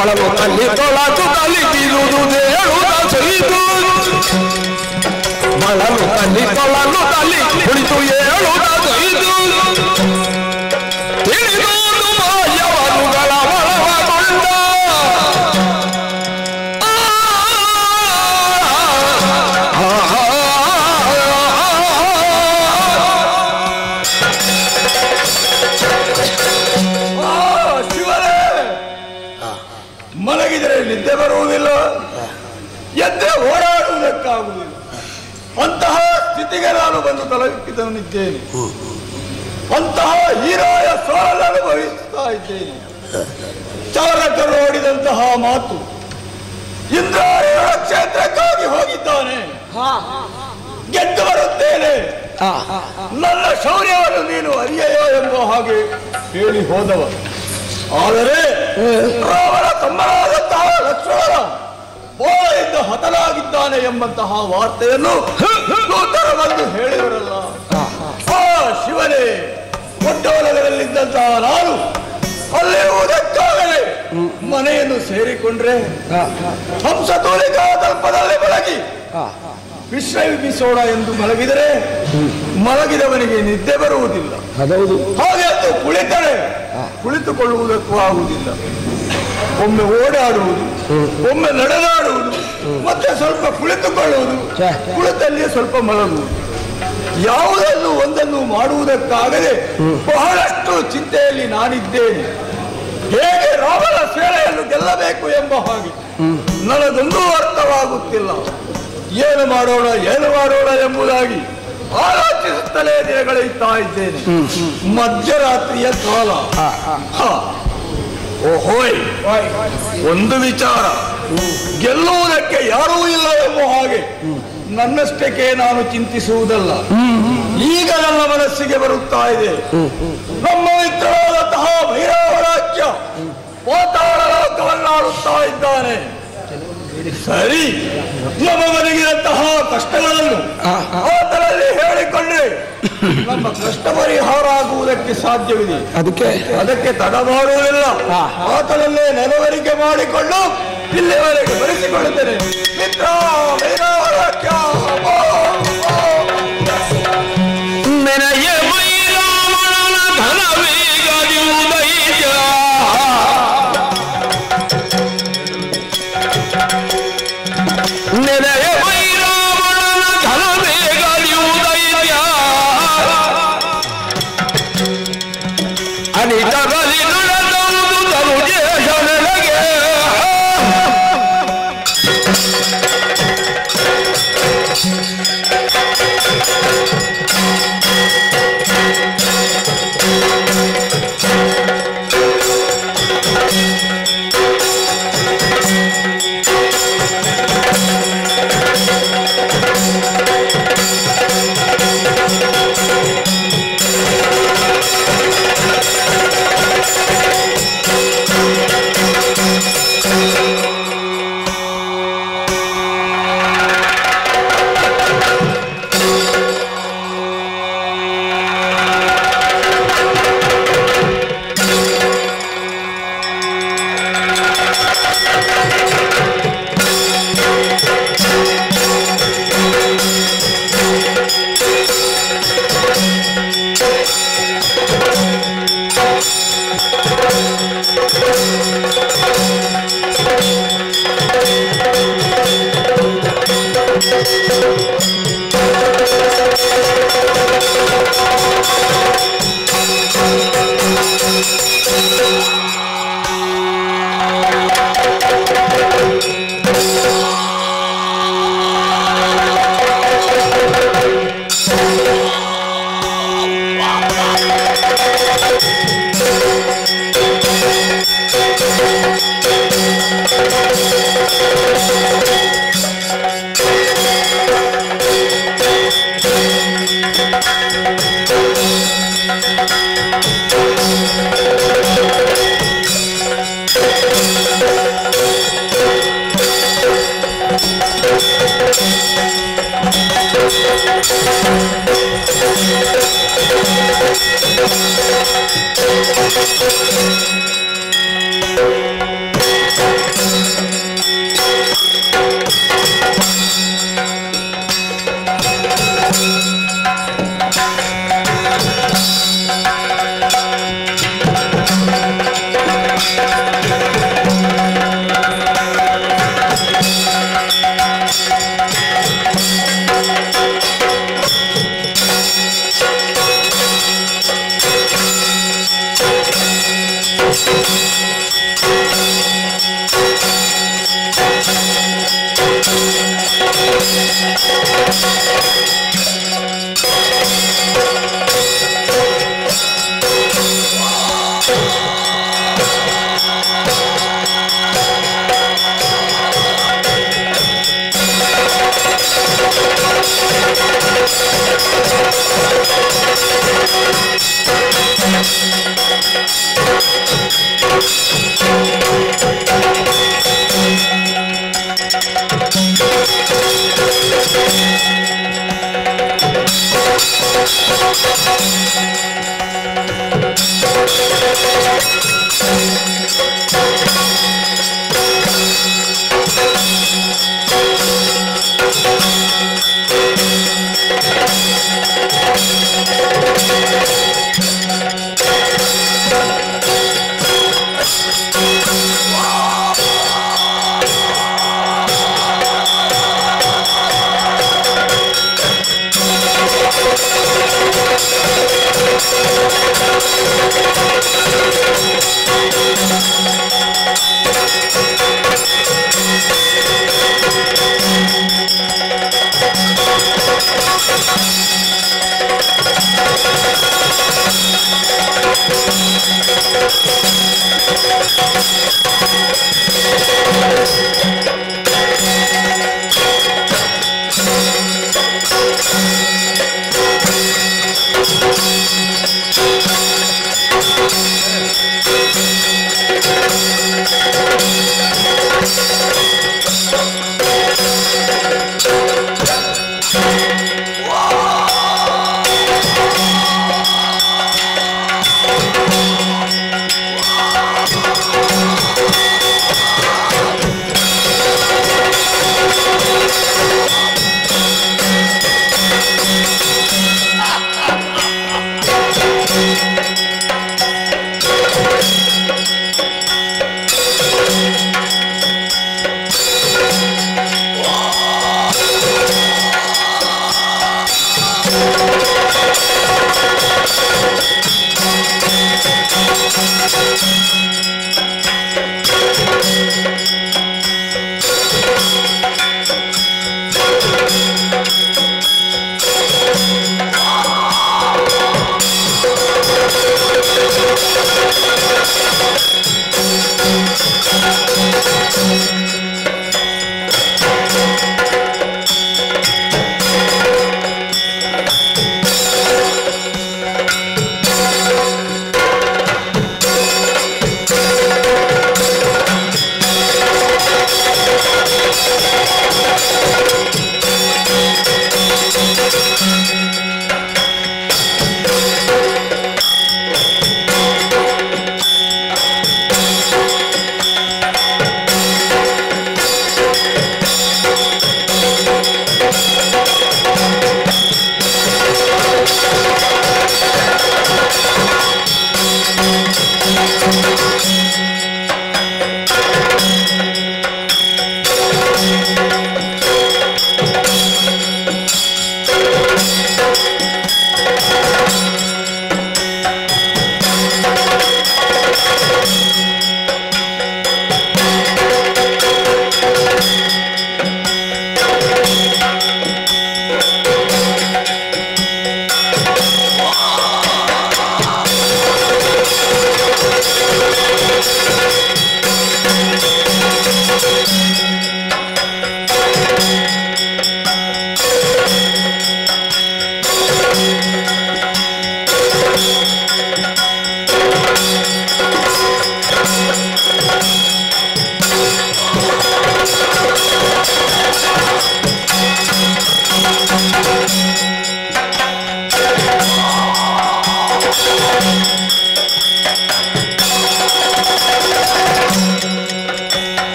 ಮೊಳಲು ತಲ್ಲಿ ತೊಳಕು ತಲ್ಲಿ ಬೀರುವುದು ಹೇಳುವುದ ಸರಿದು ಮೊಳಲು ತಲ್ಲಿ ತೊಳಲು ತಲ್ಲಿ ಕುಳಿತು ಹೇಳುವುದ ಸರಿದು ತಿಳಿದು ಮಾಯವನುಗಳ ಒಳಗೊಂಡ ಮಲಗಿದರೆ ನಿದ್ದೆ ಬರುವುದಿಲ್ಲ, ಎದ್ದೆ ಓಡಾಡುವುದಕ್ಕಾಗುವುದಿಲ್ಲ. ಅಂತಹ ಸ್ಥಿತಿಗೆ ನಾನು ಬಂದು ತಲುಪಿದವನಿದ್ದೇನೆ. ಅಂತಹ ಹೀರಾಯ ಸೋಲನ್ನು ಅನುಭವಿಸ್ತಾ ಇದ್ದೇನೆ. ಚಾಲಕರು ಓಡಿದಂತಹ ಮಾತು, ಇಂದ್ರಾಯಣ ಕ್ಷೇತ್ರಕ್ಕಾಗಿ ಹೋಗಿದ್ದಾನೆ, ಗೆದ್ದು ಬರುತ್ತೇನೆ, ನನ್ನ ಶೌರ್ಯವನ್ನು ನೀನು ಅರಿಯೆಯೋ ಎಂಬ ಹಾಗೆ ಹೇಳಿ ಹೋದವ. ಆದರೆ ರಾಮನ ತಮ್ಮನಾದಂತಹ ಲಕ್ಷ್ಮಣ ಬೋಳಿಂದ ಹತನಾಗಿದ್ದಾನೆ ಎಂಬಂತಹ ವಾರ್ತೆಯನ್ನು ದೂತರು ಬಂದು ಹೇಳಿದರಲ್ಲ. ಆ ಶಿವನೇ, ದೊಡ್ಡವನಗರಲ್ಲಿದ್ದಂತಹ ನಾನು ಅಲ್ಲಿರುವುದಕ್ಕಾಗಲೇ ಮನೆಯನ್ನು ಸೇರಿಕೊಂಡ್ರೆ ಹಂಸತೂಲಿಕಾ ತಲ್ಪದಲ್ಲಿ ಮಲಗಿ ವಿಶ್ರಮಿಸೋಣ ಎಂದು ಮಲಗಿದರೆ ಮಲಗಿದವನಿಗೆ ನಿದ್ದೆ ಬರುವುದಿಲ್ಲ. ಹಾಗೆ ಅದು ಕುಳಿತರೆ ಕುಳಿತುಕೊಳ್ಳುವುದಕ್ಕೂ ಆಗುವುದಿಲ್ಲ. ಒಮ್ಮೆ ಓಡಾಡುವುದು, ಒಮ್ಮೆ ನಡೆದಾಡುವುದು, ಮತ್ತೆ ಸ್ವಲ್ಪ ಕುಳಿತುಕೊಳ್ಳುವುದು, ಕುಳಿತಲ್ಲಿಯೇ ಸ್ವಲ್ಪ ಮಲಗುವುದು. ಯಾವುದನ್ನು ಒಂದನ್ನು ಮಾಡುವುದಕ್ಕಾಗದೆ ಬಹಳಷ್ಟು ಚಿಂತೆಯಲ್ಲಿ ನಾನಿದ್ದೇನೆ. ಹೇಗೆ ರಾಮನ ಸೇನೆಯನ್ನು ಗೆಲ್ಲಬೇಕು ಎಂಬ ಹಾಗೆ ನನಗೊಂದೂ ಅರ್ಥವಾಗುತ್ತಿಲ್ಲ. ಏನು ಮಾಡೋಣ ಎಂಬುದಾಗಿ ಆಲೋಚಿಸುತ್ತಲೇ ದಿನಗಳೆಯುತ್ತಾ ಇದ್ದೇನೆ. ಮಧ್ಯರಾತ್ರಿಯ ಕಾಲ. ಓಹೋಯ್, ಒಂದು ವಿಚಾರ, ಗೆಲ್ಲುವುದಕ್ಕೆ ಯಾರೂ ಇಲ್ಲ ಎಂಬ ಹಾಗೆ ನನ್ನಷ್ಟಕ್ಕೆ ನಾನು ಚಿಂತಿಸುವುದಲ್ಲ. ಈಗ ನನ್ನ ಮನಸ್ಸಿಗೆ ಬರುತ್ತಾ ಇದೆ, ನಮ್ಮ ಮಿತ್ರರಾದಂತಹ ಭೈರವರಾಜ್ಯ ಪಾತಾಳ ಲೋಕವನ್ನಾಡುತ್ತಾ ಇದ್ದಾನೆ. ಸರಿ, ನಮಗನಿಗಿದಂತಹ ಕಷ್ಟಗಳನ್ನು ಆತನಲ್ಲಿ ಹೇಳಿಕೊಂಡ್ರೆ ನಮ್ಮ ಕಷ್ಟ ಪರಿಹಾರ ಆಗುವುದಕ್ಕೆ ಸಾಧ್ಯವಿದೆ. ಅದಕ್ಕೆ ತಡ ಮಾಡುವುದಿಲ್ಲ. ಆತನಲ್ಲೇ ನೆನವರಿಕೆ ಮಾಡಿಕೊಂಡು ಇಲ್ಲಿವರೆಗೆ ಬರೆಸಿಕೊಳ್ಳುತ್ತೇನೆ. ಮಿತ್ರ ಭೈರವರಾಜ್ಯ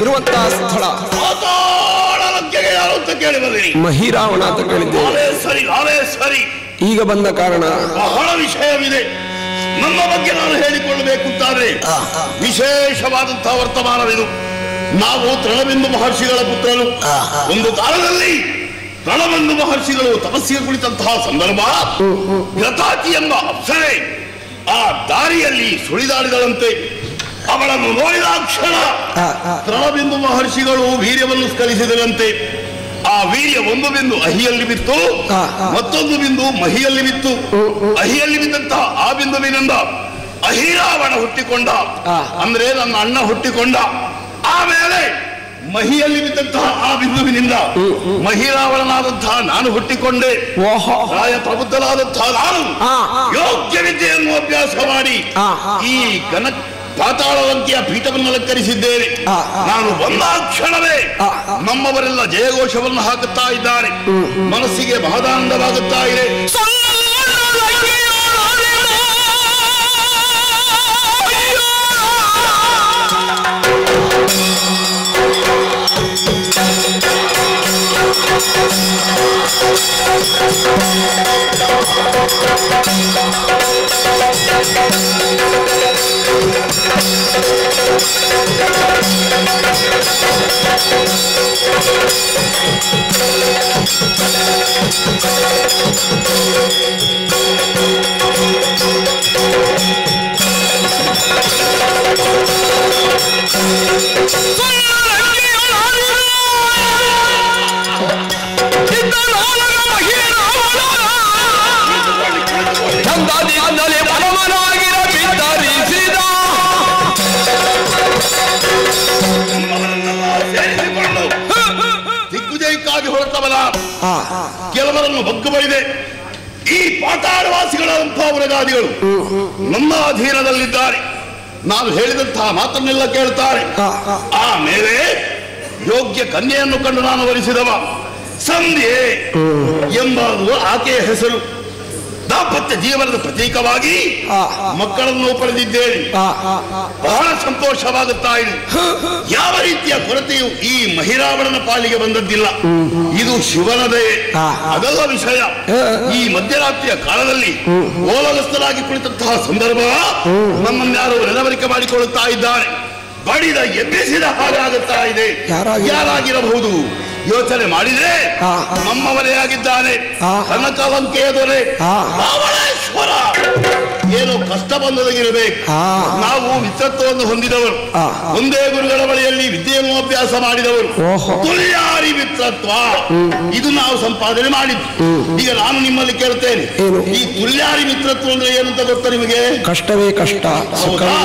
ಇರುವಂತಹ ಸ್ಥಳ ಪಾತಾಳಲಂಕೆಗೆ ಯಾರು ಅಂತ ಕೇಳಿ ಬಂದಿರಿ. ಮಹಿರಾವಣ ಅಂತ ಕೇಳಿದ್ದೇವೆ. ಸರಿ. ಈಗ ಬಂದ ಕಾರಣ ಬಹಳ ವಿಷಯವಿದೆ. ನಮ್ಮ ಬಗ್ಗೆ ನಾನು ಹೇಳಿಕೊಳ್ಳಬೇಕು ಅಂತಾದ್ರೆ ವಿಶೇಷವಾದಂತಹ ವರ್ತಮಾನವಿದು. ನಾವು ತೃಣಬಿಂದು ಮಹರ್ಷಿಗಳ ಪುತ್ರರು. ಒಂದು ಕಾಲದಲ್ಲಿ ತೃಣಬಿಂದು ಮಹರ್ಷಿಗಳು ತಪಸ್ಸಿಗೆ ಕುಳಿತಂತಹ ಸಂದರ್ಭ ಗತಾತಿ ಎಂಬ ಅಪ್ಸರೆ ಆ ದಾರಿಯಲ್ಲಿ ಸುಳಿದಾಡಿದಳಂತೆ. ಅವಳನ್ನು ನೋಡಿದ ಕ್ಷಣ ತೃಣಬಿಂದು ಮಹರ್ಷಿಗಳು ವೀರ್ಯವನ್ನು ಸ್ಕಲಿಸಿದರಂತೆ. ಆ ವೀರ್ಯ ಒಂದು ಬಿಂದು ಅಹಿಯಲ್ಲಿ ಬಿತ್ತು, ಮತ್ತೊಂದು ಬಿಂದು ಮಹಿಯಲ್ಲಿ ಬಿತ್ತು. ಅಹಿಯಲ್ಲಿ ಬಿದ್ದಂತಹ ಆ ಬಿಂದುವಿನಿಂದ ಅಹಿರಾವಣ ಹುಟ್ಟಿಕೊಂಡ, ಅಂದ್ರೆ ನನ್ನ ಅಣ್ಣ ಹುಟ್ಟಿಕೊಂಡ. ಆಮೇಲೆ ಮಹಿಯಲ್ಲಿ ಬಿದ್ದಂತಹ ಆ ಬಿಂದುವಿನಿಂದ ಮಹಿರಾವಣನಾದಂತಹ ನಾನು ಹುಟ್ಟಿಕೊಂಡೆ. ಪ್ರಾಯ ಪ್ರಬುದ್ಧನಾದಂತಹ ನಾನು ಯೋಗ್ಯ ವಿದ್ಯೆಯನ್ನು ಅಭ್ಯಾಸ ಮಾಡಿ ಈ ಪಾತಾಳಲಂಕೆಯ ಪೀಠವನ್ನು ಅಲಂಕರಿಸಿದ್ದೇನೆ. ನಾನು ಬಂದ ಕ್ಷಣವೇ ನಮ್ಮವರೆಲ್ಲ ಜಯಘೋಷವನ್ನು ಹಾಕುತ್ತಾ ಇದ್ದಾರೆ. ಮನಸ್ಸಿಗೆ ಮಹದಾನಂದವಾಗುತ್ತಾ ಇದೆ. ದಿಗ್ವಿಜಯಕ್ಕಾಗಿ ಹೊರಟವಲ್ಲ, ಕೆಲವರನ್ನು ಬಗ್ಗು ಬೈದೆ. ಈ ಪಾತಾಳವಾಸಿಗಳಂತಹ ವರಗಾದಿಗಳು ನಮ್ಮ ಅಧೀನದಲ್ಲಿದ್ದಾರೆ. ನಾನು ಹೇಳಿದಂತಹ ಮಾತನ್ನೆಲ್ಲ ಕೇಳ್ತಾರೆ. ಆಮೇಲೆ ಯೋಗ್ಯ ಕನ್ಯೆಯನ್ನು ಕಂಡು ನಾನು ವರಿಸಿದವ. ಸಂಧ್ಯೆ ಎಂಬುದು ಆಕೆಯ ಹೆಸರು. ದಾಂಪತ್ಯ ಜೀವನದ ಪ್ರತೀಕವಾಗಿ ಮಕ್ಕಳನ್ನು ಪಡೆದಿದ್ದೇನೆ. ಬಹಳ ಸಂತೋಷವಾಗುತ್ತಾ ಇದೆ. ಯಾವ ರೀತಿಯ ಕೊರತೆಯು ಈ ಮಹಿರಾವಣನ ಪಾಲಿಗೆ ಬಂದದ್ದಿಲ್ಲ. ಇದು ಶಿವನದೇ ಅದೆಲ್ಲ ವಿಷಯ. ಈ ಮಧ್ಯರಾತ್ರಿಯ ಕಾಲದಲ್ಲಿ ಓಲಗಸ್ತರಾಗಿ ಕುಳಿತಂತಹ ಸಂದರ್ಭ ನಮ್ಮನ್ಯಾರು ನೆನವರಿಕೆ ಮಾಡಿಕೊಳ್ಳುತ್ತಾ ಇದ್ದಾರೆ. ಬಡಿದ ಎಬ್ಬಿಸಿದ ಹಾಗಾಗುತ್ತಾ ಇದೆ. ಯಾರಾಗಿರಬಹುದು ಯೋಚನೆ ಮಾಡಿದ್ರೆ ನಮ್ಮವರೇ ಆಗಿದ್ದಾನೆ. ಕನಕಲಂಕೆಯ ದೊರೆ ರಾವಣೇಶ್ವರ. ಏನೋ ಕಷ್ಟ ಬಂದದಾಗಿರಬೇಕು. ನಾವು ಮಿತ್ರತ್ವವನ್ನು ಹೊಂದಿದವರು, ಒಂದೇ ಗುರುಗಳ ಬಳಿಯಲ್ಲಿ ವಿದ್ಯೆಯನ್ನು ಅಭ್ಯಾಸ ಮಾಡಿದವರು. ತುಲ್ಯಾರಿ ಮಿತ್ರತ್ವ ಇದು ನಾವು ಸಂಪಾದನೆ ಮಾಡಿದ್ದು. ಈಗ ನಾನು ನಿಮ್ಮಲ್ಲಿ ಕೇಳ್ತೇನೆ, ಈ ತುಲ್ಯಾರಿ ಮಿತ್ರತ್ವ ಅಂದ್ರೆ ಏನಂತ ಗೊತ್ತಾ ನಿಮಗೆ? ಕಷ್ಟವೇ ಕಷ್ಟ,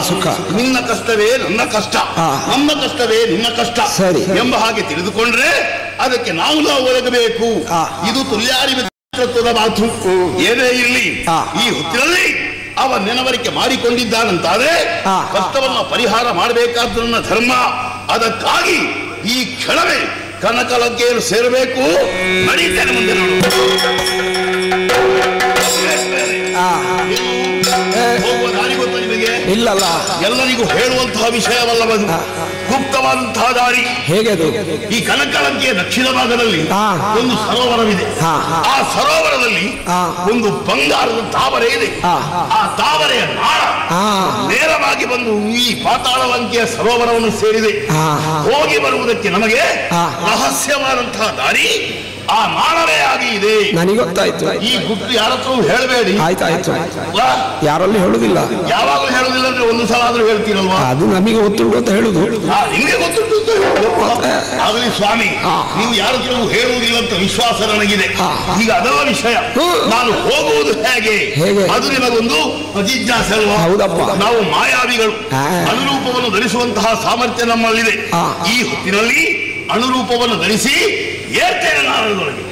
ಸುಖ. ನಿನ್ನ ಕಷ್ಟವೇ ನನ್ನ ಕಷ್ಟ, ನಮ್ಮ ಕಷ್ಟವೇ ನಿನ್ನ ಕಷ್ಟ ಎಂಬ ಹಾಗೆ ತಿಳಿದುಕೊಂಡ್ರೆ ಅದಕ್ಕೆ ನಾವು ಒದಗಬೇಕು. ಇದು ತುಲ್ಯಾರಿ ಮಿತ್ರತ್ವದ ಮಾತು. ಏನೇ ಇರಲಿ, ಈ ಹೊತ್ತಿನಲ್ಲಿ ಅವ ನೆನವರಿಕೆ ಮಾಡಿಕೊಂಡಿದ್ದಾನಂತಾದ್ರೆ ಕಷ್ಟವನ್ನು ಪರಿಹಾರ ಮಾಡಬೇಕಾದ ನನ್ನ ಧರ್ಮ. ಅದಕ್ಕಾಗಿ ಈ ಕ್ಷಣವೇ ಕನಕಲಂಕೆಯನ್ನು ಸೇರಬೇಕು. ನಡೀತೇನೆ ಮುಂದೆ ನೋಡು. ಹೋಗುವ ದಾರಿ ಗೊತ್ತ ನಿಮಗೆ? ಇಲ್ಲಲ್ಲ, ಎಲ್ಲರಿಗೂ ಹೇಳುವಂತಹ ವಿಷಯವಲ್ಲವದು. ಗುಪ್ತವಾದಂತಹ ದಾರಿ. ಹೇಗೆ? ಈ ಕನಕಲಂಕೆಯ ದಕ್ಷಿಣ ಭಾಗದಲ್ಲಿ ಒಂದು ಸರೋವರವಿದೆ. ಆ ಸರೋವರದಲ್ಲಿ ಒಂದು ಬಂಗಾರದ ತಾವರೆ ಇದೆ. ಆ ತಾವರೆಯ ನಾಳ ನೇರವಾಗಿ ಬಂದು ಈ ಪಾತಾಳಲಂಕೆಯ ಸರೋವರವನ್ನು ಸೇರಿದೆ. ಹೋಗಿ ಬರುವುದಕ್ಕೆ ನಮಗೆ ರಹಸ್ಯವಾದಂತಹ ದಾರಿ ಆ ನಾಳವೇ ಆಗಿ ಇದೆ. ನನಗೆ ಗೊತ್ತಾಯ್ತು. ಈ ಗುಟ್ಟು ಯಾರತ್ರ ಹೇಳಬೇಡಿ. ಆಯ್ತಾಯ್ತು. ಯಾರಲ್ಲಿ ಹೇಳುದಿಲ್ಲ. ಯಾವಾಗಲೂ ಹೇಳುದಿಲ್ಲ ಅಂದ್ರೆ ಒಂದು ಸಲ ಆದ್ರೂ ಹೇಳ್ತೀರಲ್ವಾ? ಅದು ನಮಗೆ ಗೊತ್ತುಂಟು ಅಂತ ಹೇಳುದು. ನಿಮಗೆ ಗೊತ್ತುಂಟು ಅಂತ ಆಗಲಿ ಸ್ವಾಮಿ. ನೀವು ಯಾರತ್ರ ಹೇಳುವುದಿಲ್ಲ ಅಂತ ವಿಶ್ವಾಸ ನನಗಿದೆ. ಈಗ ಅದೆಲ್ಲ ವಿಷಯ. ನಾನು ಹೋಗುವುದು ಹೇಗೆ ಅದು ನಿಮಗೊಂದು ಜಿಜ್ಞಾಸೆ ಅಲ್ವಾ? ಹೌದಪ್ಪ. ನಾವು ಮಾಯಾವಿಗಳು. ಅನುರೂಪವನ್ನು ಧರಿಸುವಂತಹ ಸಾಮರ್ಥ್ಯ ನಮ್ಮಲ್ಲಿದೆ. ಈ ಹೊತ್ತಿನಲ್ಲಿ ಅನುರೂಪವನ್ನು ಧರಿಸಿ ಏರ್ತೇನೆ ನಾರದೊಳಗೆ.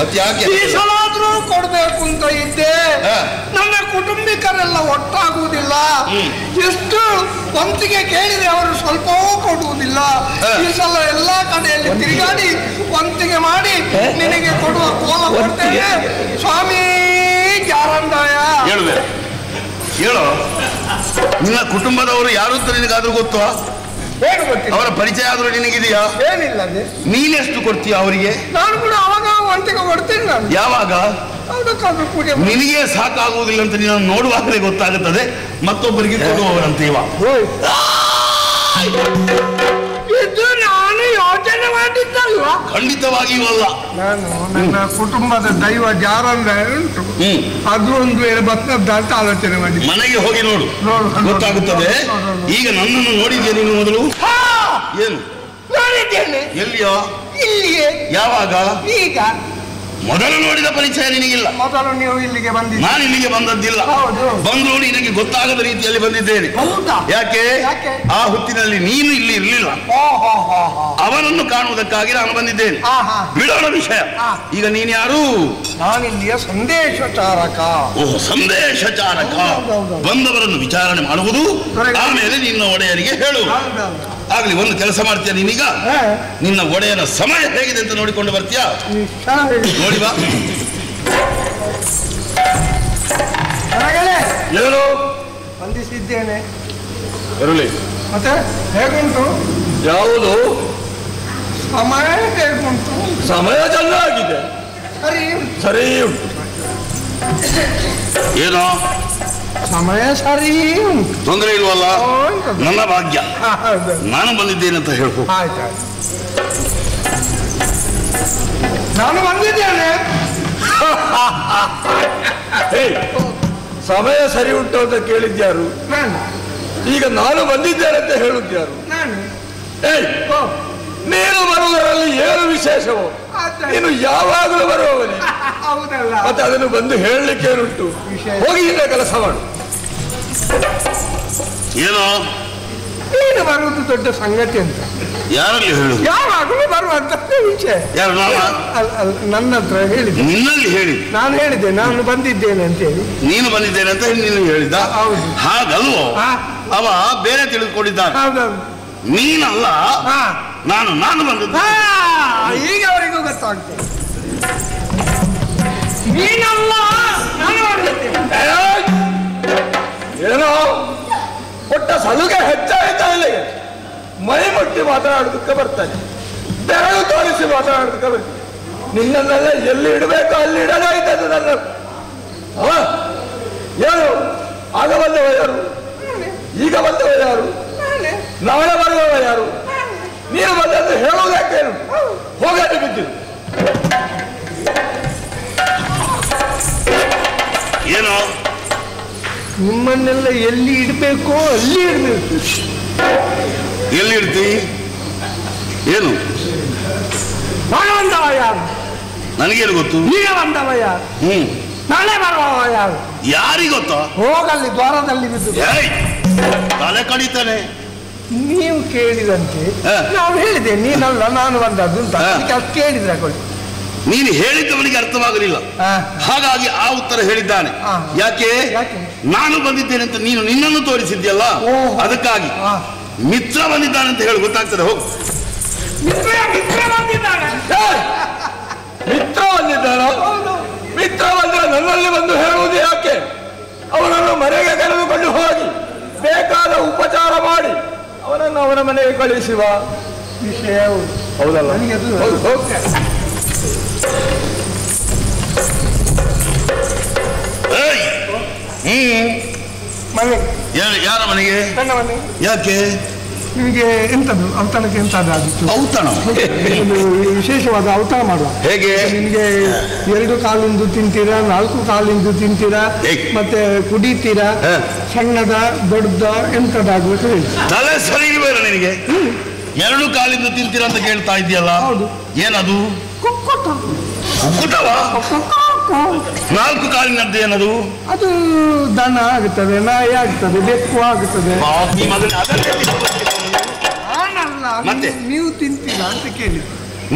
ಮತ್ತೆ ಯಾಕೆ ಈ ಸಲ ಆದ್ರೂ ಕೊಡ್ಬೇಕು ಅಂತ ಇದ್ದೆ. ನನ್ನ ಕುಟುಂಬಿಕರೆಲ್ಲ ಒಟ್ಟಾಗುವುದಿಲ್ಲ. ಎಷ್ಟು ವಂತಿಗೆ ಕೇಳಿದ್ರೆ ಅವರು ಸ್ವಲ್ಪವೂ ಕೊಡುವುದಿಲ್ಲ. ಈ ಸಲ ಎಲ್ಲಾ ಕಡೆಯಲ್ಲಿ ತಿರುಗಾಡಿ ವಂತಿಗೆ ಮಾಡಿ ನಿನಗೆ ಕೊಡುವ ಕೋಲ ಕೊಡ್ತೇನೆ ಸ್ವಾಮಿ ಗ್ಯಾರಂದಾಯ. ಹೇಳು, ನಿನ್ನ ಕುಟುಂಬದವರು ಯಾರು ಅಂತ ನಿನಗಾದ್ರೂ ಗೊತ್ತು? ಅವರ ಪರಿಚಯ ಆದ್ರೂ ನಿನಗಿದೆಯಾ? ಏನಿಲ್ಲ. ನೀನೆಷ್ಟು ಕೊಡ್ತೀಯ ಅವರಿಗೆ? ನಾನು ಕೂಡ ಅವಾಗ ವಂತಿಗೆ ಕೊಡ್ತೀನಿ. ನಾನು ಯಾವಾಗ? ಪೂಜೆ ನಿನಗೆ ಸಾಕಾಗುವುದಿಲ್ಲ ಅಂತ ನೀನು ನೋಡುವಾಗಲೇ ಗೊತ್ತಾಗುತ್ತದೆ ಮತ್ತೊಬ್ಬರಿಗೆ ಕೊಡುವವರಂತೀವ. ಇದು ನಾನು ಯೋಚನೆ ಮಾಡಿದ್ದಲ್ವ? ಖಂಡಿತವಾಗಿಯೂ ಅಲ್ಲ. ನಾನು ನನ್ನ ಕುಟುಂಬದ ದೈವ ಜಾರಂದ ಉಂಟು, ಅದು ಒಂದು ವೇಳೆ ಬರ್ತದ ಅಂತ ಆಲೋಚನೆ ಮಾಡಿ ಮನೆಗೆ ಹೋಗಿ ನೋಡು, ಗೊತ್ತಾಗುತ್ತದೆ. ಈಗ ನನ್ನನ್ನು ನೋಡಿದ್ಯಾ ನೀನು ಮೊದಲು? ಏನು ನೋಡಿದ್ದೇನೆ. ಎಲ್ಲಿಯೋ? ಇಲ್ಲಿಯೇ. ಯಾವಾಗ? ಈಗ. ಮೊದಲು ನೋಡಿದ ಪರಿಚಯ ನಿನಗಿಲ್ಲ. ಮೊದಲು ನೀವು ಇಲ್ಲಿಗೆ ಬಂದಿದ್ದೀರಿ. ನಾನು ಇಲ್ಲಿಗೆ ಬಂದದ್ದಿಲ್ಲ. ಬಂದು ನಿನಗೆ ಗೊತ್ತಾಗದ ರೀತಿಯಲ್ಲಿ ಬಂದಿದ್ದೇನೆ. ಯಾಕೆ? ಆ ಹೊತ್ತಿನಲ್ಲಿ ನೀನು ಇಲ್ಲಿ ಇರಲಿಲ್ಲ. ಅವನನ್ನು ಕಾಣುವುದಕ್ಕಾಗಿ ನಾನು ಬಂದಿದ್ದೇನೆ. ಬಿಡೋಣ ವಿಷಯ. ಈಗ ನೀನು ಯಾರು? ನಾನಿಲ್ಲಿಯ ಸಂದೇಶಚಾರಕ. ಓಹ್, ಸಂದೇಶಚಾರಕ. ಬಂದವರನ್ನು ವಿಚಾರಣೆ ಮಾಡುವುದು, ಆಮೇಲೆ ನಿನ್ನ ಒಡೆಯರಿಗೆ ಹೇಳುವುದು. ಆಗ್ಲಿ, ಒಂದು ಕೆಲಸ ಮಾಡ್ತೀಯ ನೀನೀಗ? ನಿನ್ನ ಒಡೆಯನ ಸಮಯ ಹೇಗಿದೆ ಅಂತ ನೋಡಿಕೊಂಡು ಬರ್ತೀಯಾ? ನೋಡಿ ಬಾ. ಏನು ಬಂಧಿಸಿದ್ದೇನೆ. ಇರಲಿ. ಮತ್ತೆ ಹೇಗುಂಟು? ಯಾವುದು ಸಮಯ ಹೇಗುಂಟು? ಸಮಯ ಚೆನ್ನಾಗಿದೆ. ಸರಿ ಸರಿ ಉಂಟು. ಏನೋ ಸಮಯ ಸರಿ ಉಂಟು, ತೊಂದರೆ ಇಲ್ವಲ್ಲ? ನನ್ನ ಭಾಗ್ಯ. ನಾನು ಬಂದಿದ್ದೇನೆ ಅಂತ ಹೇಳ್ಕೊ. ಆಯ್ತು, ನಾನು ಬಂದಿದ್ದೇನೆ. ಸಮಯ ಸರಿ ಉಂಟು ಅಂತ ಕೇಳಿದ್ಯಾರು? ಈಗ ನಾನು ಬಂದಿದ್ದೇನೆ ಅಂತ ಹೇಳುದ್ಯಾರು? ನೀನು ಬರುವುದರಲ್ಲಿ ಏನು ವಿಶೇಷವೋ? ನೀನು ಯಾವಾಗಲೂ ಬರುವವನೇ. ಮತ್ತೆ ಅದನ್ನು ಬಂದು ಹೇಳಲಿಕ್ಕೆ ಉಂಟು. ಹೋಗಿ ಇಲ್ಲ ಕೆಲಸ ಮಾಡು. ಏನೋ ನೀನು ಬರುವುದು ದೊಡ್ಡ ಸಂಗತಿ ಅಂತ ಯಾರಲ್ಲಿ ಹೇಳು? ಯಾವಾಗಲೂ ಬರುವಂತ ವಿಷಯ. ಯಾರು? ನನ್ನ ಹತ್ರ ಹೇಳಿದ್ದೆ. ನಿನ್ನಲ್ಲಿ ಹೇಳಿ? ನಾನು ಹೇಳಿದ್ದೆ ನಾನು ಬಂದಿದ್ದೇನೆ ಅಂತ ಹೇಳಿ. ನೀನು ಬಂದಿದ್ದೇನೆ ಅಂತ ನೀನು ಹೇಳಿದ್ದ? ಹಾಗಲ್ವೋ? ಅವ ಬೇರೆ ತಿಳಿದುಕೊಂಡಿದ್ದಾನೆ. ಹೌದೌದು. ನೀನಲ್ಲ, ನಾನು ಬಂದದ್ದು. ಈಗ ಅವರಿಗೂ ಗೊತ್ತಾಗ್ತದೆ. ನೀನಲ್ಲ, ನಾನು ಬಂದಿದ್ದೇನೆ. ಏನೋ ಕೊಟ್ಟ ಸಲುಗೆ ಹೆಚ್ಚಾಯ್ತಾ ಇಲ್ಲಿಗೆ ಮೈ ಮುಟ್ಟಿ ಮಾತನಾಡೋದಕ್ಕೆ ಬರ್ತಾನೆ, ಬೆರಳು ತೋರಿಸಿ ಮಾತನಾಡೋದಕ್ಕೆ ಬರ್ತಾನೆ. ನಿನ್ನನ್ನೆಲ್ಲ ಎಲ್ಲಿ ಇಡಬೇಕು ಅಲ್ಲಿ ಇಡಲಾಯ್ತದೆ ನನ್ನ. ಏನು ಆಗ ಬಂದವ ಯಾರು? ಈಗ ಬಂದವ ಯಾರು? ನಾಳೆ ಬರುವವ ಯಾರು? ನೀನು ಬಂದದ್ದು ಹೇಳುವುದಕ್ಕೇನು? ಹೋಗಲು ಬಿದ್ದಿರು. ಏನೋ ನಿಮ್ಮನ್ನೆಲ್ಲ ಎಲ್ಲಿ ಇಡಬೇಕೋ ಅಲ್ಲಿ ಇಡಬೇಕು. ಎಲ್ಲಿ ಇಡ್ತಿ? ಏನು ನಾನು ಬಂದವ ಯಾರು? ನನಗೇನು ಗೊತ್ತು? ಈಗ ಬಂದವ ಯಾರು? ನಾಳೆ ಬರುವವ ಯಾರು? ಯಾರಿಗೆ ಗೊತ್ತಾ? ಹೋಗಲ್ಲಿ ದ್ವಾರದಲ್ಲಿ ಬಿದ್ದು ತಲೆ ಕಡಿತಾನೆ. ನೀವು ಕೇಳಿದಂತೆ ನಾವು ಹೇಳಿದೆ ನೀನಲ್ಲ ನಾನು ಬಂದದ್ದು ಅಂತ. ಅಷ್ಟು ಕೇಳಿದ್ರೆ ಕೊಡಿ. ನೀನು ಹೇಳಿದ್ದವನಿಗೆ ಅರ್ಥವಾಗಲಿಲ್ಲ, ಹಾಗಾಗಿ ಆ ಉತ್ತರ ಹೇಳಿದ್ದಾನೆ. ಯಾಕೆ? ನಾನು ಬಂದಿದ್ದೇನೆ ಅಂತ ನೀನು ನಿನ್ನನ್ನು ತೋರಿಸಿದ್ಯಲ್ಲ, ಅದಕ್ಕಾಗಿ. ಮಿತ್ರ ಬಂದಿದ್ದಾನೆ ಅಂತ ಹೇಳಿ ಗೊತ್ತಾಗ್ತದೆ. ಹೋಗು. ಮಿತ್ರ ಬಂದಿದ್ದಾನ? ಮಿತ್ರ ಬಂದ್ರೆ ನನ್ನಲ್ಲಿ ಬಂದು ಹೇಳುವುದು ಯಾಕೆ? ಅವನನ್ನು ಮನೆಗೆ ಕರೆದುಕೊಂಡು ಹೋಗಿ ಬೇಕಾದ ಉಪಚಾರ ಮಾಡಿ ಅವನನ್ನು ಅವನ ಮನೆಗೆ ಕಳಿಸುವ ವಿಷಯ ಹೌದಲ್ಲ? ಮನೆ ಯಾರ ಮನೆಗೆ? ನನ್ನ ಮನೆ. ಯಾಕೆ? ನಿಮಗೆ ಎಂತದ್ದು ಔತಣಕ್ಕೆ ಎಂತದ್ದಾಗಿತ್ತು? ಔತಣ? ವಿಶೇಷವಾದ ಔತಣ ಮಾಡುವ. ಹೇಗೆ? ನಿಮಗೆ 2 ಕಾಲಿಂದು ತಿಂತೀರಾ, 4 ಕಾಲಿಂದು ತಿಂತೀರಾ, ಮತ್ತೆ ಕುಡಿತೀರಾ, ಸಣ್ಣದ ದೊಡ್ಡದ ಎಂತದಾಗ್ಬೇಕು ಹೇಳಿ. ತಲೆ ಸರಿ ಇಲ್ವೇನೋ ನಿನಗೆ? 2 ಕಾಲಿಂದ ತಿಂತೀರಾ ಅಂತ ಕೇಳ್ತಾ ಇದೆಯಲ್ಲ? ಹೌದು. ಏನದು? ಕುಕ್ಕುಟವಾ? 4 ಕಾಲಿನದ್ದು ಏನದು? ಅದು ದನ ಆಗುತ್ತದೆ, ನಾಯಿ ಆಗ್ತದೆ, ಬೆಕ್ಕು ಆಗುತ್ತದೆ. ಮತ್ತೆ ನೀವು ತಿಂತೀರಾ ಅಂತ ಕೇಳಿ.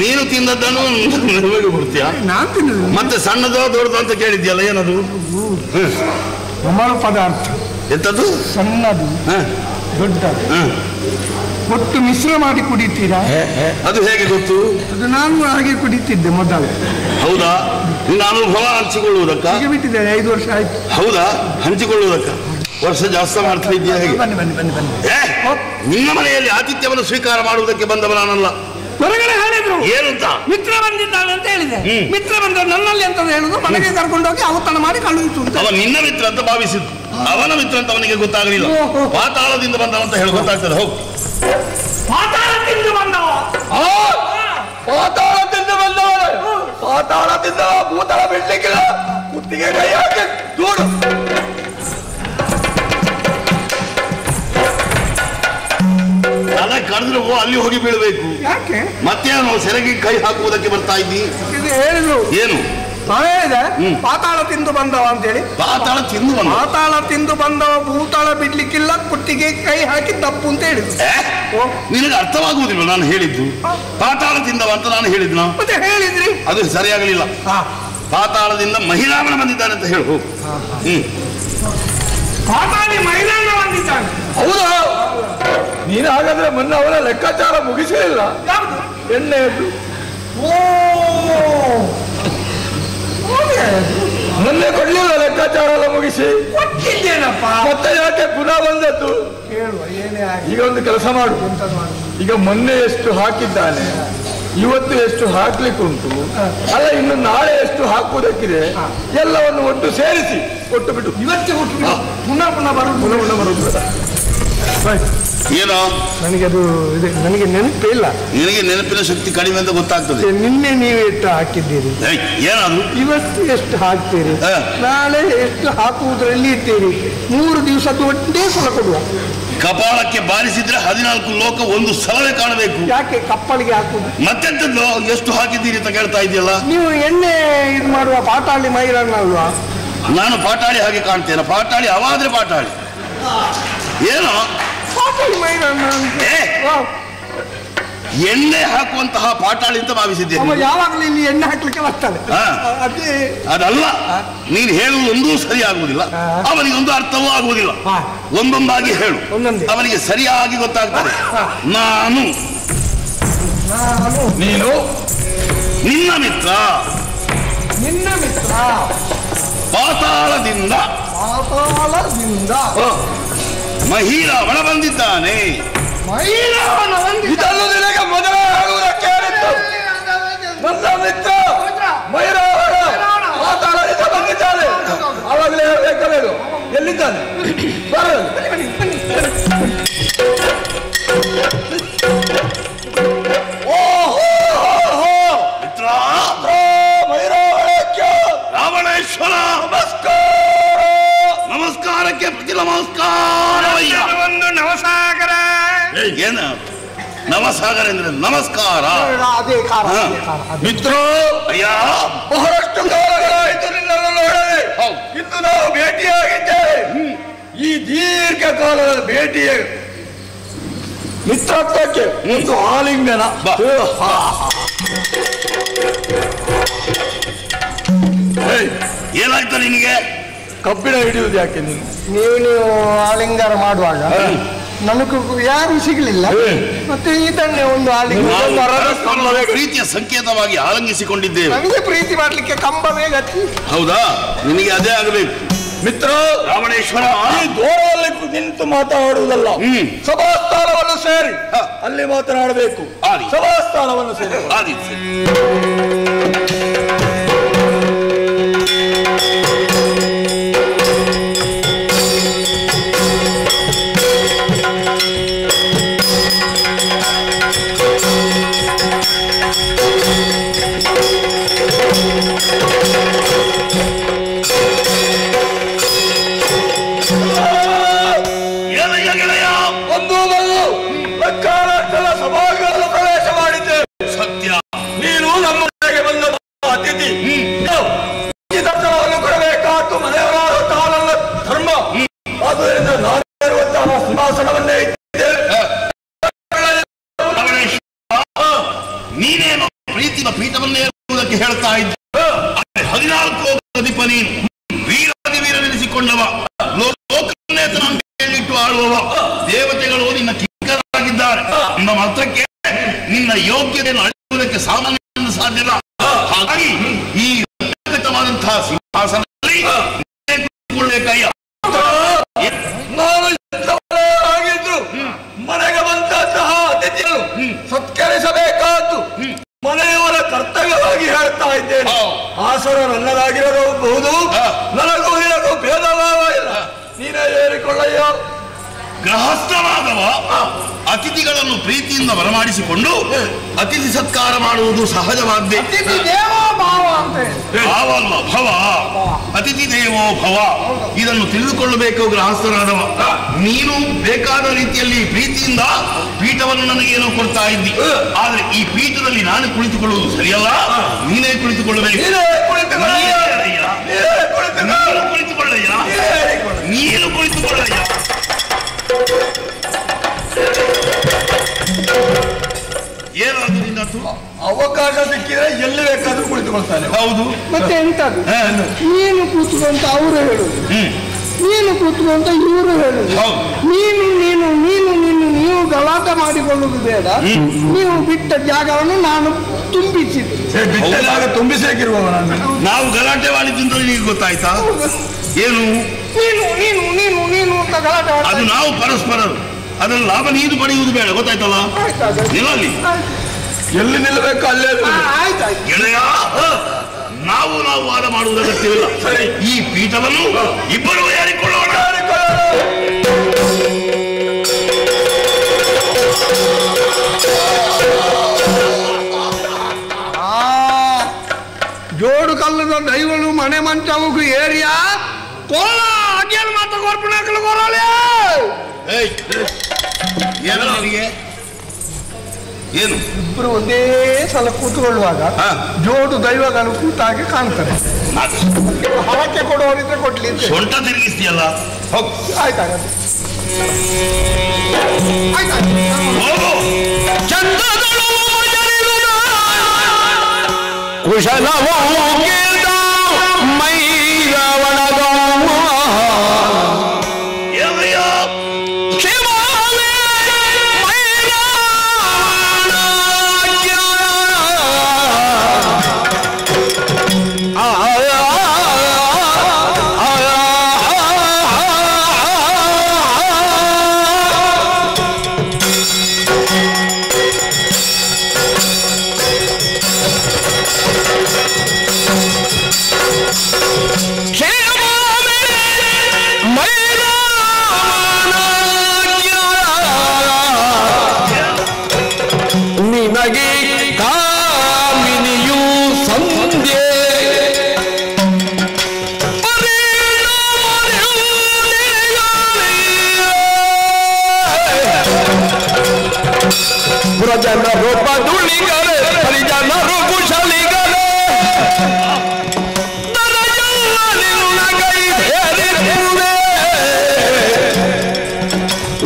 ನೀನು ತಿಂದದ್ದನ್ನು ನಿಮಗೆ ಕೊಡ್ತೀಯ? ನಾನು ತಿನ್ನೋದು. ಮತ್ತೆ ಸಣ್ಣದು ದೊಡ್ಡದು ಅಂತ ಕೇಳಿದ್ಯಲ್ಲ, ಏನದು? ಅಮಲು ಪದಾರ್ಥ. ಎಂತದ್ದು? ಸಣ್ಣದು ದೊಡ್ಡದು ಒಟ್ಟು ಮಿಶ್ರ ಮಾಡಿ ಕುಡಿತೀರಾ? ಅದು ಹೇಗೆ ಗೊತ್ತು? ಅದು ನಾನು ಹಾಗೆ ಕುಡಿತಿದ್ದೆ ಮೊದಲು. ಹೌದಾ? ನಿನ್ನ ಅನುಭವ ಹಂಚಿಕೊಳ್ಳುವುದಕ್ಕ? ಈಗ ಬಿಟ್ಟಿದ್ದೇನೆ, 5 ವರ್ಷ ಆಯ್ತು. ಹೌದಾ? ಹಂಚಿಕೊಳ್ಳುವುದಕ್ಕ ವರ್ಷ ಜಾಸ್ತಿ ಮಾಡ್ತಾ ಇದೆಯಾ ಹೇಗೆ? ಬನ್ನಿ ಬನ್ನಿ ಬನ್ನಿ ಬನ್ನಿ. ನಿನ್ನ ಮನೆಯಲ್ಲಿ ಆತಿಥ್ಯವನ್ನು ಸ್ವೀಕಾರ ಮಾಡುವುದಕ್ಕೆ ಬಂದವ ನಾನಲ್ಲ. ಹೊರಗಡೆ ಹೇಳಿದ್ರು ಏನಂತ? ಮಿತ್ರ ಬಂದಿದ್ದಾನೆ ಅಂತ ಹೇಳಿದೆ. ಮಿತ್ರ ಬಂದ ನನ್ನಲ್ಲಿ ಅಂತ ಹೇಳುದು, ಮನೆಗೆ ಕರ್ಕೊಂಡೋಗಿ ಔತಣ ಮಾಡಿ ಕಳುಹಿಸು. ಅವ ನಿನ್ನ ಮಿತ್ರ ಅಂತ ಭಾವಿಸಿದ್ದು, ಅವನ ಮಿತ್ರ ಅಂತ ಅವನಿಗೆ ಗೊತ್ತಾಗಲಿಲ್ಲ. ಪಾತಾಳದಿಂದ ಬಂದವಂತ ಹೇಳಿ ಗೊತ್ತಾಗ್ತದೆ. ಹೋಗು. ಪಾತಾಳದಿಂದ ಬಂದವ? ಪಾತಾಳದಿಂದ ಬಂದವಳು. ಪಾತಾಳದಿಂದ ಭೂತಾಳ ಬಿಡ್ಲಿಕ್ಕಿಲ್ಲ. ಕುತ್ತಿಗೆ ಕೈ ಹಾಕಿ ನೋಡು. ತಲೆ ಕಡಿದ್ರೆ ಅಲ್ಲಿ ಹೋಗಿ ಬೀಳಬೇಕು. ಯಾಕೆ? ಮತ್ತೇನು ಸೆರಗಿ ಕೈ ಹಾಕುವುದಕ್ಕೆ ಬರ್ತಾ ಇದ್ದಿ? ಇದು ಹೇಳಿದ್ರು. ಏನು ಹೇಳಿದೆ? ಪಾತಾಳ ತಿಂದು ಬಂದವ ಅಂತ ಹೇಳಿ. ಪಾತಾಳ ತಿಂದು ಬಂದ? ಪಾತಾಳ ತಿಂದು ಬಂದವ ಭೂತಾಳ ಬಿಡ್ಲಿಕ್ಕಿಲ್ಲ, ಕುತ್ತಿಗೆ ಕೈ ಹಾಕಿ ತಪ್ಪು ಅಂತ ಹೇಳಿದ್ರು. ನಿನಗೆ ಅರ್ಥವಾಗುವುದಿಲ್ಲ ನಾನು ಹೇಳಿದ್ದು? ಪಾತಾಳ ತಿಂದವ ಅಂತ ನಾನು ಹೇಳಿದ್ನ? ಮತ್ತೆ ಹೇಳಿದ್ರಿ. ಅದು ಸರಿಯಾಗಲಿಲ್ಲ. ಪಾತಾಳದಿಂದ ಮಹಿಳಾವನ ಬಂದಿದ್ದಾನೆ ಅಂತ ಹೇಳು. ಪಾತಾಳಿ ಮಹಿಳಾನ ಬಂದಿದ್ದಾನೆ. ಹೌದಾ? ನೀನು ಹಾಗಾದ್ರೆ ಮೊನ್ನೆ ಅವರ ಲೆಕ್ಕಾಚಾರ ಮುಗಿಸಲಿಲ್ಲ. ಎಣ್ಣೆಯದ್ದು ಮೊನ್ನೆ ಕೊಡ್ಲಿಲ್ಲ ಲೆಕ್ಕಾಚಾರ ಎಲ್ಲ ಮುಗಿಸಿ? ಕೊಟ್ಟಿದ್ದೇನಪ್ಪ. ಮತ್ತೆ ಯಾಕೆ ಪುನಃ ಬಂದದ್ದು? ಕೇಳುವ ಏನೇ ಆಗಿ. ಈಗ ಒಂದು ಕೆಲಸ ಮಾಡು. ಈಗ ಮೊನ್ನೆ ಎಷ್ಟು ಹಾಕಿದ್ದಾನೆ, ಇವತ್ತು ಎಷ್ಟು ಹಾಕ್ಲಿಕ್ಕೆ ಉಂಟು, ಅಲ್ಲ ಇನ್ನು ನಾಳೆ ಎಷ್ಟು ಹಾಕುವುದಕ್ಕಿದೆ, ಎಲ್ಲವನ್ನು ಒಟ್ಟು ಸೇರಿಸಿ ಕೊಟ್ಟು ಬಿಟ್ಟು ಇವತ್ತೇ ಕೊಟ್ಟು ಪುನಃ ಪುನಃ ಬರುದು. ಏನೋ ನನಗೆ ಅದು ಇದೆ, ನನಗೆ ನೆನಪಿಲ್ಲ. ನಿನಗೆ ನೆನಪಿನ ಶಕ್ತಿ ಕಡಿಮೆ ಅಂತ ಗೊತ್ತಾಗ್ತದೆ. ನಿನ್ನೆ ನೀವು ಎಷ್ಟು ಹಾಕಿದ್ದೀರಿ, ಏನಾದ್ರು ಇವತ್ತು ಎಷ್ಟು ಹಾಕ್ತೀರಿ, ನಾಳೆ ಎಷ್ಟು ಹಾಕುವುದರಲ್ಲಿ ಇರ್ತೀರಿ. 3 ದಿವಸದ್ದು ಒಂದೇ ಸಲ ಕೊಡುವ. ಕಪಾಳಕ್ಕೆ ಬಾರಿಸಿದ್ರೆ 14 ಲೋಕ ಒಂದು ಸಲವೇ ಕಾಣಬೇಕು. ಯಾಕೆ ಕಪ್ಪಳಿಗೆ ಹಾಕುದು? ಮತ್ತೆಂತದ್ದು ಎಷ್ಟು ಹಾಕಿದ್ದೀರಿ ಅಂತ ಕೇಳ್ತಾ ಇದೆಯಲ್ಲ. ನೀವು ಎಣ್ಣೆ ಇದು ಮಾಡುವ ಪಾಟಾಳಿ ಮೈರಣ್ಣ ಅಲ್ವಾ? ನಾನು ಪಾಟಾಳಿ ಹಾಗೆ ಕಾಣ್ತೇನೆ? ಪಾಟಾಳಿ ಅವಾದ್ರೆ ಪಾಟಾಳಿ ಏನೋ ಪಾಟಾಳಿ ಮೈರಣ್ಣ ಎಣ್ಣೆ ಹಾಕುವಂತಹ ಪಾಟಾಳಿ ಅಂತ ಭಾವಿಸಿದ್ದೇನೆ. ಯಾವಾಗಲೂ ಇಲ್ಲಿ ಎಣ್ಣೆ ಹಾಕ್ಲಿಕ್ಕೆ ಬರ್ತಾನೆ. ಅದೇ ಅದಲ್ಲ, ನೀನು ಹೇಳುವುದು ಒಂದೂ ಸರಿ ಆಗುವುದಿಲ್ಲ, ಅವನಿಗೆ ಒಂದು ಅರ್ಥವೂ ಆಗುವುದಿಲ್ಲ. ಒಂದೊಂದಾಗಿ ಹೇಳು, ಅವನಿಗೆ ಸರಿಯಾಗಿ ಗೊತ್ತಾಗ್ತದೆ. ನಾನು ನೀನು ನಿನ್ನ ಮಿತ್ರ. ನಿನ್ನ ಮಿತ್ರ ಪಾತಾಳದಿಂದ ಮಹಿಳಾವಣ ಬಂದಿದ್ದಾನೆ. ಇದನ್ನು ನಿನಗೆ ಮೊದಲೇ ಹೇಳುವುದಕ್ಕೆ ಹೇಳಿತ್ತು. ನನ್ನ ಮಿತ್ರ ಮೈರಾವಣ ಪಾತಾಳದಿಂದ ಬಂದಿದ್ದಾನೆ. ಆವಾಗಲೇ ಹೇಳಬೇಕಬೇಕು. ಎಲ್ಲಿದ್ದಾನೆ? ಬರಲಿ. ಮಿತ್ರ ಮೈರಾವಣಕ್ಕೆ ರಾವಣೇಶ್ವರ ನಮಸ್ಕಾರ. ನಮಸ್ಕಾರಕ್ಕೆ ಪ್ರತಿ ನಮಸ್ಕಾರ. ಒಂದು ನವಸಾಗರ. ಏನು ನವಸಾಗರ ಅಂದ್ರೆ ನಮಸ್ಕಾರ? ಅದೇ ಕಾರ. ಮಿತ್ರ ಅಯ್ಯ, ಬಹಳಷ್ಟು ಕಾಲಗಳಾಯಿತು ನಿನ್ನನ್ನು ನೋಡದೆ. ಇಂದು ನಾವು ಭೇಟಿಯಾಗಿದ್ದೇವೆ. ಈ ದೀರ್ಘಕಾಲದ ಭೇಟಿಯ ಮಿತ್ರತ್ವಕ್ಕೆ ಒಂದು ಆಲಿಂಗನ. ಏನಾಯ್ತು ನಿನಗೆ? ಕಬ್ಬಿಣ ಹಿಡಿಯುವುದು ಯಾಕೆ ನೀನು? ನೀವು ಆಲಿಂಗನ ಮಾಡುವಾಗ ನಮಗೂ ಯಾರು ಸಿಗಲಿಲ್ಲ, ಮತ್ತೆ ಇದನ್ನೇ ಒಂದು ಆಲಿಂಗನ ಪ್ರೀತಿಯ ಸಂಕೇತವಾಗಿ ಆಲಂಗಿಸಿಕೊಂಡಿದ್ದೇವೆ. ನನಗೆ ಪ್ರೀತಿ ಮಾಡ್ಲಿಕ್ಕೆ ಕಂಬವೇ ಗತಿ. ಹೌದಾ? ನಿನಗೆ ಅದೇ ಆಗಬೇಕು. ಮಿತ್ರ ರಾವಣೇಶ್ವರ, ಈ ದೂರದಲ್ಲಿ ನಿಂತು ಮಾತಾಡುವುದಲ್ಲ, ಸಭಾಸ್ಥಾನವನ್ನು ಸೇರಿ ಅಲ್ಲಿ ಮಾತನಾಡಬೇಕು. ಸಭಾಸ್ಥಾನವನ್ನು ಸೇರಿ ಆದಿತ್ಯ ಸಭಾಗಳನ್ನು ಪ್ರವೇಶ ಮಾಡಿದ್ದೆ. ಸತ್ಯ. ನೀನು ನಮ್ಮ ಮನೆಗೆ ಬಂದ ಅತಿಥಿ. ದರ್ಶನವನ್ನು ಕೊಡಬೇಕಾದ್ದು ಮನೆಯವರಾದ ಕಾಲಲ್ಲ ಧರ್ಮ. ಆದ್ದರಿಂದ ನಾನು ಇರುವಂತಹ ಸಿಂಹಾಸನವನ್ನೇ ಇದ್ದೇನೆ. ನೀನೇನು ಪ್ರೀತಿಯ ಪೀಠವನ್ನೇ ಏರುವುದಕ್ಕೆ ಹೇಳ್ತಾ ಇದ್ದ. 14 ಅಧಿಪ ನೀನು, ವೀರಾದಿ ವೀರನೆನಿಸಿಕೊಂಡವ, ಲೋಕನ್ನೇ ತನ್ನ ಕೈಯಲ್ಲಿಟ್ಟು ಆಳುವವ. ದೇವತೆಗಳು ನಿನ್ನ ಕಿಂಕರಾಗಿದ್ದಾರೆ. ನಿಮ್ಮ ಮಾತ್ರಕ್ಕೆ ನಿನ್ನ ಯೋಗ್ಯತೆಯನ್ನು ಅಳೆಯುವುದಕ್ಕೆ ಸಾಮಾನ್ಯ ಸಾಧ್ಯವಿಲ್ಲ. ಹಾಗಾಗಿ ಈ ವ್ಯಕ್ತವಾದಂತಹ ಸಿಂಹಾಸನದಲ್ಲಿ ಕುಳಿತುಕೊಳ್ಳಬೇಕಯ್ಯ. ಆಗಿದ್ರು ಮನೆಗೆ ಬಂದಂತಹ ಅತಿಥಿಗಳು ಸತ್ಕರಿಸಬೇಕಾದ್ದು ಮನೆಯವರ ಕರ್ತವ್ಯವಾಗಿ ಹೇಳ್ತಾ ಇದ್ದೇನೆ. ಆಸರ ನನ್ನದಾಗಿರಬಹುದು, ನನಗೂ ನಿನಗೂ ಭೇದ ಭಾವ ಇಲ್ಲ. ನೀನೇ ಏರಿಕೊಳ್ಳಯ್ಯ. ಗೃಹಸ್ಥನಾದವ ಅತಿಥಿಗಳನ್ನು ಪ್ರೀತಿಯಿಂದ ಬರಮಾಡಿಸಿಕೊಂಡು ಅತಿಥಿ ಸತ್ಕಾರ ಮಾಡುವುದು ಸಹಜವಾದ್ದೇ. ಭಾವ ಅಲ್ವ, ಭವ. ಅತಿಥಿ ದೇವೋ ಭವ. ಇದನ್ನು ತಿಳಿದುಕೊಳ್ಳಬೇಕು ಗೃಹಸ್ಥನಾದವ. ನೀನು ಬೇಕಾದ ರೀತಿಯಲ್ಲಿ ಪ್ರೀತಿಯಿಂದ ಪೀಠವನ್ನು ನನಗೇನೋ ಕೊಡ್ತಾ ಇದ್ದಿ. ಆದ್ರೆ ಈ ಪೀಠದಲ್ಲಿ ನಾನು ಕುಳಿತುಕೊಳ್ಳುವುದು ಸರಿಯಲ್ಲ. ನೀನೇ ಕುಳಿತುಕೊಳ್ಳಬೇಕು. ನೀನು ಕುಳಿತುಕೊಳ್ಳಯ್ಯ. ಏನಾದ್ರು ನಿನ್ನದು ಅವಕಾಶ ಸಿಕ್ಕಿದ್ರೆ ಎಲ್ಲಿ ಬೇಕಾದ್ರೂ ಕುಳಿತುಕೊಳ್ತಾನೆ. ಹೌದು, ಮತ್ತೆ ಎಂತದು? ನೀನು ಕೂತ್ಕೊಂತ ಅವರು ಹೇಳುದು, ನೀನು ಕೂತ್ಕೊಂತ ಇವರು ಹೇಳುದು. ನೀನು ನೀನು ನೀನು ನೀನು ನೀವು ಗಲಾಟೆ ಮಾಡಿಕೊಳ್ಳುವುದು ಬೇಡ. ನೀವು ಬಿಟ್ಟ ಜಾಗವನ್ನು ನಾನು ತುಂಬಿಸಿದ್ದು. ಬಿಟ್ಟ ಜಾಗ ತುಂಬಿಸಾಕಿರುವವ ನಾವು ಗಲಾಟೆ ಮಾಡಿದ್ದು ನಿಮಗೆ ಗೊತ್ತಾಯ್ತಾ? ಏನು ನೀನು ನೀನು ನೀನು ನೀನು ಅಂತ ಗಲಾಟೆ ಅದು ನಾವು ಪರಸ್ಪರರು. ಅದರಲ್ಲಿ ಲಾಭ ನೀನು ಪಡೆಯುವುದು ಬೇಡ. ಗೊತ್ತಾಯ್ತಲ್ಲ? ನಿಲ್ಲಲ್ಲಿ ಎಲ್ಲಿ ನಿಲ್ಲಬೇಕು ಅಲ್ಲೇ. ಗೆಳೆಯ, ನಾವು ವಾದ ಮಾಡುವುದು ಅಗತ್ಯವಿಲ್ಲ. ಸರಿ, ಈ ಪೀಠವನ್ನು ಇಬ್ಬರು ಏರಿಕೊಳ್ಳೋಣ. ಜೋಡು ಕಲ್ಲದ ದೈವಳು ಮನೆ ಮಂಚವು ಏರಿಯಾ ಕೋಲ ಅಜ್ಞಾನ ಮಾತ್ರ ಕೊರ್ಪಣಾಕಲು ಕೋರಲೇ. ಏನು ನನಗೆ ಏನು? ಇಬ್ಬರು ಒಂದೇ ಸಲ ಕೂತ್ಕೊಳ್ಳುವಾಗ ಜೋಡು ದೈವಗಳು ಕೂತಾಗಿ ಕಾಣ್ತಾರೆ. ಹಣಕ್ಕೆ ಕೊಡುವವರಿದ್ರೆ ಕೊಡ್ಲಿ. ಸೊಂಟ ತಿರುಗಿಸ್ತೀಯಲ್ಲ. ಆಯ್ತಾಗತ್ತೆ. ಕುಶಲವೋ ಜನರು ಪದುಳಿಗರೆ ಪರಿಜನರು ಕುಶಲಿಗರೆ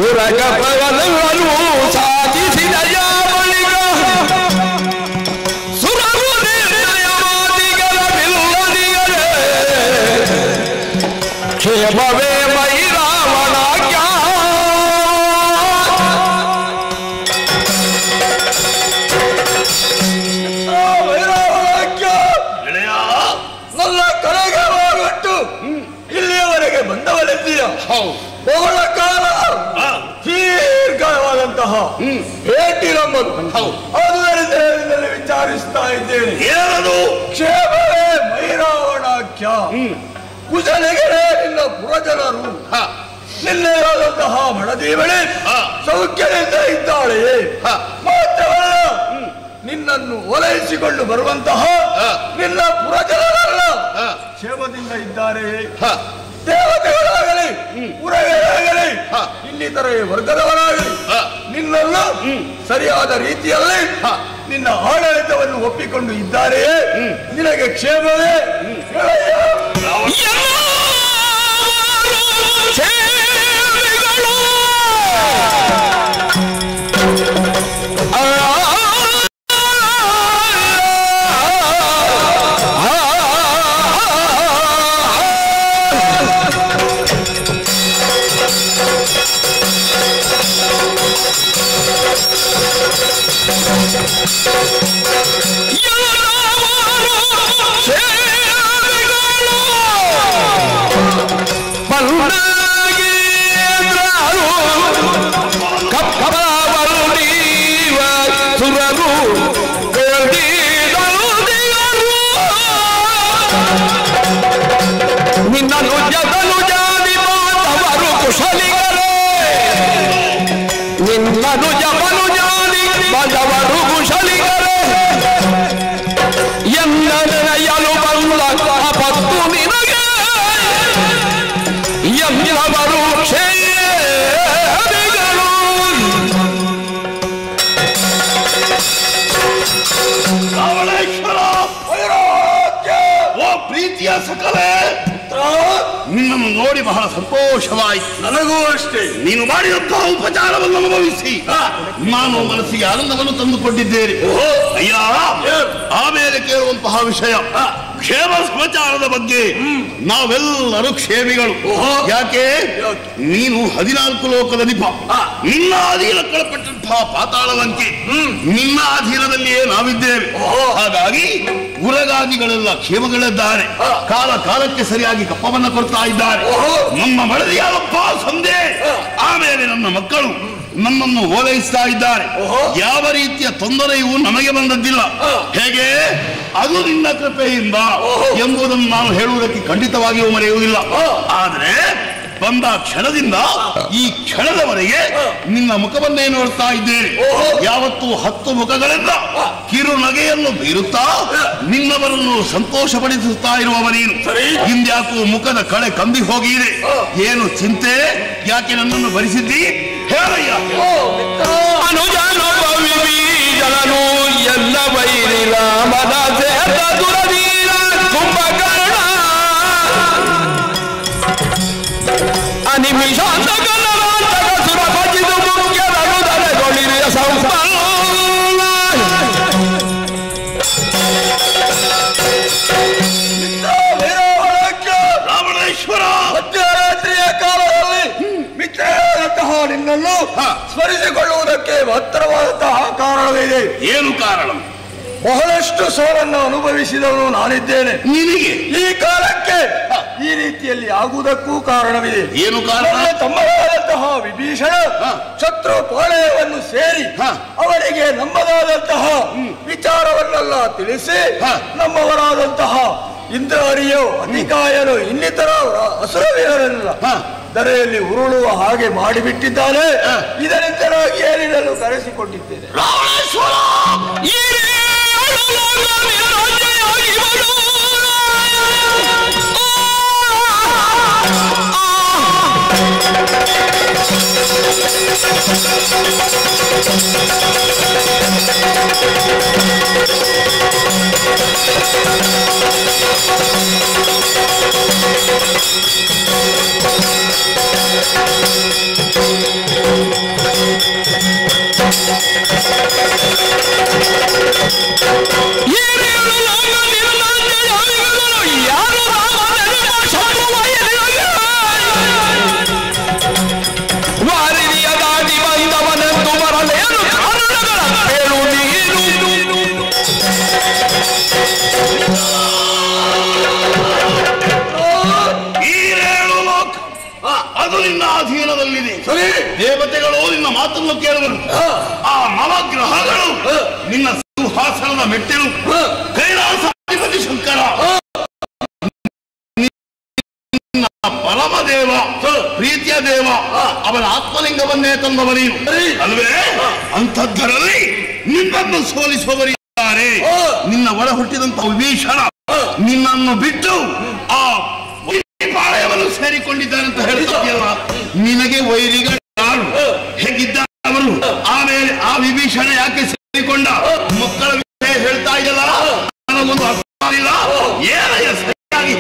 ಉರಗ ಪ್ರವಲರು ಸಾಧಿಸಿದ ಯಾವಳಿಗ ಸುರರು ನಿರ್ಣಯವಾದಿಗಳ ಬಿಲ್ಲದಿಗರೆ ಕ್ಷೇಮವೇ ಮೈರಾವಣಾಗ್ಯ. ನನ್ನ ಕಡೆಗೆ ಹೋಗ್ಬಿಟ್ಟು ಇಲ್ಲಿಯವರೆಗೆ ಬಂದವರೆದ್ದೀಯ. ಬಹಳ ಕಾಲ ದೀರ್ಘವಾದಂತಹ ಭೇಟಿ ನಮ್ಮದು. ಆದ್ದರಿಂದ ವಿಚಾರಿಸ್ತಾ ಇದ್ದೇನೆ. ಏನದು? ಕ್ಷೇಮವೇ ಮೈರಾವಣಾಖ್ಯ. ಕುಶಲಿಗರೇ ನಿನ್ನ ಪುರಜನರು. ನಿನ್ನೆಯಾದಂತಹ ಬಡದೀವಳಿ ಸೌಖ್ಯದಿಂದ ಇದ್ದಾಳೆ. ಮಾತ್ರವಲ್ಲ, ನಿನ್ನನ್ನು ಓಲೈಸಿಕೊಂಡು ಬರುವಂತಹ ನಿನ್ನ ಪುರಜನರಲ್ಲ ಕ್ಷೇಮದಿಂದ ಇದ್ದಾರೆ. ದೇವತೆಗಳಾಗಲಿ ಪುರಗಳಾಗಲಿ ಇನ್ನಿತರ ವರ್ಗದವರಾಗಲಿ ನಿನ್ನನ್ನು ಸರಿಯಾದ ರೀತಿಯಲ್ಲಿ ನಿನ್ನ ಆಡಳಿತವನ್ನು ಒಪ್ಪಿಕೊಂಡು ಇದ್ದಾರೆಯೇ? ನಿನಗೆ ಕ್ಷೇಮವೇ? ಸಕಲೆ ನಿನ್ನನ್ನು ನೋಡಿ ಬಹಳ ಸಂತೋಷವಾಯಿತು. ನನಗೂ ಅಷ್ಟೇ. ನೀನು ಮಾಡಿದಂತಹ ಉಪಚಾರವನ್ನು ಅನುಭವಿಸಿ ನಾನು ಮನಸ್ಸಿಗೆ ಆನಂದವನ್ನು ತಂದುಕೊಂಡಿದ್ದೇನೆ. ಅಯ್ಯ, ಆಮೇಲೆ ಕೇಳುವಂತಹ ವಿಷಯ ಕ್ಷೇಮ ಸಮಾಚಾರದ ಬಗ್ಗೆ. ನಾವೆಲ್ಲರೂ ಕ್ಷೇಮಿಗಳು. ಯಾಕೆ? ನೀನು 14 ಲೋಕದ ನಿಪ, ನಿನ್ನ ಅಧೀನ ಕಳಪಟ್ಟಂತಹ ಪಾತಾಳವಂಕೆ, ನಿನ್ನ ಅಧೀನದಲ್ಲಿಯೇ ನಾವಿದ್ದೇವೆ. ಹಾಗಾಗಿ ಉರಗಾದಿಗಳೆಲ್ಲ ಕ್ಷೇಮಗಳಿದ್ದಾರೆ. ಕಾಲ ಕಾಲಕ್ಕೆ ಸರಿಯಾಗಿ ಕಪ್ಪವನ್ನು ಕೊಡ್ತಾ ಇದ್ದಾರೆ. ನಮ್ಮ ಮಡದಿಯಾದಪ್ಪ ಸಂದೆ, ಆಮೇಲೆ ನನ್ನ ಮಕ್ಕಳು ನಮ್ಮನ್ನು ಓಲೈಸ್ತಾ ಇದ್ದಾರೆ. ಯಾವ ರೀತಿಯ ತೊಂದರೆಯೂ ನಮಗೆ ಬಂದದ್ದಿಲ್ಲ. ಹೇಗೆ? ಅದು ನಿನ್ನ ಕೃಪೆಯಿಂದ ಎಂಬುದನ್ನು ನಾನು ಹೇಳುವುದಕ್ಕೆ ಖಂಡಿತವಾಗಿಯೂ ಮರೆಯುವುದಿಲ್ಲ. ಆದರೆ ಬಂದ ಕ್ಷಣದಿಂದ ಈ ಕ್ಷಣದವರೆಗೆ ನಿನ್ನ ಮುಖವನ್ನೇ ನೋಡ್ತಾ ಇದ್ದೇನೆ. ಯಾವತ್ತೂ 10 ಮುಖಗಳಿಂದ ಕಿರು ನಗೆಯನ್ನು ಬೀರುತ್ತಾ ನಿನ್ನವರನ್ನು ಸಂತೋಷಪಡಿಸುತ್ತಾ ಇರುವವ ನೀನು. ಹಿಂದ್ಯಾಕೂ ಮುಖದ ಕಳೆ ಕಂಬಿ ಹೋಗಿದೆ. ಏನು ಚಿಂತೆ? ಯಾಕೆ ನನ್ನನ್ನು ಭರಿಸಿದ್ದಿ? ಹೇಳಯ್ಯ. ಜನನು ಎಲ್ಲ ಬೈರಿ ರಾಮನ ಸೇತ ದುರವೀರ ಕುಂಭಕರ್ಣ ಅನಿಮಿಷಾಂತ ಕಲರಾಂತಕ ಸುರ ಭಜಿದು ಮುಖ್ಯರನು ದರೆಗೊಳಿರಿಯ ಸಂಪನ್ನ ರಾವಣೇಶ್ವರ, ಮಧ್ಯರಾತ್ರಿಯ ಕಾಲದಲ್ಲಿ ಮಿತ್ರರಾದಂತಹ ನಿನ್ನನ್ನು ಸ್ಮರಿಸಿಕೊಳ್ಳುವುದಕ್ಕೆ ಹತ್ತಿರವಾದಂತಹ ಕಾರಣವಿದೆ. ಏನು ಕಾರಣ? ಬಹಳಷ್ಟು ಸೋಲನ್ನು ಅನುಭವಿಸಿದವನು ನಾನಿದ್ದೇನೆ. ನಿನಗೆ ಈ ಕಾಲಕ್ಕೆ ಈ ರೀತಿಯಲ್ಲಿ ಆಗುವುದಕ್ಕೂ ಕಾರಣವಿದೆ. ಏನು ಕಾರಣ? ತಮ್ಮದಾದಂತಹ ವಿಭೀಷಣ ಶತ್ರು ಪಾಳೆಯವನ್ನು ಸೇರಿ ಅವರಿಗೆ ನಮ್ಮದಾದಂತಹ ವಿಚಾರವನ್ನೆಲ್ಲ ತಿಳಿಸಿ ನಮ್ಮವರಾದಂತಹ ಇಂದ್ರಾರಿಯೋ ಅಧಿಕಾಯನು ಇನ್ನಿತರ ಅಸುರವೀರರೆಲ್ಲ ಧರೆಯಲ್ಲಿ ಉರುಳುವ ಹಾಗೆ ಮಾಡಿಬಿಟ್ಟಿದ್ದಾನೆ. ಇದರಿಂದ ಏನಿರಲು ಕರೆಸಿಕೊಂಡಿದ್ದೇನೆ. ಅದು ನಿನ್ನ ಅಧೀನದಲ್ಲಿದೆ. ದೇವತೆಗಳು ನಿನ್ನ ಮಾತನ್ನು ಕೇಳುವರು. ಆ ನವಗ್ರಹಗಳು ನಿನ್ನ ಸಿಂಹಾಸನದ ಮೆಟ್ಟಿಲು. ಕೈಲಾಸಾಧಿಪತಿ ಶಂಕರ ನಿನ್ನ ಪರಮದೇವ, ಪ್ರೀತಿಯ ದೇವ, ಅವನ ಆತ್ಮಲಿಂಗವನ್ನೇ ತಂದವರೀನು ಅಲ್ವೇ? ಅಂಥದ್ದರಲ್ಲಿ ನಿನ್ನನ್ನು ಸೋಲಿಸುವವರಿದ್ದಾರೆ. ನಿನ್ನ ಒಳ ಹುಟ್ಟಿದಂತಹ ವಿಭೀಷಣ ನಿನ್ನನ್ನು ಬಿಟ್ಟು ಆ ಪಾಳೆಯವನ್ನು ಸೇರಿಕೊಂಡಿದ್ದಾರೆ ಅಂತ ಹೇಳ್ತಿದ್ಯಲ್ಲ. ನಿನಗೆ ವೈರಿಗಳು ಯಾರು? ಹೇಗಿದ್ದಾರೆ ಅವರು? ಆಮೇಲೆ ಆ ವಿಭೀಷಣ ಯಾಕೆ ಸೇರಿಕೊಂಡ? ಮಕ್ಕಳ ವಿಷಯ ಹೇಳ್ತಾ ಇದೆಯಲ್ಲ, ನನಗೊಂದು ಅರ್ಥ ಆಗಿಲ್ಲ. ಏನಯ್ಯ ಸರಿಯಾಗಿ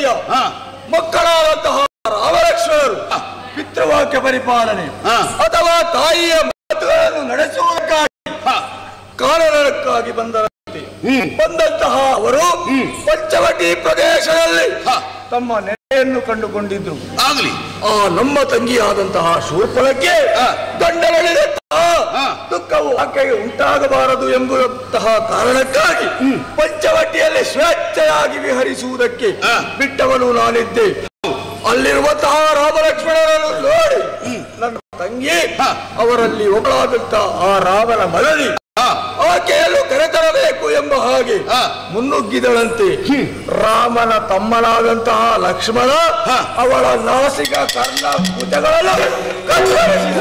ತಂದೆಯ ಮಕ್ಕಳಾದಂತಹ ರಾಮಲಕ್ಷ್ಮಣರು ಪಿತೃವಾಕ್ಯ ಪರಿಪಾಲನೆ ಅಥವಾ ತಾಯಿಯ ಮಾತುಗಳನ್ನು ನಡೆಸುವುದಕ್ಕಾಗಿ ಕಾರಣಕ್ಕಾಗಿ ಬಂದಂತಹ ಅವರು ಪಂಚವಟಿ ಪ್ರದೇಶದಲ್ಲಿ ತಮ್ಮ ನೆಲೆಯನ್ನು ಕಂಡುಕೊಂಡಿದ್ರು. ಆಗಲಿ ಆ ನಮ್ಮ ತಂಗಿಯಾದಂತಹ ಶೂರ್ಪಣಕ್ಕೆ ಗಂಡನಲ್ಲಿದ್ದಂತಹ ದುಃಖವು ಆಕೆಗೆ ಉಂಟಾಗಬಾರದು ಎಂಬಂತಹ ಕಾರಣಕ್ಕಾಗಿ ಪಂಚವಟಿಯಲ್ಲಿ ಸ್ವೇಚ್ಛೆಯಾಗಿ ವಿಹರಿಸುವುದಕ್ಕೆ ಬಿಟ್ಟವನು ನಾನಿದ್ದೆ. ಅಲ್ಲಿರುವಂತಹ ರಾಮಲಕ್ಷ್ಮಣರನ್ನು ನೋಡಿ ನನ್ನ ತಂಗಿ ಅವರಲ್ಲಿ ಒಬ್ಬಳಾದಂತಹ ಆ ರಾಮನ ಮರಳಿ ಆಕೆಯನ್ನು ಕರೆತರಬೇಕು ಎಂಬ ಹಾಗೆ ಮುನ್ನುಗ್ಗಿದಳಂತೆ. ರಾಮನ ತಮ್ಮನಾದಂತಹ ಲಕ್ಷ್ಮಣ ಅವಳ ನಾಸಿಕ ಕರ್ಣ ಭುಜಗಳನ್ನು ಕತ್ತರಿಸಿದ.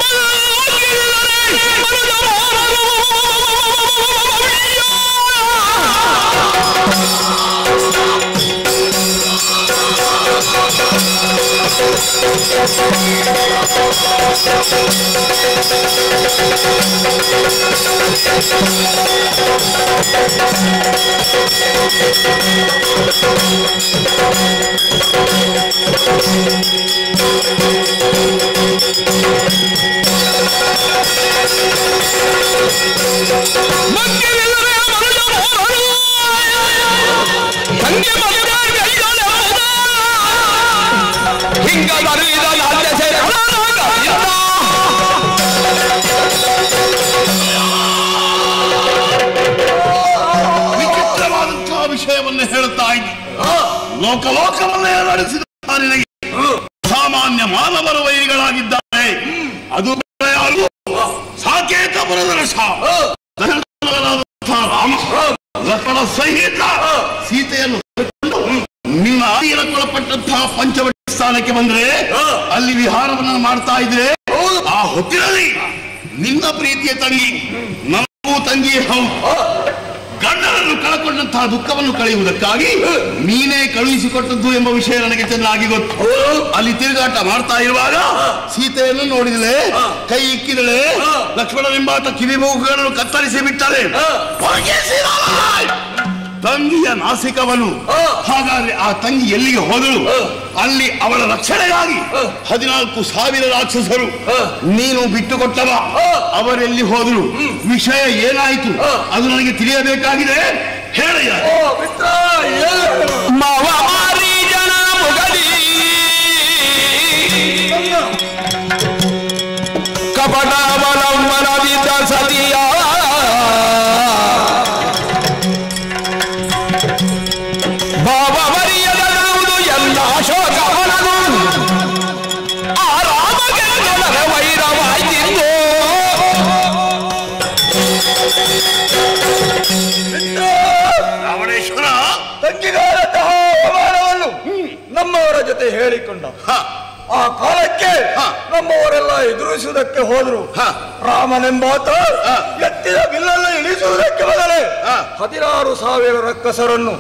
ವಿಚಿತ್ರವಾದಂತಹ ವಿಷಯವನ್ನು ಹೇಳುತ್ತಾ ಇದ್ದೆ. ಲೋಕಲೋಕವನ್ನೇ ನಡೆಸಿದ ಸಾಮಾನ್ಯ ಮಾನವರ ವೈರಿಗಳಾಗಿದ್ದಾರೆ. ಅದು ಸಾಕೇತ ಬರದರಸ ರಾಮ ಲಕ್ಷ್ಮಣ ಸಹಿತ ಸೀತೆಯನ್ನು ನಿನ್ನ ಆಧೀನಕ್ಕೊಳಪಟ್ಟಂತಹ ಪಂಚವಟಿ ಸ್ಥಾನಕ್ಕೆ ಬಂದ್ರೆ ಅಲ್ಲಿ ವಿಹಾರವನ್ನು ಮಾಡ್ತಾ ಇದ್ರೆ ಆ ಹೊತ್ತಿನಲ್ಲಿ ನಿನ್ನ ಪ್ರೀತಿಯ ತಂಗಿ ನಮಗೂ ತಂಗಿ ಗಂಡನನ್ನು ಕಳಕೊಂಡಂತಹ ದುಃಖವನ್ನು ಕಳೆಯುವುದಕ್ಕಾಗಿ ನೀನೇ ಕಳುಹಿಸಿಕೊಟ್ಟದ್ದು ಎಂಬ ವಿಷಯ ನನಗೆ ಚೆನ್ನಾಗಿ ಗೊತ್ತು. ಅಲ್ಲಿ ತಿರುಗಾಟ ಮಾಡ್ತಾ ಇರುವಾಗ ಸೀತೆಯನ್ನು ನೋಡಿದಳೆ, ಕೈ ಇಕ್ಕಿದಳೆ, ಲಕ್ಷ್ಮಣನೆಂಬಾತ ಕಿವಿಮೂಗುಗಳನ್ನು ಕತ್ತರಿಸಿ ಬಿಟ್ಟಳೆ. ತಂಗಿಯ ನಾಸಿಕವನು. ಹಾಗಾದ್ರೆ ಆ ತಂಗಿ ಎಲ್ಲಿಗೆ ಹೋದಳು? ಅಲ್ಲಿ ಅವಳ ರಕ್ಷಣೆಗಾಗಿ 14,000 ರಾಕ್ಷಸರು ನೀನು ಬಿಟ್ಟುಕೊಟ್ಟವ ಅವರೆಲ್ಲಿ ಹೋದರು? ವಿಷಯ ಏನಾಯಿತು? ಅದು ನನಗೆ ತಿಳಿಯಬೇಕಾಗಿದೆ. ಹೇಳಯ್ಯ. ಕಪಟ ಅವಲಂಬನವಿದ್ದ ಸತಿಯ ರಾವಣೇಶ್ವರ ತಂಗಿಗಾದಂತಹ ಅವಮಾನವನ್ನು ನಮ್ಮವರ ಜೊತೆ ಹೇಳಿಕೊಂಡ. ಆ ಕಾಲಕ್ಕೆ ನಮ್ಮವರೆಲ್ಲ ಎದುರಿಸುವುದಕ್ಕೆ ಹೋದ್ರು. ರಾಮನೆಂಬಾತ ಎತ್ತಿದ ಬಿಲ್ಲನ್ನು ಇಳಿಸುವುದಕ್ಕೆ ಬದಲೇ 16,000 ರಕ್ಕಸರನ್ನು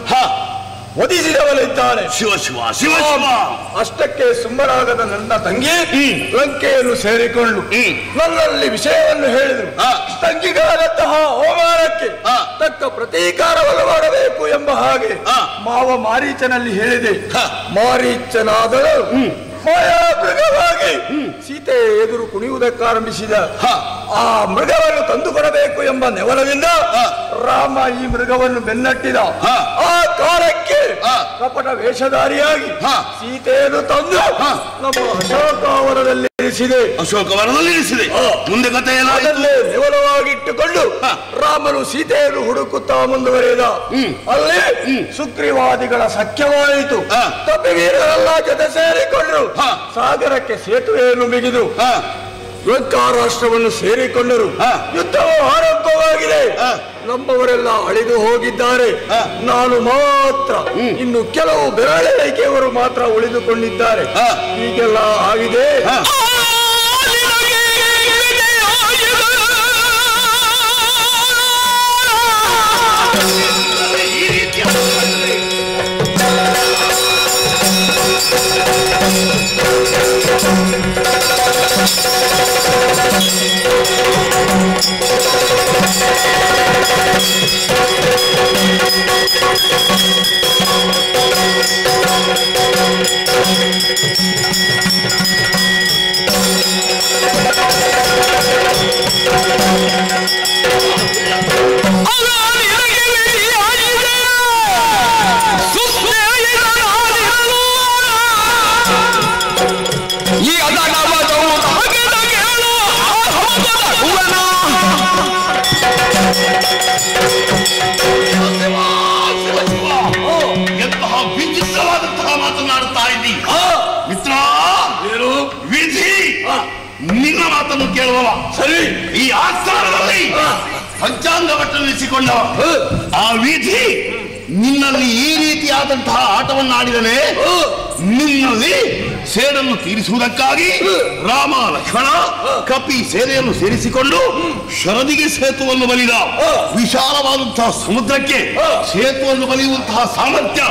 ವಧಿಸಿದವನಿದ್ದಾನೆ. ಶಿವ ಶಿವ ಶಿವ ಶಿವ. ಅಷ್ಟಕ್ಕೆ ಸುಮ್ಮನಾಗದ ನನ್ನ ತಂಗಿ ಲಂಕೆಯನ್ನು ಸೇರಿಕೊಂಡು ನನ್ನಲ್ಲಿ ವಿಷಯವನ್ನು ಹೇಳಿದ್ರು. ತಂಗಿಗಾದಂತಹ ಅವಮಾನಕ್ಕೆ ತಕ್ಕ ಪ್ರತೀಕಾರವನ್ನು ಮಾಡಬೇಕು ಎಂಬ ಹಾಗೆ ಮಾವ ಮಾರೀಚನಲ್ಲಿ ಹೇಳಿದೆ. ಮಾರೀಚನಾದಳು ಮಾಯಾ ಮೃಗವಾಗಿ ಸೀತೆ ಎದುರು ಕುಣಿಯುವುದಕ್ಕಾರಂಭಿಸಿದ. ಆ ಮೃಗವನ್ನು ತಂದುಕೊಡಬೇಕು ಎಂಬ ನೆವಲದಿಂದ ರಾಮ ಈ ಮೃಗವನ್ನು ಬೆನ್ನಟ್ಟಿದ. ಆ ಕಾಲಕ್ಕೆ ಕಪಟ ವೇಷಧಾರಿಯಾಗಿ ಸೀತೆಯನ್ನು ತಂದು ನಮ್ಮ ಅಶೋಕವನದಲ್ಲಿ ಇರಿಸಿದೆ. ಅಶೋಕವನದಲ್ಲಿ ಇರಿಸಿದೆ. ಮುಂದೆ ಕಥೆ ಅದನ್ನೇ ನೆವಲವಾಗಿಟ್ಟುಕೊಂಡು ರಾಮನು ಸೀತೆಯನ್ನು ಹುಡುಕುತ್ತಾ ಮುಂದುವರಿದ. ಅಲ್ಲಿ ಸುಗ್ರೀವಾದಿಗಳ ಸಖ್ಯವಾಯಿತು. ತಪ್ಪಿವೀರರೆಲ್ಲ ಜೊತೆ ಸೇರಿಕೊಂಡರು. ಸಾಗರಕ್ಕೆ ಸೇತುವೆಯನ್ನು ಬಿಗಿದು ಲಂಕಾರಾಷ್ಟ್ರವನ್ನು ಸೇರಿಕೊಂಡರು. ಯುದ್ಧವು ಆರಂಭವಾಗಿದೆ. ನಮ್ಮವರೆಲ್ಲ ಅಳಿದು ಹೋಗಿದ್ದಾರೆ. ನಾನು ಮಾತ್ರ, ಇನ್ನು ಕೆಲವು ಬೆರಳೆಣಿಕೆಯವರು ಮಾತ್ರ ಉಳಿದುಕೊಂಡಿದ್ದಾರೆ. ಹೀಗೆಲ್ಲ ಆಗಿದೆ. ವಿಚಿತ್ರವಾದಂತಹ ಮಾತನಾಡುತ್ತಾ ಇದ್ದಿ ಮಿತ್ರ. ಏನು ವಿಧಿ ನಿನ್ನ ಮಾತನ್ನು ಕೇಳುವವ ಸರಿ. ಈ ಆಸ್ಥಾನದಲ್ಲಿ ಪಂಚಾಂಗ ಭಟ್ಟನಿಸಿಕೊಂಡವ ಆ ವಿಧಿ ನಿನ್ನಲ್ಲಿ ಈ ರೀತಿಯಾದಂತಹ ಆಟವನ್ನು ಆಡಿದನೆ. ನಿನ್ನಲ್ಲಿ ಸೇಡನ್ನು ತೀರಿಸುವುದಕ್ಕಾಗಿ ರಾಮ ಲಕ್ಷ್ಮಣ ಕಪಿ ಸೇನೆಯನ್ನು ಸೇರಿಸಿಕೊಂಡು ಶರದಿಗೆ ಸೇತುವನ್ನು ಬಲಿದ. ವಿಶಾಲವಾದಂತಹ ಸಮುದ್ರಕ್ಕೆ ಸೇತುವನ್ನು ಬಲಿಯುವಂತಹ ಸಾಮರ್ಥ್ಯ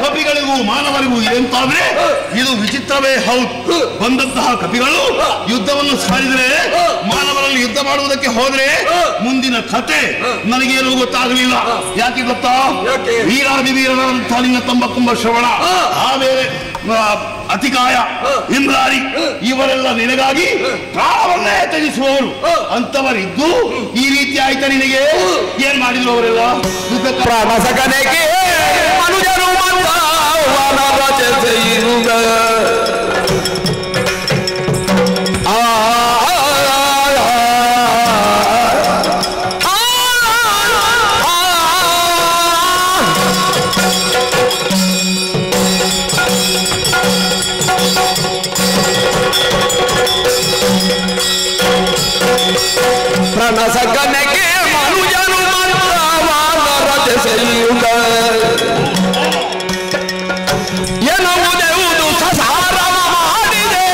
ಕಪಿಗಳಿಗೂ ಮಾನವರಿಗೂ ಇದೆ ಅಂತಾದ್ರೆ ಇದು ವಿಚಿತ್ರವೇ ಹೌದು. ಬಂದಂತಹ ಕಪಿಗಳು ಯುದ್ಧವನ್ನು ಸಾರಿದರೆ ಮಾನವರಲ್ಲಿ ಯುದ್ಧ ಮಾಡುವುದಕ್ಕೆ ಹೋದ್ರೆ ಮುಂದಿನ ಕತೆ ನನಗೇನು ಗೊತ್ತಾಗಲಿಲ್ಲ. ಯಾಕೆ ಗೊತ್ತಾ? ವೀರಾದಿ ವೀರರಂತಹ ನಿನ್ನ ತಮ್ಮ ಕುಂಭಶ್ರವಣ, ಆಮೇಲೆ ಅತಿಕಾಯ, ಇಂದ್ರಾರಿ ಇವರೆಲ್ಲ ನಿನಗಾಗಿ ಪ್ರಾಣವನ್ನೇ ತ್ಯಜಿಸುವವರು ಅಂತವರಿದ್ದು ಈ ರೀತಿ ಆಯ್ತ ನಿನಗೆ ಏನ್ ಮಾಡಿದ್ರು ಅವರೆಲ್ಲ? ಪ್ರಾಣ ಸಕನೆಗೆ ಮನುಜರು ಸಕನೆಗೆ ಮನುಜರು ರಚಿಸುವುದ ಎನ್ನುವುದೆವುದು ಸಸಾರವ ಮಾಡಿದೆ,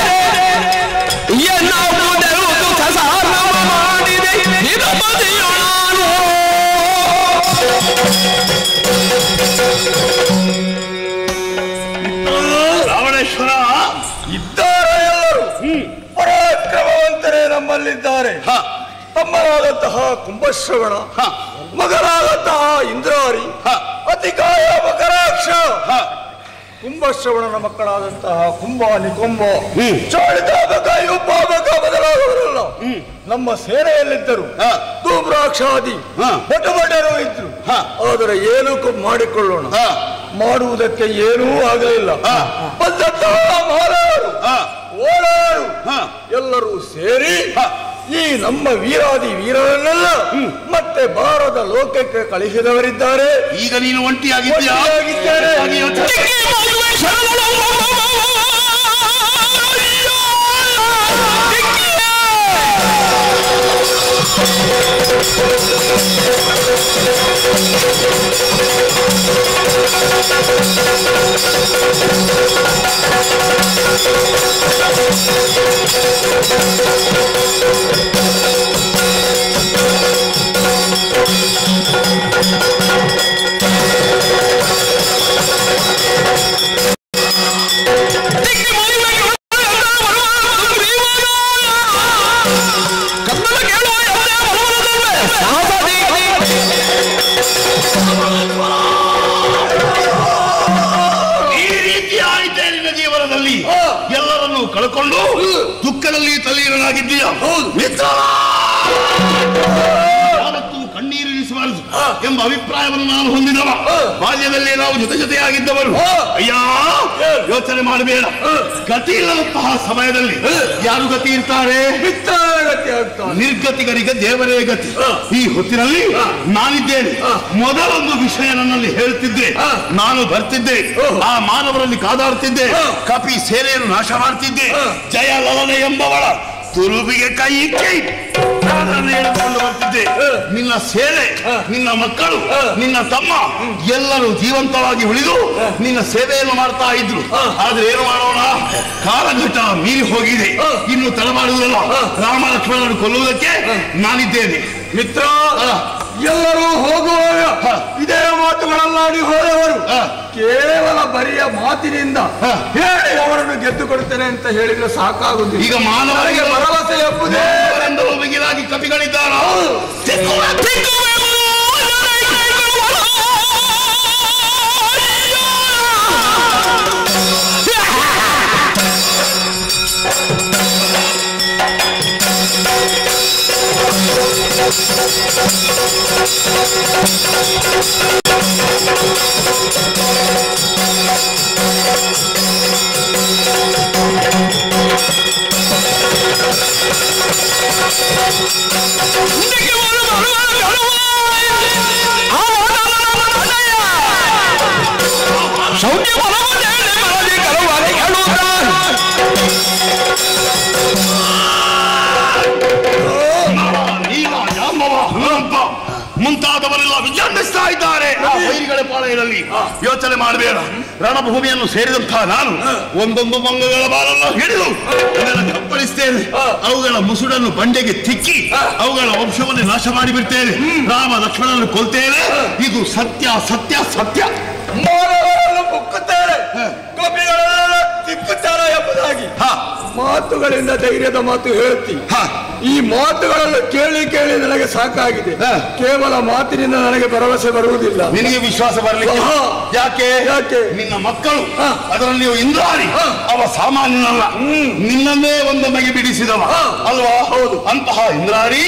ಎನ್ನುವುದೆವುದು ಸಸಾರವ ಮಾಡಿದೆ ಇದು ಬದಿಯೋಣು. ರಾವಣೇಶ್ವರ ಇದ್ದಾರೆ, ಎಲ್ಲರೂ ಪರಾಕ್ರಮವಂತರೇ ನಮ್ಮಲ್ಲಿದ್ದಾರೆ. ತಮ್ಮನಾದಂತಹ ಕುಂಭಶ್ರವಣ, ಮಗನಾದಂತಹ ಇಂದ್ರಾರಿ, ಅತಿಕಾಯ ಮಕರಾಕ್ಷ, ಕುಂಭಶ್ರವಣನ ಮಕ್ಕಳಾದಂತಹ ಕುಂಭ ನಿಕುಂಭ, ಚಾಳಿತಾಪಕ ಯುಪಾಪಕ ಮೊದಲಾದವರೆಲ್ಲ ನಮ್ಮ ಸೇನೆಯಲ್ಲಿದ್ದರು. ಧೂಮ್ರಾಕ್ಷಾದಿ ಭಟಭಟರು ಇದ್ರು. ಆದರೆ ಏನೂ ಮಾಡಿಕೊಳ್ಳೋಣ, ಮಾಡುವುದಕ್ಕೆ ಏನೂ ಆಗಲಿಲ್ಲ. ಬಂದಂತಹ ಮಾಲವರು ಓಡಾರು ಎಲ್ಲರೂ ಸೇರಿ ಈ ನಮ್ಮ ವೀರಾದಿ ವೀರರನ್ನೆಲ್ಲ ಮತ್ತೆ ಬಾರದ ಲೋಕಕ್ಕೆ ಕಳಿಸಿದವರಿದ್ದಾರೆ. ಈಗ ನೀನು ಒಂಟಿಯಾಗಿದ್ದೀಯಾ? ಎಲ್ಲರನ್ನು ಕಳ್ಕೊಂಡು ದುಃಖದಲ್ಲಿ ತಲ್ಲೀನನಾಗಿದ್ದೀಯ. ಯಾವತ್ತೂ ಕಣ್ಣೀರಿಳಿಸಬಾರದು ಎಂಬ ಅಭಿಪ್ರಾಯವನ್ನು ನಾನು ಹೊಂದಿದವ. ಬಾಲ್ಯದಲ್ಲಿ ನಾವು ಜೊತೆ ಜೊತೆಯಾಗಿದ್ದವರು. ಅಯ್ಯ, ಯೋಚನೆ ಮಾಡಬೇಡ. ಗತಿ ಇಲ್ಲದಂತಹ ಸಮಯದಲ್ಲಿ ಯಾರು ಗತಿ ಇರ್ತಾರೆ? ನಿರ್ಗತಿಗರಿಗೆ ದೇವರೇ ಗತಿ. ಈ ಹೊತ್ತಿನಲ್ಲಿ ನಾನಿದ್ದೇನೆ. ಮೊದಲೊಂದು ವಿಷಯ ನನ್ನಲ್ಲಿ ಹೇಳ್ತಿದ್ದೆ, ನಾನು ಬರ್ತಿದ್ದೆ, ಆ ಮಾನವರಲ್ಲಿ ಕಾದಾಡ್ತಿದ್ದೆ, ಕಪಿ ಸೇನೆಯನ್ನು ನಾಶ ಮಾಡ್ತಿದ್ದೆ. ಜಯ ಲಲನೆ ಎಂಬವಳ ತುರುಬಿಗೆ ಕೈ ಇಕ್ಕಿ ಹೇಳಿಕೊಂಡು ಬರ್ತಿದ್ದೆ. ನಿನ್ನ ಸೇನೆ, ನಿನ್ನ ಮಕ್ಕಳು, ನಿನ್ನ ತಮ್ಮ ಎಲ್ಲರೂ ಜೀವಂತವಾಗಿ ಉಳಿದು ನಿನ್ನ ಸೇವೆಯನ್ನು ಮಾಡ್ತಾ ಇದ್ರು. ಆದ್ರೆ ಏನು ಮಾಡೋಣ, ಕಾಲಘಟ್ಟ ಮೀರಿ ಹೋಗಿದೆ. ಇನ್ನು ತಡ ಮಾಡುವುದಲ್ಲ, ರಾಮ ಲಕ್ಷ್ಮಣರನ್ನು ಕೊಲ್ಲುವುದಕ್ಕೆ ನಾನಿದ್ದೇನೆ. ಮಿತ್ರ, ಎಲ್ಲರೂ ಹೋಗುವಾಗ ಇದೇ ಮಾತುಗಳನ್ನಾಡಿ ಹೋದವರು ಕೇವಲ ಬರಿಯ ಮಾತಿನಿಂದ ಹೇಳಿ ಅವರನ್ನು ಗೆದ್ದು ಕೊಡುತ್ತೇನೆ ಅಂತ ಹೇಳಿದ್ರೆ ಸಾಕಾಗುವುದಿಲ್ಲ. ಈಗ ಮಾನವರಿಗೆ ಭರವಸೆ ಎಂಬುದೇ ಬಗೆಯಾಗಿ ಕಪಿಗಳಿದ್ದಾರ. ಶೌರ್ಯ ಮನವನ್ನೇ ಕರುವಾಗಿ ಹೇಳುತ್ತ ಮುಂತಾದವರೆಲ್ಲ ವಿಜೃಂಭಿಸ್ತಾ ಇದ್ದಾರೆ ಆ ವೈರಿಗಳ ಪಾಳೆಯಲ್ಲಿ. ಯೋಚನೆ ಮಾಡಬೇಡ, ರಣಭೂಮಿಯನ್ನು ಸೇರಿದಂತಹ ನಾನು ಒಂದೊಂದು ಮಂಗಗಳ ಬಾಲನ್ನು ಹಿಡಿದು ಅದನ್ನು ಕಪ್ಪಳಿಸ್ತೇನೆ. ಅವುಗಳ ಮುಸುಡನ್ನು ಬಂಡೆಗೆ ತಿಕ್ಕಿ ಅವುಗಳ ವಂಶವನ್ನು ನಾಶ ಮಾಡಿಬಿಡ್ತೇನೆ. ರಾಮ ಲಕ್ಷ್ಮಣನನ್ನು ಕೊಲ್ತೇನೆ. ಇದು ಸತ್ಯ ಸತ್ಯ ಸತ್ಯ. ಮುಕ್ಕುತ್ತಾರೆ, ಗೋಪಿಗಳೆಲ್ಲ ತಿಕ್ಕುತ್ತಾರೆ ಎಂಬುದಾಗಿ ಮಾತುಗಳಿಂದ ಧೈರ್ಯದ ಮಾತು ಹೇಳುತ್ತಿ. ಈ ಮಾತುಗಳನ್ನು ಕೇಳಿ ಕೇಳಿ ನನಗೆ ಸಾಕಾಗಿದೆ. ಕೇವಲ ಮಾತಿನಿಂದ ನನಗೆ ಭರವಸೆ ಬರುವುದಿಲ್ಲ. ನಿನಗೆ ವಿಶ್ವಾಸ ಬರಲಿಕ್ಕೆ ಯಾಕೆ? ಯಾಕೆ ನಿನ್ನ ಮಕ್ಕಳು ಅದರಲ್ಲಿ ನೀವು ಇಂದ್ರಾರಿ, ಅವ ಸಾಮಾನ್ಯನಲ್ಲ. ನಿನ್ನನ್ನೇ ಒಂದೊಂದಾಗಿ ಬಿಡಿಸಿದವ ಅಲ್ವಾ? ಹೌದು. ಅಂತಹ ಇಂದ್ರಾರಿ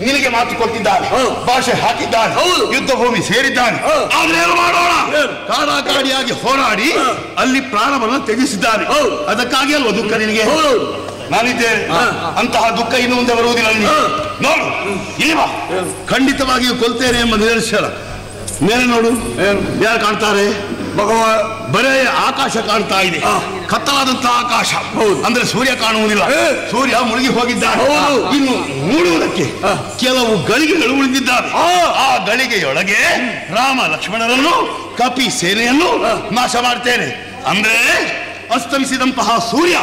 ನಿನಗೆ ಮಾತು ಕೊಟ್ಟಿದ್ದಾನೆ, ಭಾಷೆ ಹಾಕಿದ್ದಾನೆ, ಯುದ್ಧ ಭೂಮಿ ಸೇರಿದ್ದಾನೆ. ಆದ್ರೆ ಏನು ಮಾಡೋಣ? ಕಾಡಾಕಾಡಿಯಾಗಿ ಹೋರಾಡಿ ಅಲ್ಲಿ ಪ್ರಾಣವನ್ನು ತೆಗೆಸಿದ್ದಾನೆ. ಅದಕ್ಕಾಗಿ ಅಲ್ವ ದುಃಖ ನಿನಗೆ? ನಾನಿದ್ದೇನೆ. ಅಂತಹ ದುಃಖ ಇನ್ನು ಮುಂದೆ ಬರುವುದಿಲ್ಲ. ನೋಡು, ಇಲ್ಲಿ ಬಾ. ಖಂಡಿತವಾಗಿಯೂ ಕೊಲ್ತೇನೆ ಎಂಬ ನಿದರ್ಶನ ಮೇಲೆ ನೋಡು. ಯಾರು ಕಾಣ್ತಾರೆ? ಭಗವಾನ್. ಬರೇ ಆಕಾಶ ಕಾಣ್ತಾ ಇದೆ, ಕತ್ತಲಾದಂತಹ ಆಕಾಶ. ಅಂದ್ರೆ ಸೂರ್ಯ ಕಾಣುವುದಿಲ್ಲ, ಸೂರ್ಯ ಮುಳುಗಿ ಹೋಗಿದ್ದಾನೆ. ಇನ್ನು ಮೂಡುವುದಕ್ಕೆ ಕೆಲವು ಗಳಿಗೆಗಳು ಉಳಿದಿದ್ದಾವೆ. ಆ ಗಳಿಗೆಯೊಳಗೆ ರಾಮ ಲಕ್ಷ್ಮಣರನ್ನು, ಕಪಿ ಸೇನೆಯನ್ನು ನಾಶ ಮಾಡ್ತೇನೆ. ಅಂದ್ರೆ ಅಸ್ತಮಿಸಿದಂತಹ ಸೂರ್ಯ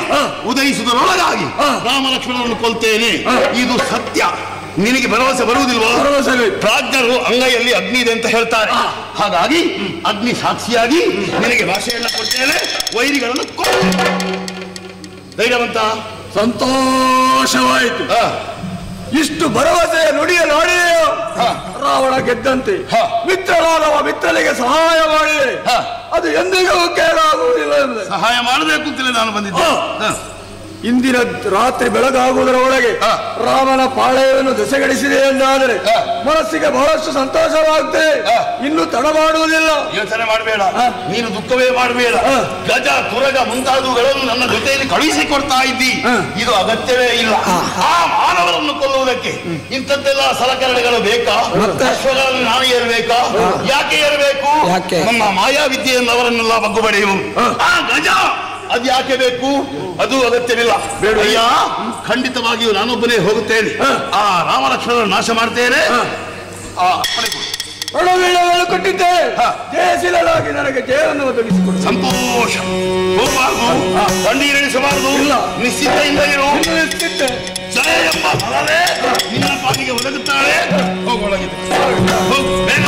ಉದಯಿಸುವುದರೊಳಗಾಗಿ ರಾಮ ಲಕ್ಷ್ಮಣರನ್ನು ಕೊಲ್ತೇನೆ. ಇದು ಸತ್ಯ. ನಿನಗೆ ಭರವಸೆ ಬರುವುದಿಲ್ವೋ? ಪ್ರಾಜ್ಞರು ಅಂಗೈಯಲ್ಲಿ ಅಗ್ನಿ ಇದೆ ಅಂತ ಹೇಳ್ತಾರೆ. ಹಾಗಾಗಿ ಅಗ್ನಿ ಸಾಕ್ಷಿಯಾಗಿ ನಿನಗೆ ಭಾಷೆಯನ್ನ ಕೊಡ್ತೇನೆ. ವೈರಿಗಳನ್ನು ಧೈರ್ಯವಂತ. ಸಂತೋಷವಾಯಿತು. ಇಷ್ಟು ಭರವಸೆಯ ನುಡಿಯ ನೋಡಿದೆಯೋ ರಾವಣ ಗೆದ್ದಂತೆ. ಮಿತ್ರನಾದವ ಮಿತ್ರನಿಗೆ ಸಹಾಯ ಮಾಡಿದೆ, ಅದು ಎಂದಿಗೂ ಕೇಳಾಗುವುದಿಲ್ಲ. ಸಹಾಯ ಮಾಡಬೇಕು ಅಂತಲೇ ನಾನು ಬಂದಿದ್ದೆ. ಇಂದಿನ ರಾತ್ರಿ ಬೆಳಗಾಗುವುದರ ಒಳಗೆ ರಾಮನ ಪಾಳೆಯವನ್ನು ದೆಸೆಗಡಿಸಿದೆ ಎಂದಾದರೆ ಮನಸ್ಸಿಗೆ ಬಹಳಷ್ಟು ಸಂತೋಷವಾಗುತ್ತದೆ. ಇನ್ನು ತಡ ಮಾಡುವುದಿಲ್ಲ. ಯೋಚನೆ ಮಾಡಬೇಡ, ನೀನು ದುಃಖವೇ ಮಾಡಬೇಡ. ಗಜ ತುರಗ ಮುಂತಾದವುಗಳನ್ನು ನನ್ನ ಜೊತೆಯಲ್ಲಿ ಕಳುಹಿಸಿಕೊಡ್ತಾ ಇದ್ದಿ. ಇದು ಅಗತ್ಯವೇ ಇಲ್ಲ. ಆ ಮಾನವರನ್ನು ಕೊಲ್ಲುವುದಕ್ಕೆ ಇಂಥದ್ದೆಲ್ಲ ಸಲಕರಣೆಗಳು ಬೇಕಾ? ಅಶ್ವಗಳನ್ನು ನಾನು ಏರಬೇಕಾ? ಯಾಕೆ ಏರಬೇಕು? ನಮ್ಮ ಮಾಯಾವಿದ್ಯೆಯನ್ನು ಅವರನ್ನೆಲ್ಲ ಬಗ್ಗು ಬಡಿಯುವುದು. ಆ ಗಜ ಅದು ಯಾಕೆ ಬೇಕು? ಅದು ಅಗತ್ಯವಿಲ್ಲ. ಬೇಡಯ್ಯ, ಖಂಡಿತವಾಗಿಯೂ ನಾನೊಬ್ಬನೇ ಹೋಗುತ್ತೇನೆ. ಆ ರಾಮ ಲಕ್ಷ್ಮಣರನ್ನು ನಾಶ ಮಾಡ್ತೇನೆ. ಕೊಟ್ಟಿದ್ದೆ ಜಯಶೀಲರಾಗಿ ನನಗೆ ಜಯವನ್ನು ಒದಗಿಸಿಕೊಡು. ಸಂತೋಷ. ಹೋಗಬಾರ್ದು, ಬಂಡೀರಿಸಬಾರದು, ನಿಶ್ಚಿತೆಯಿಂದ ಇರು. ಜಯ ಎಂಬ ಫಲವೇ ನಿನ್ನ ಪಾಲಿಗೆ ಒದಗುತ್ತಾಳೆ. ಹೋಗೊಳಗಿದೆ, ಹೋಗು, ಬೇಗ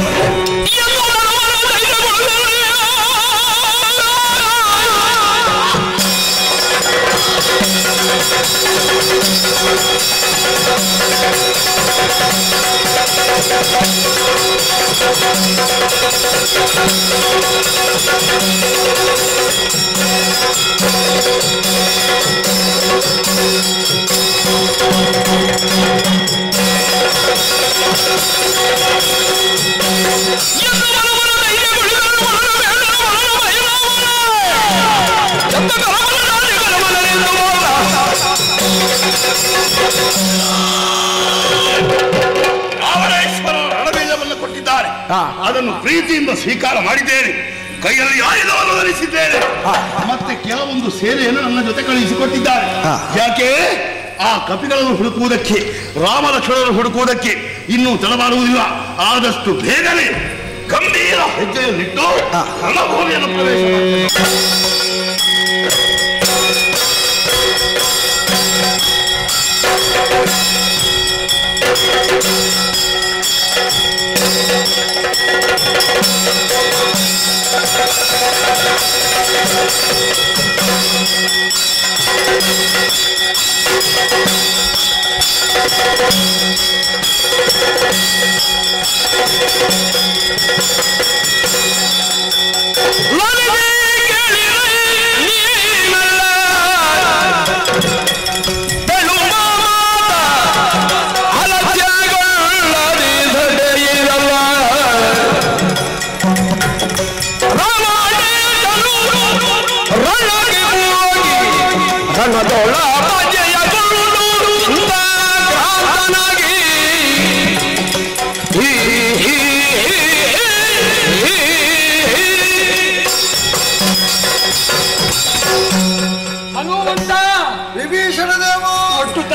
ಅದನ್ನು ಪ್ರೀತಿಯಿಂದ ಸ್ವೀಕಾರ ಮಾಡಿದ್ದೇನೆ. ಕೈಯಲ್ಲಿ ಆಯುಧವನ್ನು ಧರಿಸಿದ್ದೇನೆ. ಮತ್ತೆ ಕೆಲವೊಂದು ಸೇನೆಯನ್ನು ನನ್ನ ಜೊತೆ ಕಳುಹಿಸಿಕೊಟ್ಟಿದ್ದಾರೆ. ಯಾಕೆ? ಆ ಕಪಿಗಳನ್ನು ಹುಡುಕುವುದಕ್ಕೆ, ರಾಮ ಲಕ್ಷ್ಮಣರನ್ನು ಹುಡುಕುವುದಕ್ಕೆ. ಇನ್ನೂ ತಡಮಾಡುವುದಿಲ್ಲ. ಆದಷ್ಟು ಬೇಗನೆ ಗಂಭೀರ ಹೆಜ್ಜೆಯಲ್ಲಿಟ್ಟು ರಣಭೂಮಿಯನ್ನು ಪ್ರವೇಶ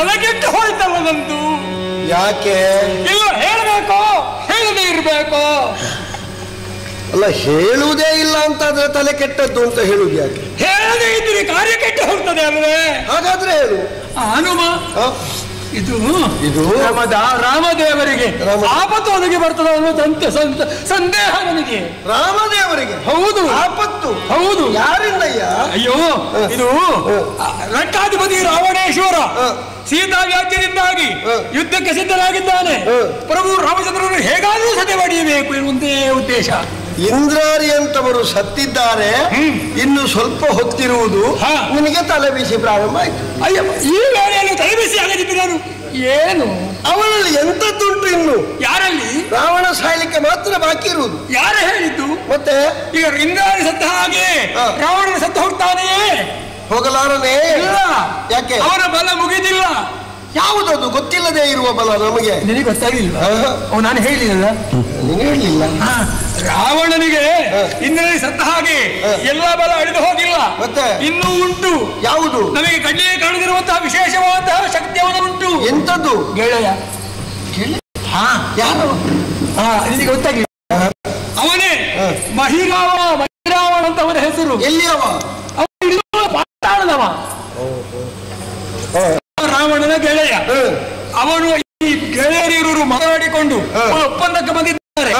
ತಲೆ ಕೆಟ್ಟು ಹೋಯ್ತಲ್ಲ ನಂದು. ಯಾಕೆ? ಇಲ್ಲ ಹೇಳಬೇಕು, ಹೇಳದೇ ಇರಬೇಕು. ಅಲ್ಲ, ಹೇಳುವುದೇ ಇಲ್ಲ ಅಂತಾದ್ರೆ ತಲೆ ಕೆಟ್ಟದ್ದು ಅಂತ ಹೇಳುದು ಯಾಕೆ? ಹೇಳದೇ ಇದ್ರೆ ಕಾರ್ಯ ಕೆಟ್ಟು ಹೋಗ್ತದೆ ಅಲ್ವೇ? ಹಾಗಾದ್ರೆ ಹೇಳು. ಹನುಮ, ಇದು ರಾಮದೇವರಿಗೆ ಆಪತ್ತು ಒದಗಿ ಬರ್ತದೆ ಅನ್ನೋದಂತೆ ಸಂದೇಹ ನನಗೆ. ರಾಮದೇವರಿಗೆ? ಹೌದು. ಆಪತ್ತು? ಹೌದು. ಯಾರಿಂದಯ್ಯ? ಅಯ್ಯೋ, ಇದು ಲಂಕಾಧಿಪತಿ ರಾವಣೇಶ್ವರ ಸೀತಾ ವ್ಯಾಜ್ಯದಿಂದಾಗಿ ಯುದ್ಧಕ್ಕೆ ಸಿದ್ಧನಾಗಿದ್ದಾನೆ. ಪ್ರಭು ರಾಮಚಂದ್ರನು ಹೇಗಾದರೂ ಸದೆ ಬಡಿಯಬೇಕು ಎನ್ನುವಂತೆ ಉದ್ದೇಶ. ಇಂದ್ರಾರಿ ಅಂತವರು ಸತ್ತಿದ್ದಾರೆ, ಇನ್ನು ಸ್ವಲ್ಪ ಹೊತ್ತಿರುವುದು, ನಿನಗೆ ತಲೆ ಬಿಸಿ ಪ್ರಾರಂಭ ಆಯ್ತು. ಅಯ್ಯ, ಈ ವೇಳೆಯಲ್ಲಿ ತಲೆ ಬಿಸಿ ಆಗದಿತ್ತು ನಾನು ಏನು? ಅವನಲ್ಲಿ ಎಂತದ್ದುಂಟು ಇನ್ನು? ಯಾರಲ್ಲಿ? ರಾವಣ ಸಾಯ್ಲಿಕ್ಕೆ ಮಾತ್ರ ಬಾಕಿ ಇರುವುದು. ಯಾರು ಹೇಳಿದ್ದು? ಮತ್ತೆ ಈಗ ಇಂದ್ರಾರಿ ಸತ್ತ ಹಾಗೆ ರಾವಣನ ಸತ್ತು ಹೋಗ್ತಾನೆಯೇ? ಹೋಗಲಾರನೇ. ಇಲ್ಲ. ಯಾಕೆ? ಅವನ ಬಲ ಮುಗಿದಿಲ್ಲ. ಯಾವುದದು ಗೊತ್ತಿಲ್ಲದೆ ಇರುವ ಬಲ ನಮಗೆ? ನಿನಗೆ ಗೊತ್ತಾಗಿಲ್ಲ? ನಾನು ಹೇಳಿಲ್ಲ. ನೀನು ಹೇಳಲಿಲ್ಲ. ರಾವಣನಿಗೆ ಇಂದ್ರನಿಗೆ ಸತ್ತ ಹಾಗೆ ಎಲ್ಲ ಬಲ ಅಳಿದು ಹೋಗಿಲ್ಲ, ಮತ್ತೆ ಇನ್ನೂ ಉಂಟು. ಯಾವುದು? ನಮಗೆ ಕಣ್ಣಿಗೆ ಕಾಣದಿರುವಂತಹ ವಿಶೇಷವಾದಂತಹ ಶಕ್ತಿ ಅವನುಂಟು. ಎಂತದ್ದು? ಗೆಳೆಯ. ಯಾರು? ನಿನಗೆ ಗೊತ್ತಾಗಿಲ್ಲ? ಅವನೇ ಮಹಿರಾವಣ ಅಂತ ಅವನ ಹೆಸರು. ಎಲ್ಲಿ ಅವ? ಪಾತಾಳದವ. ರಾವಣನ ಗೆಳೆಯ ಅವನು. ಈ ಗೆಳೆಯರಿವರು ಮಾತಾಡಿಕೊಂಡು ಒಪ್ಪಂದಕ್ಕೆ ಬಂದಿದ್ದಾರೆ.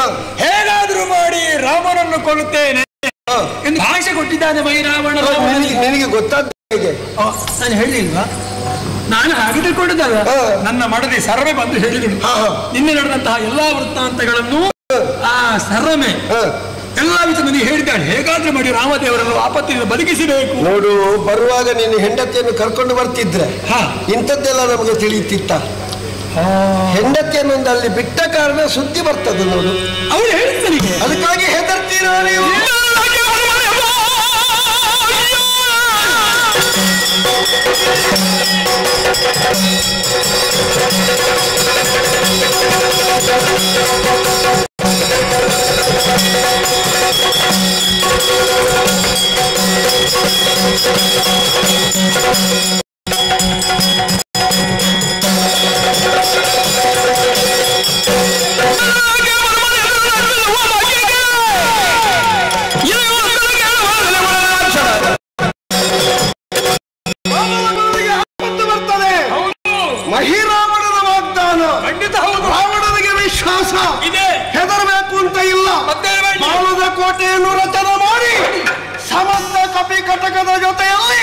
ಹೇಗಾದ್ರೂ ಮಾಡಿ ರಾಮನನ್ನು ಕೊಲ್ಲುತ್ತೇನೆ ಎಂದು ಭಾಷೆ ಕೊಟ್ಟಿದ್ದಾನೆ ಮೈರಾವಣ. ನಿನಗೆ ಗೊತ್ತಾದ ಹೇಗೆ? ನಾನು ಹೇಳಿಲ್ವಾ? ನಾನು ಹಾಗೆ ತಿಳ್ಕೊಂಡಿದ್ದಲ್ಲ. ನನ್ನ ಮಡದಿ ಸರಮೆ ಬಂದು ಹೇಳಿದಳು. ನಿನ್ನೆ ನಡೆದಂತಹ ಎಲ್ಲಾ ವೃತ್ತಾಂತಗಳನ್ನು ಆ ಸರಮೆ ಎಲ್ಲ ವಿಷಯ ನನಗೆ ಹೇಳಿದ್ದಾಳೆ. ಹೇಗಾದ್ರೂ ಮಾಡಿ ರಾಮದೇವರನ್ನು ಆಪತ್ತಿನಿಂದ ಬದುಕಿಸಬೇಕು. ನೋಡು, ಬರುವಾಗ ನೀನು ಹೆಂಡತಿಯನ್ನು ಕರ್ಕೊಂಡು ಬರ್ತಿದ್ರೆ ಇಂಥದ್ದೆಲ್ಲ ನಮಗೆ ತಿಳಿಯುತ್ತಿತ್ತ? ಹೆಂಡತಿಯನ್ನು ಅಲ್ಲಿ ಬಿಟ್ಟ ಕಾರಣ ಸುದ್ದಿ ಬರ್ತದೆ ನೋಡು. ಅವಳು ಹೇಳಿದ್ದನಿಗೆ. ಅದಕ್ಕಾಗಿ ಹೆದರ್ತೀರಾ ನೀವು? ಮಹಿರಾವಣನ ವಾಗ್ದಾನ ಖಂಡಿತ ಹೌದು. ರಾವಣನಿಗೆ ವಿಶ್ವಾಸ ಇದೆ, ಹೆದರಬೇಕು ಅಂತ ಇಲ್ಲ. ಬಾಣದ ಕೋಟೆಯನ್ನು ರಚನೆ ಮಾಡಿ ಸಮಸ್ತ ಕಪಿ ಕಟಕದ ಜೊತೆಯಲ್ಲಿ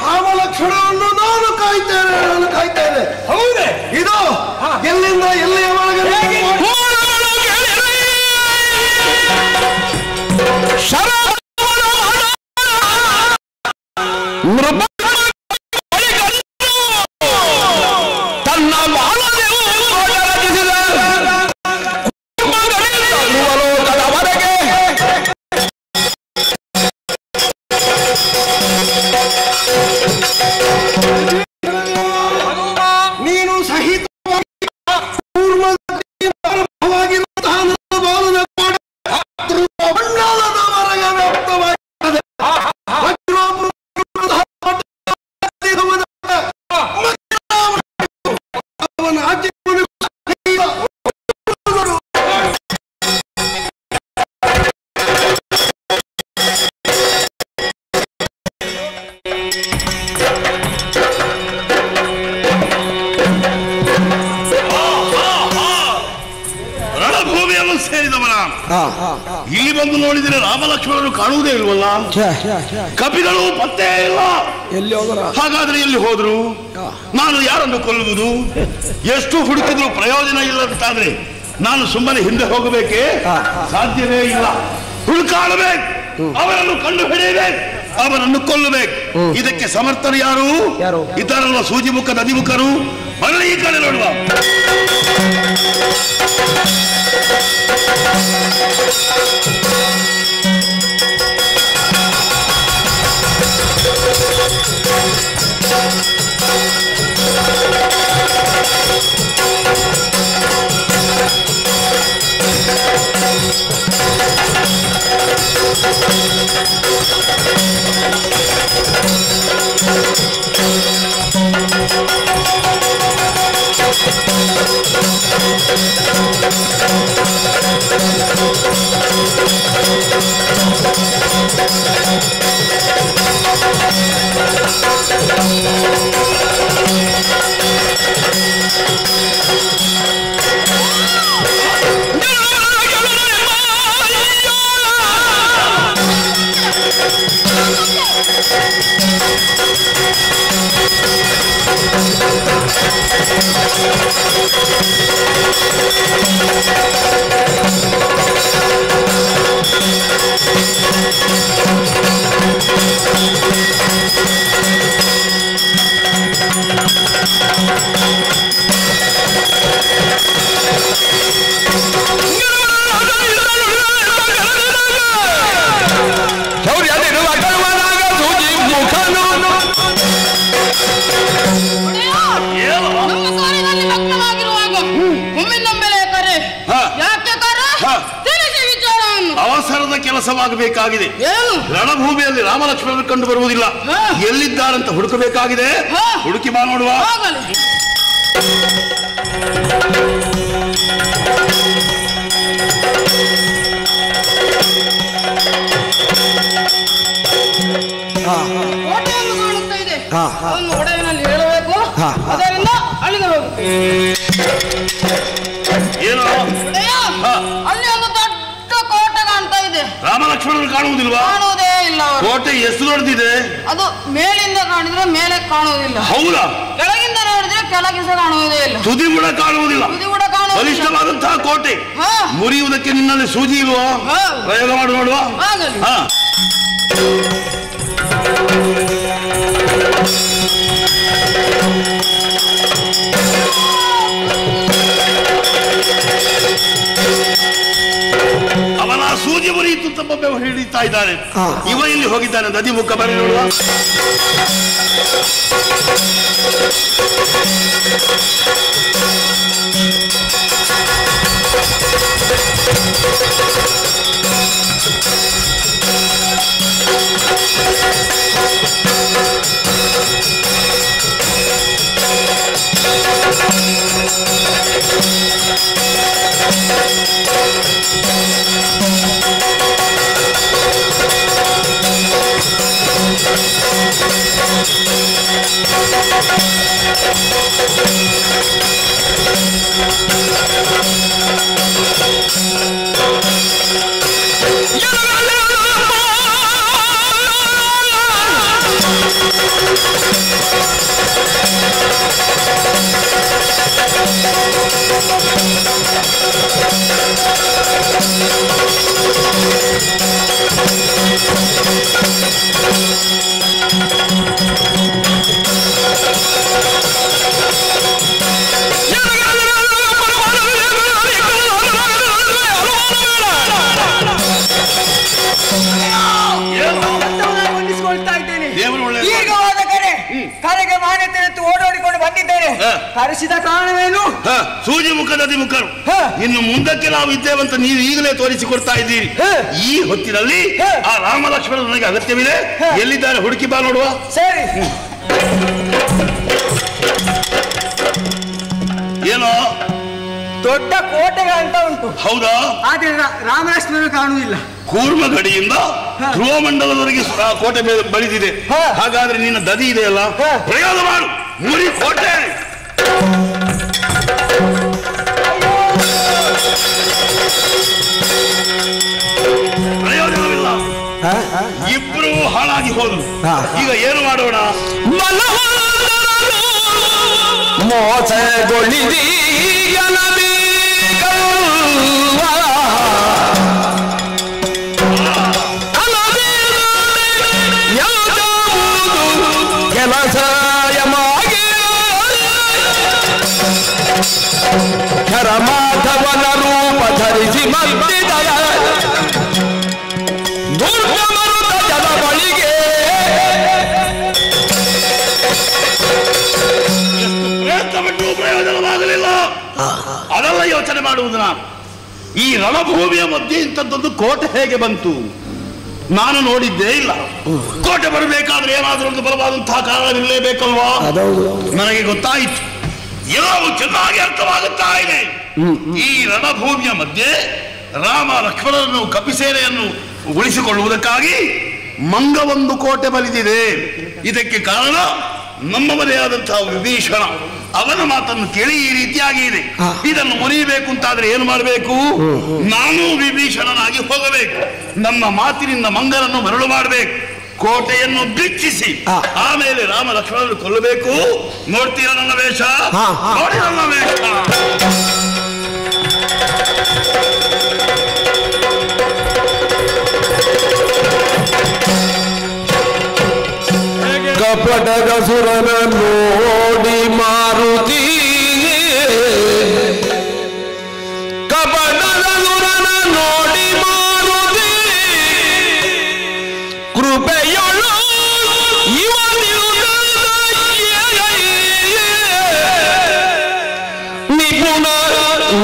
ರಾಮಲಕ್ಷ್ಮಣರನ್ನು ನಾನು ಕಾಯ್ತೇನೆ. ಹೌದೇ? ಇದು ಎಲ್ಲಿಂದ ಎಲ್ಲಿಯವರೆಗೆ ನೀನು ಸಹಿತ ಇಲ್ಲಿ ಬಂದು ನೋಡಿದರೆ ರಾಮಲಕ್ಷ್ಮಣರು ಕಾಣುವುದೇ ಇಲ್ವಲ್ಲ, ಕಪಿಗಳು ಪತ್ತೆ ಇಲ್ಲ. ಹಾಗಾದ್ರೆ ಎಲ್ಲಿ ಹೋದ್ರು? ನಾನು ಯಾರನ್ನು ಕೊಲ್ಲುವುದು? ಎಷ್ಟು ಹುಡುಕಿದ್ರು ಪ್ರಯೋಜನ ಇಲ್ಲದಂತಾದ್ರೆ ನಾನು ಸುಮ್ಮನೆ ಹಿಂದೆ ಹೋಗಬೇಕೆ? ಸಾಧ್ಯವೇ ಇಲ್ಲ. ಹುಡುಕಾಡಬೇಕು, ಅವರನ್ನು ಕಂಡು ಹಿಡಿಯಬೇಕು, ಅವರನ್ನು ಕೊಲ್ಲಬೇಕು. ಇದಕ್ಕೆ ಸಮರ್ಥರು ಯಾರು? ಇತರಲ್ಲ ಸೂಜಿಮುಖ ನದಿಮುಖರು. ಮರಳಿ ಈ ಕಡೆ ನೋಡುವ. ಅವಸರದ ಕೆಲಸವಾಗಬೇಕಾಗಿದೆ. ರಣಭೂಮಿಯಲ್ಲಿ ರಾಮಲಕ್ಷ್ಮಣರು ಕಂಡು ಬರುವುದಿಲ್ಲ. ಎಲ್ಲಿದ್ದಾರಂತ ಹುಡುಕಬೇಕಾಗಿದೆ. ಹುಡುಕಿ ಬಾ ನೋಡುವ. ಕೋಟೆಯನ್ನು ಕಾಣುತ್ತಾ ಇದೆ. ಅದನ್ನು ಒಡೆಯನಲ್ಲಿ ಹೇಳಬೇಕು. ಅದರಿಂದ ಅಲ್ಲಿಗೆ ಹೋಗು. ಏನು ಅಲ್ಲಿ ಒಂದು ದೊಡ್ಡ ಕೋಟೆ ಕಾಣ್ತಾ ಇದೆ. ರಾಮಲಕ್ಷ್ಮಣರು ಕಾಣುವುದಿಲ್ವಾ? ಕಾಣುವುದೇ ಇಲ್ಲ. ಕೋಟೆ ಎಷ್ಟು ದೊಡ್ಡದಿದೆ? ಅದು ಮೇಲಿಂದ ಕಾಣಿದ್ರೆ ಮೇಲೆ ಕಾಣುವುದಿಲ್ಲ. ಹೌದಾ? ಕೆಳಗಿಂದ ನೋಡಿದ್ರೆ ಕೆಳಗೆ ಸಹ ಕಾಣುವುದೇ ಇಲ್ಲ. ತುದಿ ಕೂಡ ಕಾಣುವುದಿಲ್ಲ. ಬಲಿಷ್ಠವಾದಂತಹ ಕೋಟೆ. ಮುರಿಯುವುದಕ್ಕೆ ನಿನ್ನಲ್ಲಿ ಸೂಜಿ ಇಲ್ವಾ? ಪ್ರಯೋಗ ಮಾಡು ನೋಡುವ. ಅವನ ಸೂಜಿ ಮುರಿಯಿತು ತಪ್ಪೊಬ್ಬ ಹಿಡಿತಾ ಇದ್ದಾನೆ. ಇವ ಇಲ್ಲಿ ಹೋಗಿದ್ದಾನೆ. ನದಿ ಮುಖ ಬರಿ ನೋಡುವ. ಕರೆಗೆ ಮಾನ್ಯತೆ ಓಡೋಡಿಕೊಂಡು ಬಂದಿದ್ದೇನೆ. ಕರೆಸಿದ ಕಾರಣವೇನು? ಸೂಜಿ ಮುಖದ ನದಿ ಮುಖರು. ಇನ್ನು ಮುಂದಕ್ಕೆ ನಾವು ಇದ್ದೇವಂತ ನೀವು ಈಗಲೇ ತೋರಿಸಿಕೊಡ್ತಾ ಇದ್ದೀರಿ. ಈ ಹೊತ್ತಿನಲ್ಲಿ ಆ ರಾಮಲಕ್ಷ್ಮಣ ನನಗೆ ಅಗತ್ಯವಿದೆ. ಎಲ್ಲಿದ್ದಾರೆ ಹುಡುಕಿ ಬಾ ನೋಡುವ. ಸರಿ. ಏನೋ ದೊಡ್ಡ ಕೋಟೆ ಅಂತ ಉಂಟು. ಹೌದಾ? ಆದ್ರೆ ರಾಮಲಕ್ಷ್ಮಣರು ಕಾಣುವುದಿಲ್ಲ. ಕೂರ್ಮ ಗಡಿಯಿಂದ ಧ್ರುವ ಮಂಡಲದವರೆಗೆ ಕೋಟೆ ಬಳಿದಿದೆ. ಹಾಗಾದ್ರೆ ನಿನ್ನ ದದಿ ಇದೆಯಲ್ಲ, ಪ್ರಯೋಗ ಮಾಡು. ಮುರಿ ಕೋಟೆ. ಪ್ರಯೋಜನವಿಲ್ಲ. ಇಬ್ರು ಹಾಳಾಗಿ ಹೋದ್ರು. ಈಗ ಏನು ಮಾಡೋಣ? ಮೋಸಗೊಳಿದಿ ಮಾಧವನ ರೂಪ ಧರಿಸಿ ಮತ್ತಿದಯ ದುರ್ಗಮರುತ ಜಲ ಬಳಿಗೆ ಪ್ರಯತ್ನಪಟ್ಟು ಪ್ರಯೋಜನವಾಗಲಿಲ್ಲ. ಅದೆಲ್ಲ ಯೋಚನೆ ಮಾಡುವುದು ನಾನು. ಈ ರಣಭೂಮಿಯ ಮಧ್ಯೆ ಇಂಥದ್ದೊಂದು ಕೋಟೆ ಹೇಗೆ ಬಂತು? ನಾನು ನೋಡಿದ್ದೇ ಇಲ್ಲ. ಕೋಟೆ ಬರಬೇಕಾದ್ರೆ ಏನಾದರೂ ಒಂದು ಬಲವಾದಂತಹ ಕಾರಣವಿರಲೇಬೇಕಲ್ವಾ? ನನಗೆ ಗೊತ್ತಾಯಿತು. ಎಲ್ಲವೂ ಚೆನ್ನಾಗಿ ಅರ್ಥವಾಗುತ್ತಾ ಇದೆ. ಈ ರಣಭೂಮಿಯ ಮಧ್ಯೆ ರಾಮ ಲಕ್ಷ್ಮಣರನ್ನು ಕಪಿಸೇನೆಯನ್ನು ಉಳಿಸಿಕೊಳ್ಳುವುದಕ್ಕಾಗಿ ಮಂಗವೊಂದು ಕೋಟೆ ಬಲಿದಿದೆ. ಇದಕ್ಕೆ ಕಾರಣ ನಮ್ಮವರೇ ಆದಂತಹ ವಿಭೀಷಣ. ಅವನ ಮಾತನ್ನು ಕೇಳಿ ಈ ರೀತಿಯಾಗಿ ಇದೆ. ಇದನ್ನು ಮುರಿಯಬೇಕು ಅಂತಾದ್ರೆ ಏನು ಮಾಡಬೇಕು? ನಾನು ವಿಭೀಷಣನಾಗಿ ಹೋಗಬೇಕು. ನಮ್ಮ ಮಾತಿನಿಂದ ಮಂಗನನ್ನು ಮರಳು ಮಾಡಬೇಕು. ಕೋಟೆಯನ್ನು ಬಿಚ್ಚಿಸಿ ಆಮೇಲೆ ರಾಮ ಲಕ್ಷ್ಮಣರನ್ನು ಕೊಲ್ಲಬೇಕು. ನೋಡ್ತೀರಾ ನನ್ನ ವೇಷ? ನೋಡಿ ನನ್ನ ವೇಷ. ಕಪಟದ ಸುರನ ನೋಡಿ ಮಾರುತಿ, ಕಪಟದ ಸುರನ ನೋಡಿ ಮಾರುತಿ, ಕೃಪೆಯೊಳು ನಿಪುಣ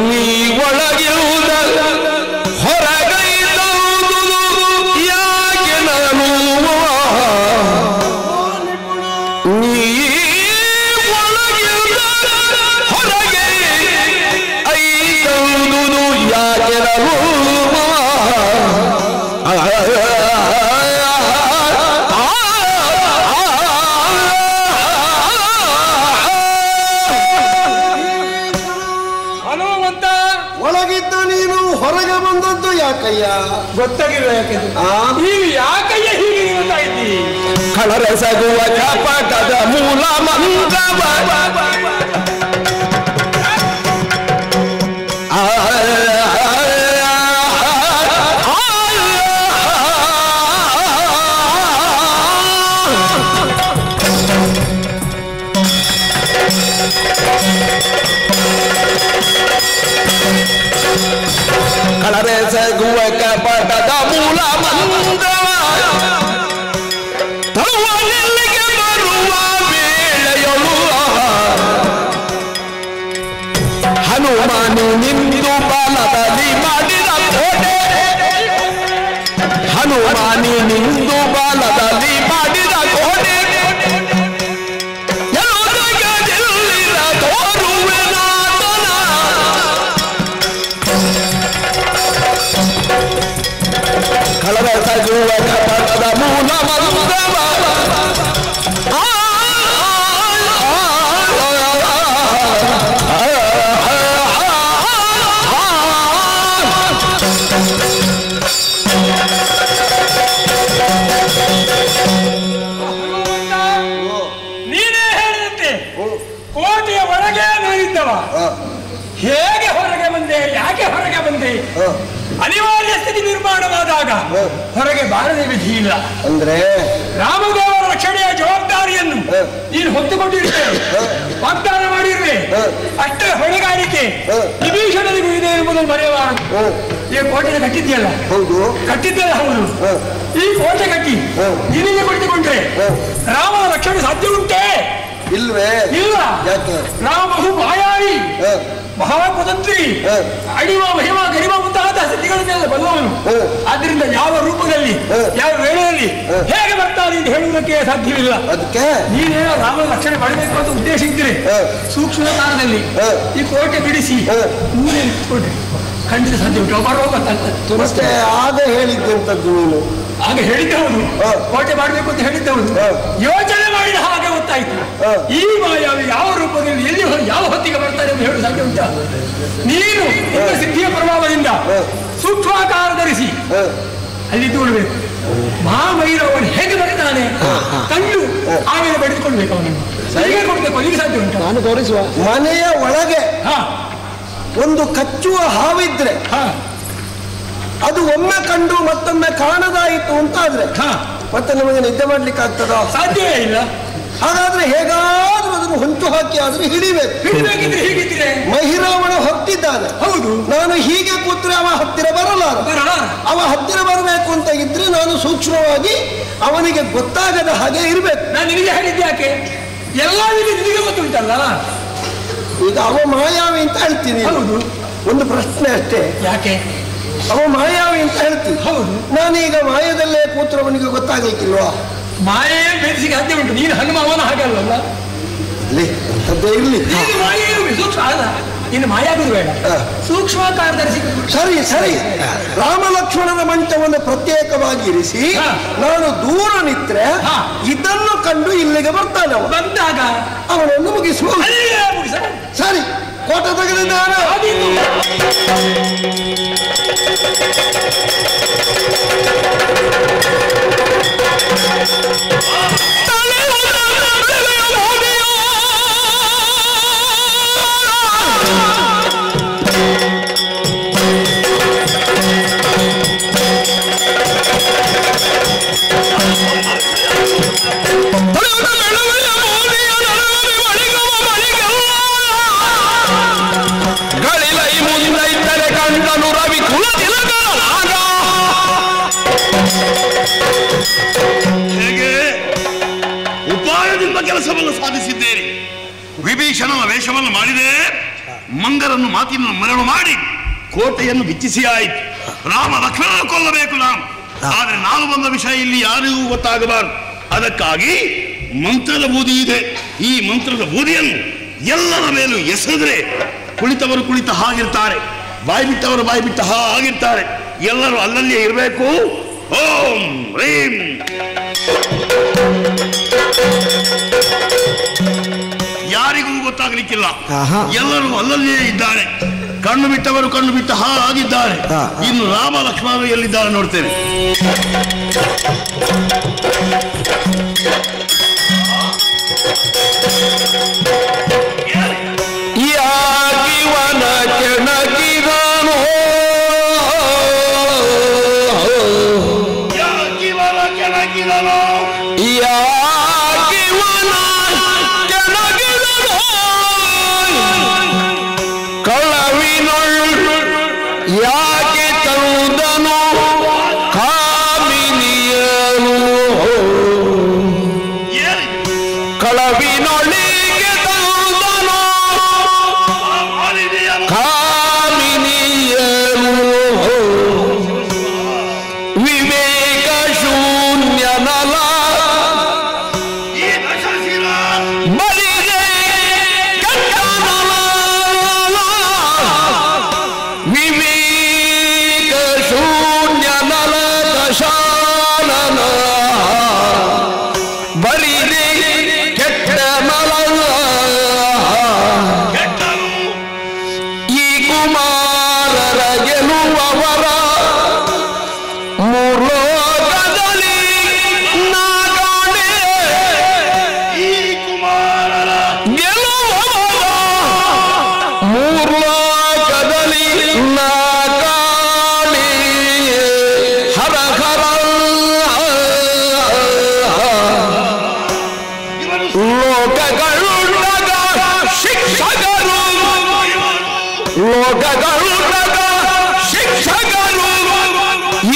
ನೀ ಒಳಗಿರುವುದ ಹೊರಗೈದೌದು ಯಾಕೆ ನಾನು ನೀ ಒಳಗಿರುವುದ ಹೊರಗೆ ಐದೌದು ಯಾಕೆ ನಾನು ಒಳಗಿದ್ದ ನೀನು ಹೊರಗೆ ಬಂದದ್ದು ಯಾಕಯ್ಯ? ಗೊತ್ತಾಗಿಲ್ಲ ಯಾಕೆ ಈಗ ಯಾಕಯ್ಯ ಹೀಗೆ ನೀವುತ್ತಾ ಇದ್ದಿ? ಕಳರಸಗುವ ಕಪಟದ ಮೂಲ ಮಂತ್ರವ ಕಳರಸಗುವ ಕಪಟದ ಮೂಲ ಮಂತ್ರವ ತರುವಲ್ಲಿಗೆ ಬರುವ ವೇಳೆಯೊಳು ಹನುಮಾನು ನಿಂದು ಬಾಲದಲ್ಲಿ ಮಾಡಿದ ಕೋಟೆ, ಹನುಮಾನಿ ನಿಂದು ಬಾಲದಲ್ಲಿ ಮಾಡಿದ ಕೋಟೆ ಎಲ್ಲರಿಲ್ಲ ತೋರುವೆ ನಾತನ ಕಳರಸಗುವ ಕಪಟದ ಮೂಲ ಮಂತ್ರವ ನೀನೇ ಹೇಳಿದಂತೆ ಕೋಟೆಯ ಒಳಗೆ ನಾನಿದ್ದವ. ಹೇಗೆ ಹೊರಗೆ ಬಂದೆ? ಯಾಕೆ ಹೊರಗೆ ಬಂದೆ? ಅನಿವಾರ್ಯ ಸ್ಥಿತಿ ನಿರ್ಮಾಣವಾದಾಗ ಹೊರಗೆ ಬಾರದೆ ವಿಧಿ ಇಲ್ಲ. ಅಂದ್ರೆ ರಾಮದೇವರ ರಕ್ಷಣೆಯ ಜವಾಬ್ದಾರಿಯನ್ನು ನೀನು ಹೊತ್ತುಕೊಂಡಿರುವೆ, ವಾಗ್ದಾನ ಮಾಡಿರುವೆ. ಅಷ್ಟೇ ಹೊಣೆಗಾರಿಕೆ ವಿಭೀಷಣನಿಗೂ ಇದೆ ಎಂಬುದನ್ನು ಮರೆಯಬಾರದು. ಈ ಕೋಟೆ ಕಟ್ಟಿದ್ಯಲ್ಲ, ಹೌದು ಕಟ್ಟಿದ್ದಲ್ಲ ಹೌದು. ಈ ಕೋಟೆ ಕಟ್ಟಿ ನಿನ್ನೆ ಕುಳಿತುಕೊಂಡ್ರೆ ರಾಮನ ರಕ್ಷಣೆ ಸಾಧ್ಯ ಉಂಟೆ? ಇಲ್ವೇ? ಇಲ್ಲ. ಯಾಕೆ? ರಾಮನು ಮಾಯಾವಿ, ಮಹಾಕುತಂತ್ರಿ, ಅಡಿವ ಮಹಿಮ ಗರಿಮ ಮುಂತಾದ ಸ್ಥಿತಿಗಳನ್ನೆಲ್ಲ ಬಲ್ಲವನು. ಆದ್ರಿಂದ ಯಾವ ರೂಪದಲ್ಲಿ ಯಾವ ವೇಳೆಯಲ್ಲಿ ಹೇಗೆ ಬರ್ತಾನೆ ಅಂತ ಹೇಳುವುದಕ್ಕೆ ಸಾಧ್ಯವಿಲ್ಲ. ಅದಕ್ಕೆ ನೀನೇನೋ ರಾಮನ ರಕ್ಷಣೆ ಮಾಡಬೇಕು ಅಂತ ಉದ್ದೇಶ ಇದ್ರೆ ಸೂಕ್ಷ್ಮ ಕಾಲದಲ್ಲಿ ಈ ಕೋಟೆ ಬಿಡಿಸಿ ಮೂಲೆ ಇಟ್ಕೊಂಡ್ರೆ ಖಂಡಿತ ಸಾಧ್ಯ ಉಂಟು. ಮತ್ತೆ ಆಗ ಹೇಳಿದ್ದಂಥದ್ದು ನೀನು ಆಗ ಹೇಳಿದ್ದವನು ಕೋಟೆ ಮಾಡಬೇಕು ಅಂತ ಹೇಳಿದ್ದವನು ಯೋಚನೆ ಮಾಡಿದ ಹಾಗೆ ಗೊತ್ತಾಯ್ತು. ಈ ಮಾಯಾವಿ ಯಾವ ರೂಪದಲ್ಲಿ ಎಲ್ಲಿ ಯಾವ ಹೊತ್ತಿಗೆ ಬರ್ತಾರೆ ಅಂತ ಹೇಳಲು ಸಾಧ್ಯ ಉಂಟ? ನೀನು ಇಂದ್ರ ಸಿದ್ಧಿಯ ಪ್ರಭಾವದಿಂದ ಸೂಕ್ಷ್ಮಾಕಾರ ಧರಿಸಿ ಅಲ್ಲಿ ತೋಳ್ಬೇಕು. ಮಹಾಭೈರವನು ಹೇಗೆ ಬರ್ತಾನೆ ಕಂಡು ಆಮೇಲೆ ಬಡಿದುಕೊಳ್ಬೇಕು. ಅವನನ್ನು ಸರಿಗೆ ಕೊಡ್ಬೇಕು. ಅಲ್ಲಿಗೆ ಸಾಧ್ಯ ಉಂಟು? ನಾನು ತೋರಿಸುವ ಮನೆಯ ಒಳಗೆ ಒಂದು ಕಚ್ಚುವ ಹಾವಿದ್ರೆ ಅದು ಒಮ್ಮೆ ಕಂಡು ಮತ್ತೊಮ್ಮೆ ಕಾಣದಾಯಿತು ಅಂತಾದ್ರೆ ಮತ್ತೆ ನಮಗೆ ನಿದ್ದೆ ಮಾಡ್ಲಿಕ್ಕೆ ಆಗ್ತದ? ಸಾಧ್ಯವೇ ಇಲ್ಲ. ಹಾಗಾದ್ರೆ ಹೇಗಾದ್ರೂ ಅದನ್ನು ಹೊಂಚು ಹಾಕಿ ಆದ್ರೂ ಹಿಡಿಬೇಕು. ಹಿಡಿಬೇಕಿದ್ರೆ ಹೀಗಿದ್ರೆ ಮಹಿರಾವಣ ಹೊತ್ತಿದ್ದಾನೆ. ಹೌದು. ನಾನು ಹೀಗೆ ಕೂತ್ರೆ ಅವ ಹತ್ತಿರ ಬರಲಾರ. ಅವ ಹತ್ತಿರ ಬರಬೇಕು ಅಂತ ಇದ್ರೆ ನಾನು ಸೂಕ್ಷ್ಮವಾಗಿ ಅವನಿಗೆ ಗೊತ್ತಾಗದ ಹಾಗೆ ಇರ್ಬೇಕು. ನಾನು ನಿನಗೆ ಹೇಳಿದ್ದೆ ಯಾಕೆ? ಎಲ್ಲ ನಿನಗೆ ಗೊತ್ತುಂಟಲ್ಲ. ಈಗ ಅವ ಮಾಯಾವಿ ಅಂತ ಹೇಳ್ತೀನಿ. ಹೌದು. ಒಂದು ಪ್ರಶ್ನೆ ಅಷ್ಟೇ, ಯಾಕೆ ಅವ ಮಾಯಾವಿ ಅಂತ ಹೇಳ್ತೀನಿ. ಹೌದು. ನಾನೀಗ ಮಾಯದಲ್ಲೇ ಕೂತ್ರವನಿಗೆ ಗೊತ್ತಾಗ್ಲಿಕ್ಕಿಲ್ವಾ? ಮಾಯೆ ಬೆಳೆಸಿಗೆ ಸಾಧ್ಯ ಉಂಟು. ನೀನು ಹನುಮ ಅವನ ಹಾಗೆ ಅಲ್ಲಲ್ಲ. ಅದೇ ಇರ್ಲಿ. ಸೂಕ್ಷ್ಮ ಅಲ್ಲ, ಇನ್ನು ಮಾಯಾಗುದು ಬೇಡ. ಸೂಕ್ಷ್ಮಾಕಾರ ಧರಿಸಿ. ಸರಿ ಸರಿ. ರಾಮ ಲಕ್ಷ್ಮಣನ ಮಂಚವನ್ನು ಪ್ರತ್ಯೇಕವಾಗಿ ಇರಿಸಿ ನಾನು ದೂರ ನಿತ್ರೆ ಇದನ್ನು ಕಂಡು ಇಲ್ಲಿಗೆ ಬರ್ತಾನೆ. ಬಂದಾಗ ಅವನನ್ನು ಮುಗಿಸುವ. ಸರಿ, ಕೋಟೆ ತೆಗೆದಿದ್ದಾನೆ. ವಿಜಯವನ್ನು ಸಾಧಿಸಿದ್ದೇನೆ. ವಿಭೀಷಣನ ವೇಷವನ್ನು ಮಾಡಿದೆ, ಮಂಗರನ್ನು ಮಾತಿನ ಮರಳು ಮಾಡಿ ಕೋಟೆಯನ್ನು ಬಿಚ್ಚಿಸಿ ಆಯಿತು. ರಾಮ ಲಕ್ಷ್ಮಣ ಕೊಲ್ಲಬೇಕು ನಾನು, ಆದರೆ ನಾನು ಬಂದ ವಿಷಯ ಇಲ್ಲಿ ಯಾರಿಗೂ ಗೊತ್ತಾಗಬಾರದು. ಅದಕ್ಕಾಗಿ ಮಂತ್ರದ ಬೂದಿ ಇದೆ. ಈ ಮಂತ್ರದ ಬೂದಿಯನ್ನು ಎಲ್ಲರ ಮೇಲೂ ಎಸೆದ್ರೆ ಕುಳಿತವರು ಕುಳಿತ ಹಾಗಿರ್ತಾರೆ, ಬಾಯಿ ಬಿಟ್ಟವರು ಬಾಯಿ ಬಿಟ್ಟ ಹಾಗಿರ್ತಾರೆ. ಎಲ್ಲರೂ ಅಲ್ಲಲ್ಲಿಯೇ ಇರಬೇಕು. ಓಂ ರೀಂ. ಯಾರಿಗೂ ಗೊತ್ತಾಗಲಿಕ್ಕಿಲ್ಲ, ಎಲ್ಲರೂ ಅಲ್ಲಲ್ಲಿಯೇ ಇದ್ದಾರೆ. ಕಣ್ಣು ಬಿಟ್ಟವರು ಕಣ್ಣು ಬಿಟ್ಟ ಹಾಗಿದ್ದಾರೆ. ಇನ್ನು ರಾಮ ಲಕ್ಷ್ಮಣರು ಎಲ್ಲಿದ್ದಾರೆ ನೋಡ್ತೇನೆ. ಯಾಗಿವನ ಕೆಣಕಿದನೋ, ಯಾಗಿವನ ಕೆಣಕಿದನೋ, ಯಾಗಿವನ ಕೆಣಕಿದನೋ, ಕಳವಿನೊಳ್ ಯಾಕೆ ತರುದನು ಕಾಮಿನಿಯನು, ಕಳವಿನೊಳಿಗೆ ತರುದನು ಕಾಮಿನಿಯನು, ವಿವೇಕ ಶೂನ್ಯನಲ ಬಲಿಗೆ ಕೆಟ್ಟನಲ, ವಿವೇಕ ಶೂನ್ಯನಲ ದಶಾನನ ಬಲಿಗೆ ಕೆಟ್ಟನಲ. ಈ ಕುಮಾರರ ಗೆಲುವವರ ಮೂರ್ಲೋಕದಲ್ಲಿ ನಾ ಕಾಣೆ, ಈ ಕುಮಾರರ ಗೆಲುವವರ ಮೂರ್ಲೋಕದಲ್ಲಿ ನಾ ಕಾಣೆ. ಹರ ಹರ ಲೋಕಗಳುಳ್ಳಗ ಶಿಕ್ಷಕರು, ಲೋಕಗಳುಳ್ಳಗ ಶಿಕ್ಷಕರು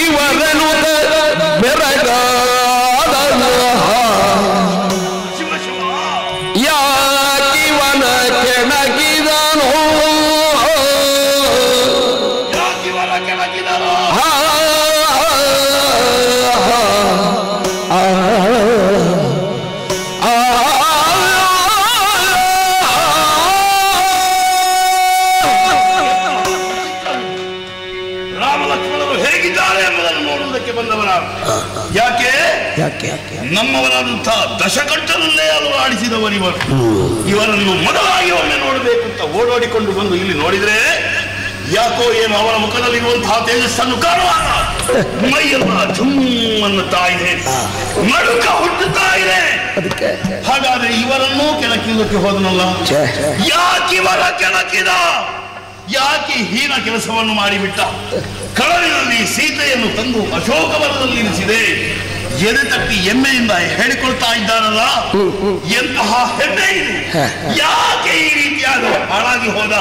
ಇವರನ್ನು ಬೆರಗಾದನ. ಯಾಕಿವನ ಕೆಣಕಿದನೋ, ರಾಮ ಲಕ್ಷ್ಮಣರು ಹೇಗಿದ್ದಾರೆ ಎಂಬುದನ್ನು ನೋಡುವುದಕ್ಕೆ ಬಂದವರ. ಯಾಕೆ ನಮ್ಮವರಾದಂತಹ ದಶಕಂಠನಲ್ಲೇ ಅವರು ಆಡಿಸಿದವರಿವರು. ಇವರನ್ನು ಮೊದಲಾಗಿ ಒಮ್ಮೆ ನೋಡಬೇಕು ಅಂತ ಓಡೋಡಿಕೊಂಡು ಬಂದು ಇಲ್ಲಿ ನೋಡಿದ್ರೆ ಯಾಕೋ ಏನು ಅವರ ಮುಖದಲ್ಲಿರುವಂತಹ ತೇಜಸ್ಸನ್ನು ಕಾಣುವಾಗ ಮೈಯೆಲ್ಲ ಝುಮ್ಮನ್ನುತ್ತಾ ಇದೆ, ನಡುಕ ಹುಟ್ಟುತ್ತಾ ಇದೆ. ಹಾಗಾದ್ರೆ ಇವರನ್ನೂ ಕೆಳಕಿಲ್ಲಕ್ಕೆ ಹೋದನಲ್ಲ, ಯಾಕಿವರ ಕೆಳಕಿದ, ಯಾಕೆ ಹೀನ ಕೆಲಸವನ್ನು ಮಾಡಿಬಿಟ್ಟ. ಕಳವಿನಲ್ಲಿ ಸೀತೆಯನ್ನು ತಂದು ಅಶೋಕವನದಲ್ಲಿ ಇರಿಸಿದೆ. ಎದೆ ತಟ್ಟಿ ಹೆಮ್ಮೆಯಿಂದ ಹೇಳಿಕೊಳ್ತಾ ಇದ್ದಾರಲ್ಲ, ಎಂತಹ ಹೆಮ್ಮೆ ಇದೆ. ಯಾಕೆ ಈ ರೀತಿಯಾದ ಹಾಳಾಗಿ ಹೋದ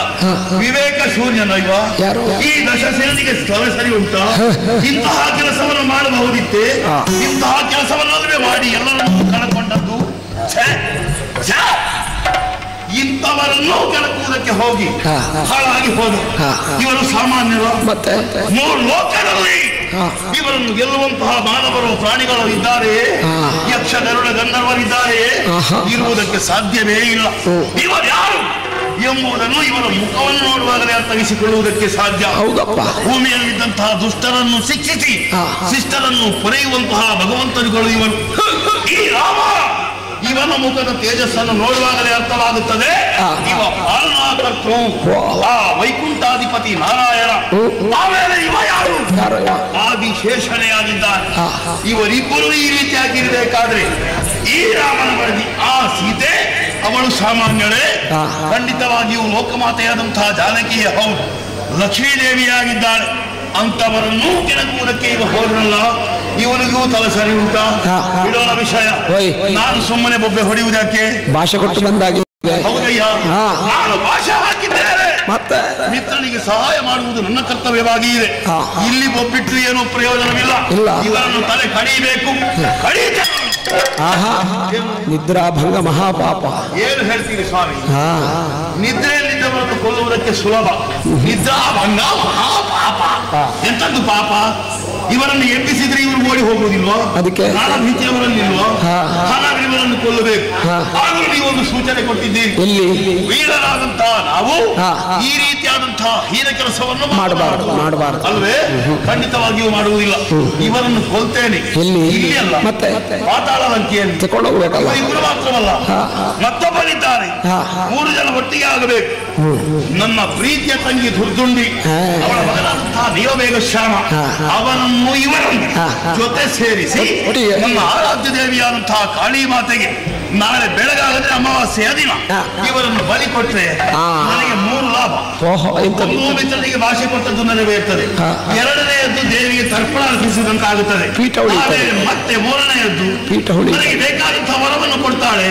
ವಿವೇಕ ಶೂನ್ಯನ ಇವ. ಈ ದಶಸೇನಿಗೆ ಸರಿ ಉಂಟಾ? ಇಂತಹ ಕೆಲಸವನ್ನು ಮಾಡಬಹುದಿತ್ತೆ, ಇಂತಹ ಕೆಲಸವನ್ನಲ್ಲವೇ ಮಾಡಿ ಎಲ್ಲರನ್ನೂ ಕಳಕೊಂಡದ್ದು. ಇಂಥವರನ್ನು ಕೆಳಕುವುದಕ್ಕೆ ಹೋಗಿ ಹಾಳಾಗಿ ಹೋದ. ಇವರು ಸಾಮಾನ್ಯರು, ಮೂರು ಲೋಕದಲ್ಲಿ ಇವರನ್ನು ಗೆಲ್ಲುವಂತಹ ಮಾನವರು ಪ್ರಾಣಿಗಳು ಇದ್ದಾರೆ, ಯಕ್ಷ ಗರುಡ ಗಂಧರ್ವರಿದ್ದಾರೆ, ಇರುವುದಕ್ಕೆ ಸಾಧ್ಯವೇ ಇಲ್ಲ. ಇವರು ಯಾರು ಎಂಬುದನ್ನು ಇವರ ಮುಖವನ್ನು ನೋಡುವಾಗಲೇ ಅರ್ಥೈಸಿಕೊಳ್ಳುವುದಕ್ಕೆ ಸಾಧ್ಯ. ಭೂಮಿಯಲ್ಲಿದ್ದಂತಹ ದುಷ್ಟರನ್ನು ಶಿಕ್ಷಿಸಿ ಶಿಷ್ಟರನ್ನು ಪೊರೆಯುವಂತಹ ಭಗವಂತರುಗಳು ಇವರು. ಈ ರಾಮ ಇವನ ಮುಖದ ತೇಜಸ್ಸನ್ನು ನೋಡುವಾಗಲೇ ಅರ್ಥವಾಗುತ್ತದೆ ಇವ ಪಾಲನಾಕರ್ತೃ, ಆ ವೈಕುಂಠಾಧಿಪತಿ ನಾರಾಯಣ. ಆಮೇಲೆ ಇವ ಯಾರು? ಆದಿಶೇಷಣೆಯಾಗಿದ್ದಾನೆ. ಇವರಿಬ್ಬರು ಈ ರೀತಿಯಾಗಿರಬೇಕಾದ್ರೆ ಈ ರಾಮನ ಬರದಿ ಆ ಸೀತೆ ಅವಳು ಸಾಮಾನ್ಯಳೇ? ಖಂಡಿತವಾಗಿಯೂ ಲೋಕಮಾತೆಯಾದಂತಹ ಜಾನಕಿಯೇ ಹೌದು, ಲಕ್ಷ್ಮೀದೇವಿಯಾಗಿದ್ದಾಳೆ. ಅಂತವರನ್ನು ಕೆಣಕುವುದಕ್ಕೆ ಇವ ಹೋದ್ರಲ್ಲ, ಇವನಿಗೂ ತಲೆ ಸರಿ ಉಂಟಾ? ಬಿಡೋಣ ವಿಷಯ. ನಾನು ಸುಮ್ಮನೆ ಬೊಬ್ಬೆ ಹೊಡೆಯುವುದಕ್ಕೆ ಭಾಷೆ ಕೊಟ್ಟು ಬಂದಾಗಿ. ಹೌದಯ್ಯ, ನಾನು ಭಾಷೆ ಹಾಕಿದ್ದೇನೆ. ಮತ್ತೆ ಮಿತ್ರನಿಗೆ ಸಹಾಯ ಮಾಡುವುದು ನನ್ನ ಕರ್ತವ್ಯವಾಗಿ ಇದೆ. ಇಲ್ಲಿ ಬೊಬ್ಬಿಟ್ಟು ಏನೂ ಪ್ರಯೋಜನವಿಲ್ಲ. ಇವರನ್ನು ತಲೆ ಕಡಿಬೇಕು. ನಿದ್ರಾಭಂಗ ಮಹಾಪಾಪ. ಏನು ಹೇಳ್ತೀರಿ ಸ್ವಾಮಿ? ನಿದ್ರೆಯಲ್ಲಿದ್ದವರನ್ನು ಕೊಲ್ಲುವುದಕ್ಕೆ ಸುಲಭ, ನಿದ್ರಾಭಂಗ ಮಹಾಪಾಪ. ಎಂತದ್ದು ಪಾಪ? ಇವರನ್ನು ಎಬ್ಬಿಸಿದ್ರೆ ಇವರು ಓಡಿ ಹೋಗುವುದಿಲ್ವೋ? ಅದಕ್ಕೆ ಭೀತಿಯವರಲ್ಲಿಲ್ವೋ? ಹಾಗಾಗಿ ಇವರನ್ನು ಕೊಲ್ಲಬೇಕು. ಆದರೂ ನೀವೊಂದು ಸೂಚನೆ ಕೊಟ್ಟಿದ್ದೀರಿ. ವೀರರಾದಂತಹ ನಾವು ಈ ರೀತಿಯಾದಂತಹ ಹೀನ ಕೆಲಸವನ್ನು ಮಾಡಬಾರದು ಅಲ್ವೇ? ಖಂಡಿತವಾಗಿಯೂ ಮಾಡುವುದಿಲ್ಲ. ಇವರನ್ನು ಕೊಲ್ತೇನೆ. ಇಲ್ಲಿ ಅಲ್ಲ, ಮತ್ತೆ ಪಾತಾಳ ಲಂಕೆಯಲ್ಲಿ ತಗೊಂಡು ಹೋಗ್ಬೇಕಲ್ಲ. ಇವರು ಮಾತ್ರವಲ್ಲ, ಮತ್ತೊಬ್ಬರಿದ್ದಾರೆ. 3 ಜನ ಒಟ್ಟಿಗೆ ಆಗಬೇಕು. ನನ್ನ ಪ್ರೀತಿಯ ತಂಗಿ ದುರ್ದುಂಡಿ, ಅವಳ ಮಗನಾದಂತಹ ನೀಲಮೇಘ ಶ್ಯಾಮ, ಅವನನ್ನು ಇವರನ್ನು ಜೊತೆ ಸೇರಿಸಿ ನನ್ನ ಆರಾಧ್ಯ ದೇವಿಯಾದಂತಹ ಕಾಳಿ ಮಾತೆಗೆ ನಾಳೆ ಬೆಳಗಾಗದ್ರೆ ಅಮಾವಾಸ್ಯೆಯ ದಿನ ಇವರನ್ನು ಬಲಿ ಕೊಟ್ಟರೆ ನನಗೆ 3 ಲಾಭ. ಒಂದು ಮಿತ್ರನಿಗೆ ಭಾಷೆ ಕೊಟ್ಟದ್ದು ನೆರವೇರ್ತದೆ, ಎರಡನೆಯದ್ದು ದೇವಿಗೆ ತರ್ಪಣ ಅರ್ಪಿಸಿದಂತಾಗುತ್ತದೆ, ಮತ್ತೆ 3ನೆಯದ್ದು ನನಗೆ ಬೇಕಾದಂತಹ ವರವನ್ನು ಕೊಡ್ತಾಳೆ,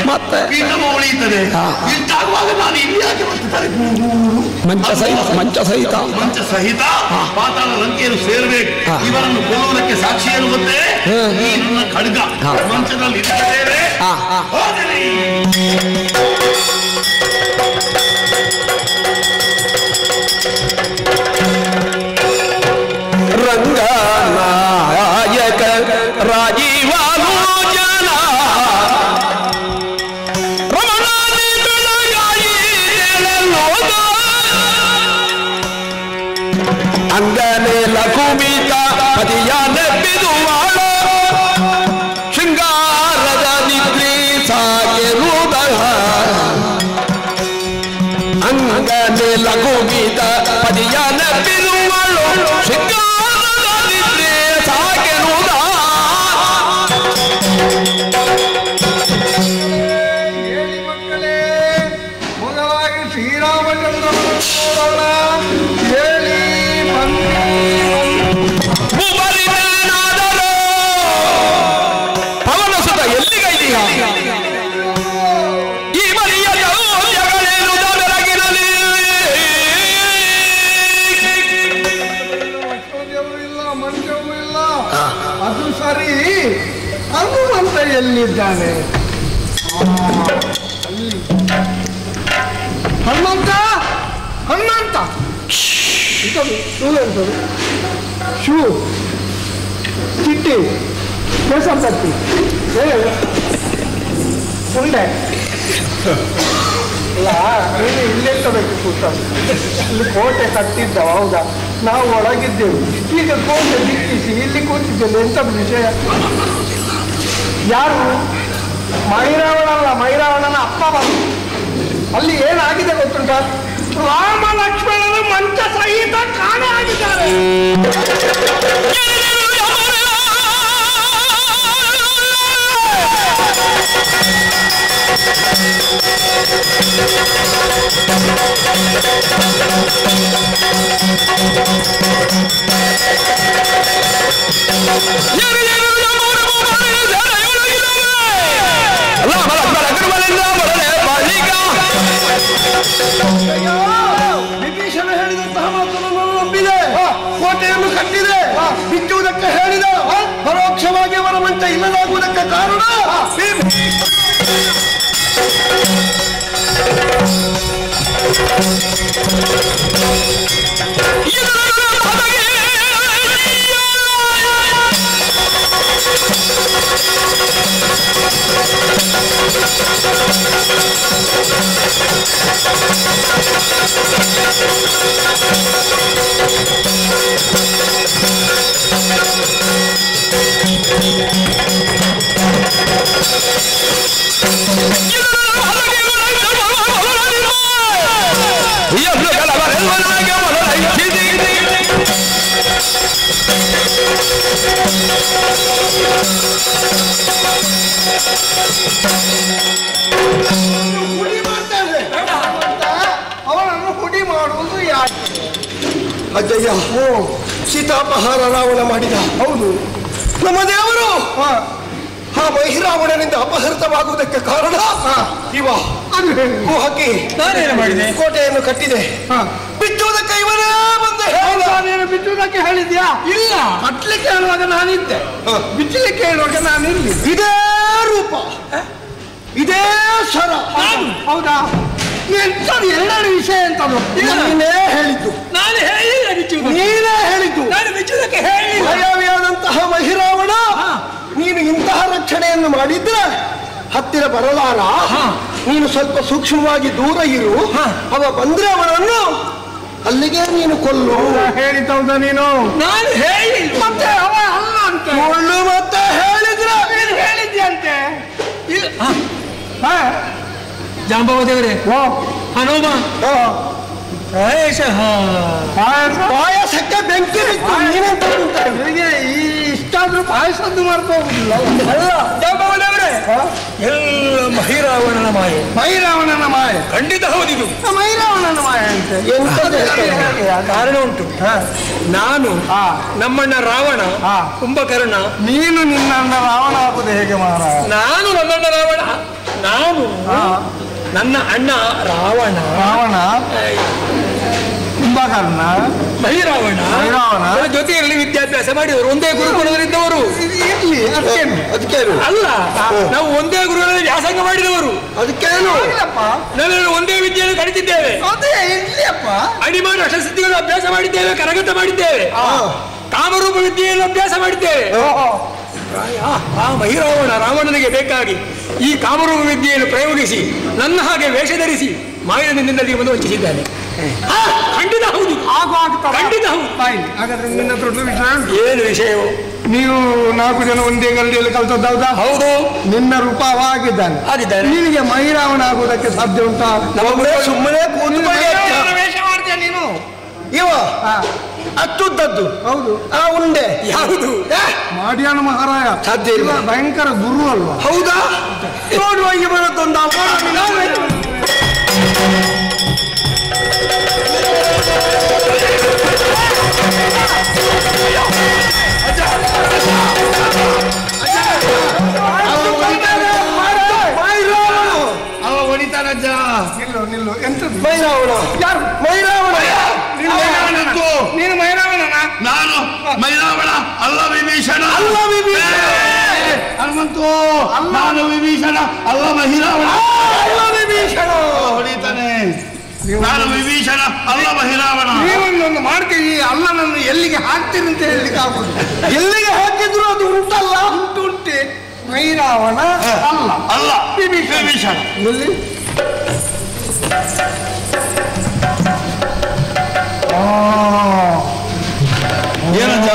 ಪೀಠವು ಉಳಿಯುತ್ತದೆ. ಇಷ್ಟಾಗುವಾಗ ನಾನು ಇಲ್ಲಿ ಯಾಕೆ ಬರ್ತಿದ್ದಾರೆ? ಮಂಚ ಸಹಿತ ಪಾತಾಳ ಲಂಕೆಯನ್ನು ಸೇರಬೇಕು. ಇವರನ್ನು ಕೊಲ್ಲುವುದಕ್ಕೆ ಸಾಕ್ಷಿ ಏನು ಗೊತ್ತೇ? ಈ ನನ್ನ ಖಡ್ಗ ಮಂಚದಲ್ಲಿ ಇರ್ತೇವೆ. ರಂಗನಾಯಕ ರಾಜೀವಾಲೋಚನ ರಮಣಾದಿ ಬೆಳಗಾಯಿ ಲೋಕ ಅಂಗನೆ ಲಘುಮಿತ ಪದಿಯ ನೆಬ್ಬಿದುವಾಳ ಶೃಂಗಾರದ ನಿದ್ರಿ ಸಾಗಿರುವುದ ಅಂಗನೆ ಲಘುಮಿತ ಪದಿಯ ನೆಬ್ಬಿದುವಾಳು ಶೃಂಗಾರದ ನಿದ್ರಿ ಸಾಗಿರುವುದ. ಹೇಳಿ ಮಕ್ಕಳೇ, ಮೊದಲಾಗಿ ಶ್ರೀರಾಮಚಂದ್ರನ ಹೇಳಿ ಪವನ ಸುತ ಎಲ್ಲಿಗೈದೀಗ? ಈ ಮನೆಯ ಜಗಳೇನುದ ಬೆಳಗಿನಲ್ಲಿ ಇಲ್ಲ, ಮಂಚವೂ ಇಲ್ಲ. ಅದು ಸರಿ, ಹನುಮಂತ ಎಲ್ಲಿದ್ದಾನೆ? ಹನುಮಂತ, ಹನುಮಂತ, ಶೂ, ಚಿಟ್ಟಿ, ಕೇಸಂಪಟ್ಟಿ, ಉಂಡೆ ಇಲ್ಲ. ನೀನು ಇಲ್ಲೆತ್ತಬೇಕು ಕೂತ. ಇಲ್ಲಿ ಕೋಟೆ ಕಟ್ಟಿದ್ದ, ಹೌದಾ? ನಾವು ಒಳಗಿದ್ದೆವು. ಈಗ ಕೋಟೆ ದಿಕ್ಕಿಸಿ ಇಲ್ಲಿ ಕೂತಿದ್ದೇನೆ. ಎಂತ ವಿಷಯ? ಯಾರು? ಮೈರಾವಣಲ್ಲ, ಮೈರಾವಣನ ಅಪ್ಪ ಬಂದು. ಅಲ್ಲಿ ಏನಾಗಿದೆ ಗೊತ್ತುಂಟ? ರಾಮ ಲಕ್ಷ್ಮಣನು ಮಂಚ ಸಹಿತ ಕಾಣೆ ಆಗಿದ್ದಾರೆ. ವಿಭೀಷಣ ಹೇಳಿದಂತಹ ಮಾತನ್ನು ನಂಬಿದೆ, ಕೋಟೆಯನ್ನು ಕಟ್ಟಿದೆ, ಬಿಚ್ಚುವುದಕ್ಕೆ ಹೇಳಿದ. ಪರೋಕ್ಷವಾಗಿ ಅವರ ಮಂಚ ಇಲ್ಲದಾಗುವುದಕ್ಕೆ ಕಾರಣ ಅವನನ್ನು ಹುಡಿ ಮಾಡುವುದು ಯಾಕೆ? ಅಜ್ಜಯ್ಯ, ಸೀತಾಪಹಾರ ರಾವಣ ಮಾಡಿದ. ಹೌದು, ನಮ್ಮ ದೇವರು ಆ ಬಹಿರಾವಣನಿಂದ ಅಪಹೃತವಾಗುವುದಕ್ಕೆ ಕಾರಣ ಇವ ಹಾಕಿ ನಾನೇನು ಮಾಡಿದೆ? ಕೋಟೆಯನ್ನು ಕಟ್ಟಿದೆ. ಬಿಚ್ಚುವುದಕ್ಕೆ ಇವನೇ ಬಂದು ಹೇಳಿದ. ನೀನು ಬಿಚ್ಚುವುದಕ್ಕೆ ಹೇಳಿದ್ಯಾ? ಇಲ್ಲ, ಕಟ್ಲಿಕ್ಕೆ ಹೇಳುವಾಗ ನಾನಿದ್ದೆ, ಬಿಚ್ಚಲಿಕ್ಕೆ ಹೇಳುವಾಗ ನಾನಿಲ್ಲಿ. ಇದೇ ಸ್ವರ. ಹೌದಾ? ಎಂತದು ಎರಡೆರಡು ವಿಷಯ ಎಂತದು? ನೀನೇ ಹೇಳಿದ್ದು. ನಾನು ಹೇಳಿಲ್ಲ ಬಿಚ್ಚುವುದು. ನೀನೇ ಹೇಳಿದ್ದು. ನಾನು ಬಿಚ್ಚುವುದಕ್ಕೆ ಹೇಳಿಲ್ಲ. ಭಯವಿಯಾದಂತಹ ಮಹಿರಾವಣ ನೀನು ಇಂತಹ ರಕ್ಷಣೆಯನ್ನು ಮಾಡಿದ್ರೆ ಹತ್ತಿರ ಬರಲಾರ. ನೀನು ಸ್ವಲ್ಪ ಸೂಕ್ಷ್ಮವಾಗಿ ದೂರ ಇರು. ಅವ ಬಂದ್ರೆ ಅವನನ್ನು ಅಲ್ಲಿಗೆ ನೀನು ಕೊಲ್ಲು. ಹೇಳಿದ್ದೌದ ನೀನು? ನಾನು ಹೇಳಿ ಮತ್ತೆ ಅವ ಅಲ್ಲ ಅಂತ ಕೊಲ್ಲು ಮತ್ತೆ ಹೇಳಿದ್ರೆ ನೀನು ಹೇಳಿದ್ಯಂತೆ. ಜಾಂಬವ ದೇವರೇ, ಹನುಮ ಪಾಯಸಕ್ಕೆ ಬೆಂಕಿ ಬಿತ್ತು. ನೀನಂತ ಇಷ್ಟಾದ್ರೂ ಪಾಯಸದ್ದು ಮಾಡ್ಕೋಗುದಿಲ್ಲ. ಅಲ್ಲ ಜಾಂಬವ ದೇವರೇ, ಎಲ್ಲ ಮಹಿರಾವಣನ ಮಾಯೆ. ಮೈರಾವಣನ ಮಾಯ. ಖಂಡಿತ ಹೌದಿದು. ಮೈರಾವಣನ ಮಾಯ ಅಂತೆ. ಕಾರಣ ಉಂಟು. ನಾನು ನಮ್ಮಣ್ಣ ರಾವಣ, ಕುಂಭಕರ್ಣ. ನೀನು ನಿನ್ನ ರಾವಣ ಆಗುದು ಹೇಗೆ ಮಹಾರಾಯ? ನಾನು ನಮ್ಮಣ್ಣ ರಾವಣ, ನಾನು ನನ್ನ ಅಣ್ಣ ರಾವಣ, ರಾವಣ ಕುಂಭಕರ್ಣ ಮಹಿರಾವಣ ಅವರ ಜೊತೆಯಲ್ಲಿ ವಿದ್ಯಾಭ್ಯಾಸ ಮಾಡಿದವರು, ಒಂದೇ ಗುರುಕುಲದಲ್ಲಿದ್ದವರು. ಇರ್ಲಿ, ಅದಕ್ಕೇನು? ಅದಕ್ಕೇನು ಅಲ್ಲ, ನಾವು ಒಂದೇ ಗುರುಗಳಲ್ಲಿ ವ್ಯಾಸಂಗ ಮಾಡಿದವರು. ಅದಕ್ಕೇನು? ನಾವೆಲ್ಲರೂ ಒಂದೇ ವಿದ್ಯೆಯನ್ನು ಕಲಿತಿದ್ದೇವೆ. ಅದೇ ಇರ್ಲಿಯಪ್ಪ. ಅಡಿಮಾರು ಅಷ್ಟಸಿದ್ಧಿಗಳನ್ನು ಅಭ್ಯಾಸ ಮಾಡಿದ್ದೇವೆ, ಕರಗತ ಮಾಡಿದ್ದೇವೆ, ಕಾಮರೂಪ ವಿದ್ಯೆಯನ್ನು ಅಭ್ಯಾಸ ಮಾಡಿದ್ದೇವೆ. ಆ ಮಹಿರಾವಣ ರಾವಣನಿಗೆ ಬೇಕಾಗಿ ಈ ಕಾಮರೂಪ ವಿದ್ಯೆಯನ್ನು ಪ್ರಯೋಗಿಸಿ ನನ್ನ ಹಾಗೆ ವೇಷ ಧರಿಸಿ ಮಾಯದಿಂದ ಬಂದು ವಂಚಿಸಿದ್ದಾನೆ. ಖಂಡಿತ ಹೌದು, ಖಂಡಿತ ಹೌದು. ಹಾಗಾದ್ರೆ ನಿನ್ನ ದೊಡ್ಡ ವಿಷಯ ಏನು ವಿಷಯವು? ನೀವು 4 ಜನ ಒಂದೇ ಗಲ್ಲಿಯಲ್ಲಿ ಕಲ್ತದ್ದೌದಾ? ಹೌದು. ನಿನ್ನ ರೂಪ ಆಗಿದ್ದಾನೆ. ನಿನಗೆ ಮಹಿರಾವಣ ಆಗುವುದಕ್ಕೆ ಸಾಧ್ಯ ಉಂಟಾ? ಸುಮ್ಮನೆ ಕೂತ್ಕೊಳ್ಳಿ. ವೇಷ ಮಾಡ್ತೀಯ ನೀನು? ಇವ ಅಷ್ಟುದ್ದದ್ದು. ಹೌದು. ಆ ಉಂಡೆ ಯಾವುದು? ಮಾಡ್ಯಾನ ಮಹಾರಾಯ. ಸಾಧ್ಯ ಇಲ್ಲ. ಭಯಂಕರ ಗುರು ಅಲ್ವಾ? ಹೌದಾ? ನೋಡುವ ಈ ಬರುತ್ತೊಂದ ಅವ ಹೊಡಿತಾನಜ್ಜ. ನಿಲ್ಲು. ಎಂತದ್ದು? ಮೈರಾವಣ. ಯಾರು? ಮೈರಾವಣ. ನೀನು ಮೈರಾವಣನ? ನಾನು ಮೈರಾವಣ ಅಲ್ಲ, ವಿಭೀಷಣ. ಅಲ್ಲ ವಿಭೀಷಣ. ಹನುಮಂತು, ನಾನು ವಿಭೀಷಣ ಅಲ್ಲ, ಮಹಿರಾವಣ. ಅಲ್ಲ ವಿಭೀಷಣ. ಹೊಡಿತಾನೆ. ನಾನು ವಿಭೀಷಣ ಅಲ್ಲ, ಮಹಿರಾವಣ. ನೀವೊಂದೊಂದು ಮಾಡ್ತೀವಿ. ಅಲ್ಲನನ್ನು ಎಲ್ಲಿಗೆ ಹಾಕ್ತೀರಿ ಅಂತ ಹೇಳಲಿಕ್ಕೆ ಆಗುದು. ಎಲ್ಲಿಗೆ ಹಾಕಿದ್ರು ಅದು ಉಂಟಲ್ಲ. ಉಂಟೆ. ಮೈರಾವಣ ಅಲ್ಲ, ಅಲ್ಲ ವಿಭೀಷಣ. ಎಲ್ಲಿ? ಏನಜ್ಜ?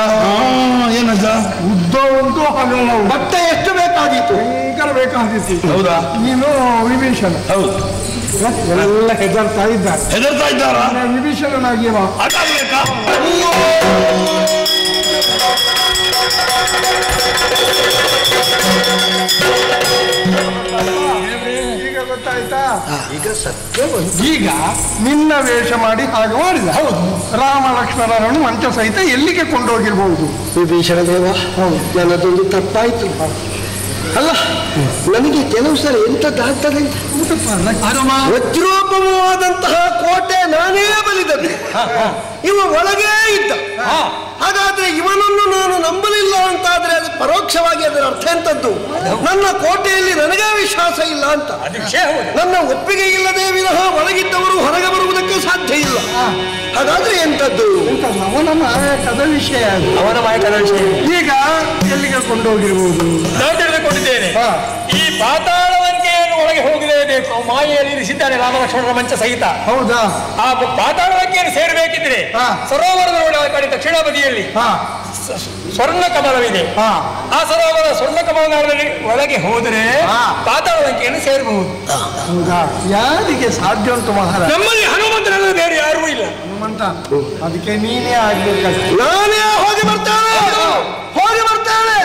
ಏನಜ್ಜ? ಉದ್ದ ಉಂಟು, ಹನುಮ. ಬಟ್ಟೆ ಎಷ್ಟು ಬೇಕಾದೀತು? ಭಯಂಕರ ಬೇಕಾದಿತ್ತು. ಹೌದಾ? ನೀನು ವಿಭೀಷಣ. ಹೌದು. ಎಲ್ಲ ಹೆದರ್ತಾ ಇದ್ದಾರೆ. ಹೆದರ್ತಾ ಇದ್ದಾರ? ವಿಭೀಷಣನಾಗಿ ಅದಾಗಬೇಕಾ? ಈಗ ಗೊತ್ತಾಯ್ತಾ? ಈಗ ಸತ್ಯ. ಈಗ ನಿನ್ನ ವೇಷ ಮಾಡಿ ಹಾಗೆ ಮಾಡಿದ. ಹೌದು. ರಾಮ ಲಕ್ಷ್ಮಣರನ್ನು ಮಂಚ ಸಹಿತ ಎಲ್ಲಿಗೆ ಕೊಂಡೋಗಿರ್ಬಹುದು? ವಿಭೀಷಣ ದೇವ, ನನ್ನದೊಂದು ತಪ್ಪಾಯ್ತು. ಅಲ್ಲ, ನನಗೆ ಕೆಲವು ಸಲ ಎಂತದ್ದಾಗ್ತದೆ. ವಜ್ರೋಪಮವಾದಂತಹ ಕೋಟೆ ನಾನೇ ಬಲಿದದ್ದು. ಇವ ಒಳಗೇ ಇದ್ದ. ಹಾಗಾದ್ರೆ ಇವನನ್ನು ನಾನು ನಂಬಲಿಲ್ಲ ಅಂತಾದ್ರೆ ಅದು ಪರೋಕ್ಷವಾಗಿ ಅದರ ಅರ್ಥ ಎಂತದ್ದು? ನನ್ನ ಕೋಟೆಯಲ್ಲಿ ನನಗೇ ವಿಶ್ವಾಸ ಇಲ್ಲ ಅಂತ. ನನ್ನ ಒಪ್ಪಿಗೆ ಇಲ್ಲದೆ ವಿನಃ ಒಳಗಿದ್ದವರು ಹೊರಗೆ ಬರುವುದಕ್ಕೆ ಸಾಧ್ಯ ಇಲ್ಲ. ಹಾಗಾದ್ರೆ ಎಂತದ್ದು? ಅವನ ಮಾಯಕದ ವಿಷಯ. ಅವನ ಮಾಯಕದ ವಿಷಯ. ಈಗ ಎಲ್ಲಿಗೆ ಕೊಂಡೋಗಿರ್ಬೋದು? ನಾನು ತಿಳಿದುಕೊಂಡಿದ್ದೇನೆ. ಈ ಪಾತಾಳವಂಕೆಯನ್ನು ಒಳಗೆ ಹೋಗಲೇಬೇಕು. ಮಾಯೆಯಲ್ಲಿ ಇರಿಸಿದ್ದಾನೆ ರಾಮಲಕ್ಷ್ಮಣರ ಮಂಚ ಸಹಿತ. ಹೌದಾ? ಆ ಪಾತಾಳವಂಕೆಯನ್ನು ಸೇರಬೇಕಿದ್ರೆ ಸರೋವರದ ಕಡೆ ದಕ್ಷಿಣ ಬದಿಯಲ್ಲಿ ಸ್ವರ್ಣ ಕಮಲವಿದೆ. ಆ ಸರೋವರ ಸ್ವರ್ಣ ಕಮಲದಲ್ಲಿ ಒಳಗೆ ಹೋದರೆ ಪಾತಾಳವಂಕೆಯನ್ನು ಸೇರಬಹುದು. ಹೌದಾ? ಯಾರಿಗೆ ಸಾಧ್ಯ ಉಂಟು ಮಹಾರಾಜ? ನಮ್ಮಲ್ಲಿ ಹನುಮಂತನಲ್ಲ, ಬೇರೆ ಯಾರೂ ಇಲ್ಲ. ಹನುಮಂತ, ಅದಕ್ಕೆ ನೀನೇ ಆಗ್ಬೇಕಷ್ಟೆ. ನಾನೇ ಹೋಗಿ ಬರ್ತೇನೆ. ಹೋಗಿ ಬರ್ತೇನೆ.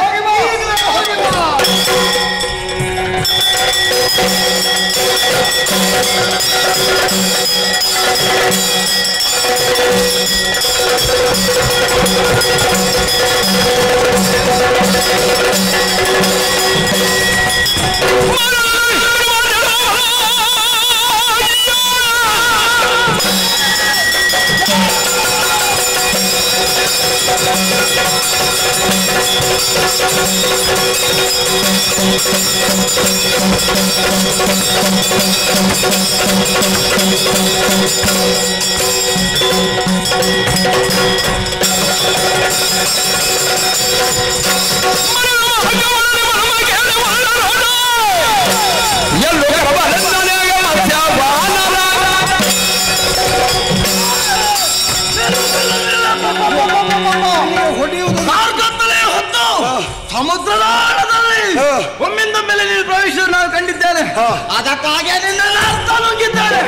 ಸಮುದ್ರದ ಆಳದಲ್ಲಿ ಒಮ್ಮಿಂದ ಮೇಲೆ ನೀನು ಪ್ರವೇಶ ನಾನು ಕಂಡಿದ್ದೇನೆ. ಅದಕ್ಕಾಗಿ ನಿನ್ನ ಅರ್ಥ ನುಂಗಿದ್ದೇನೆ.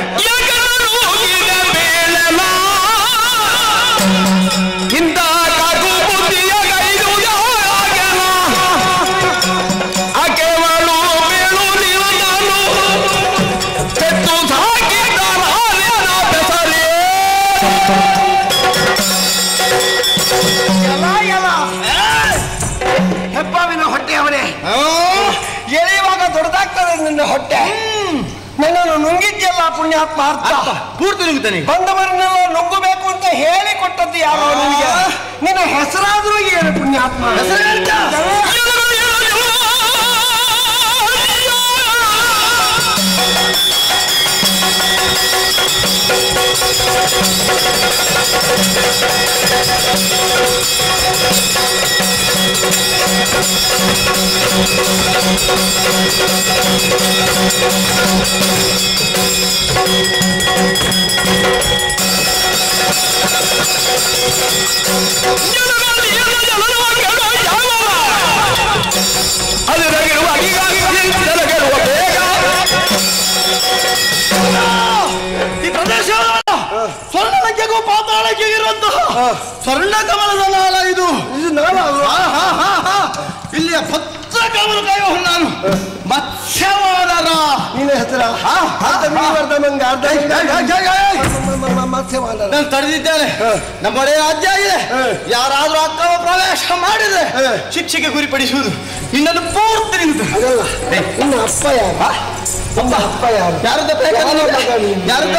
ಹೆಬ್ಬಾವಿನ ಹೊಟ್ಟೆಯವನೇ ಎಳೆಯುವಾಗ ದೊಡ್ಡದಾಗ್ತದೆ ನಿನ್ನ ಹೊಟ್ಟೆ. ನನ್ನನ್ನು ನುಂಗಿದ್ಯಲ್ಲ ಪುಣ್ಯಾತ್ಮ, ಅರ್ಥ ಪೂರ್ತಿ ನುಂಗುತ್ತಾನೆ. ಬಂದವರನ್ನೆಲ್ಲ ನುಂಗಬೇಕು ಅಂತ ಹೇಳಿಕೊಟ್ಟದ್ದು ಯಾರೋ ನಿನಗೆ. ನಿನ್ನ ಹೆಸರಾದ್ರೂ ಏನು ಪುಣ್ಯಾತ್ಮ? ಈ ಪ್ರದೇಶ ಸ್ವರ್ಣಲಂಕೆಗೂ ಪಾತಾಳಕ್ಕೆ ಇರುವಂತಹ ಸ್ವರ್ಣ ಕಮಲದ ನಾಳ ಇದು. ಇಲ್ಲಿಯ ಭದ್ರ ಕಾವಲು ಕಾಯುವ ನಾನು ಮತ್ಸ್ಯವಾನರ. ನಿನ್ನ ಹೆಸರ ನಾನು ತಡೆದಿದ್ದೇನೆ. ನಮ್ಮ ಒಳ್ಳೆಯ ರಾಜ್ಯ ಆಗಿದೆ. ಯಾರಾದ್ರೂ ಅಕ್ರಮ ಪ್ರವೇಶ ಮಾಡಿದ್ರೆ ಶಿಕ್ಷೆಗೆ ಗುರಿಪಡಿಸುವುದು. ನಿನ್ನನ್ನು ಪೂರ್ತಿ ನಿಂತು ನಿನ್ನ ಅಪ್ಪ ಯಾರು? ಅಪ್ಪ ಯಾರು? ಯಾರದ ಯಾರದ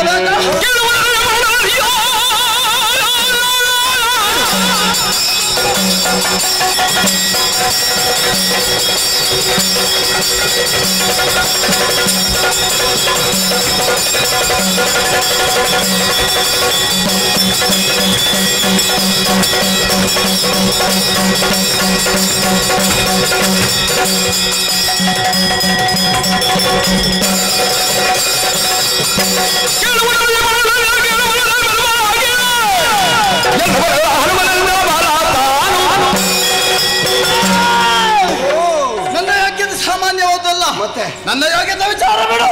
ನನ್ನ ಯೋಗ್ಯತೆ ಸಾಮಾನ್ಯವಾದಲ್ಲ. ಮತ್ತೆ ನನ್ನ ಯೋಗ್ಯತೆ ವಿಚಾರ ಬಿಡು.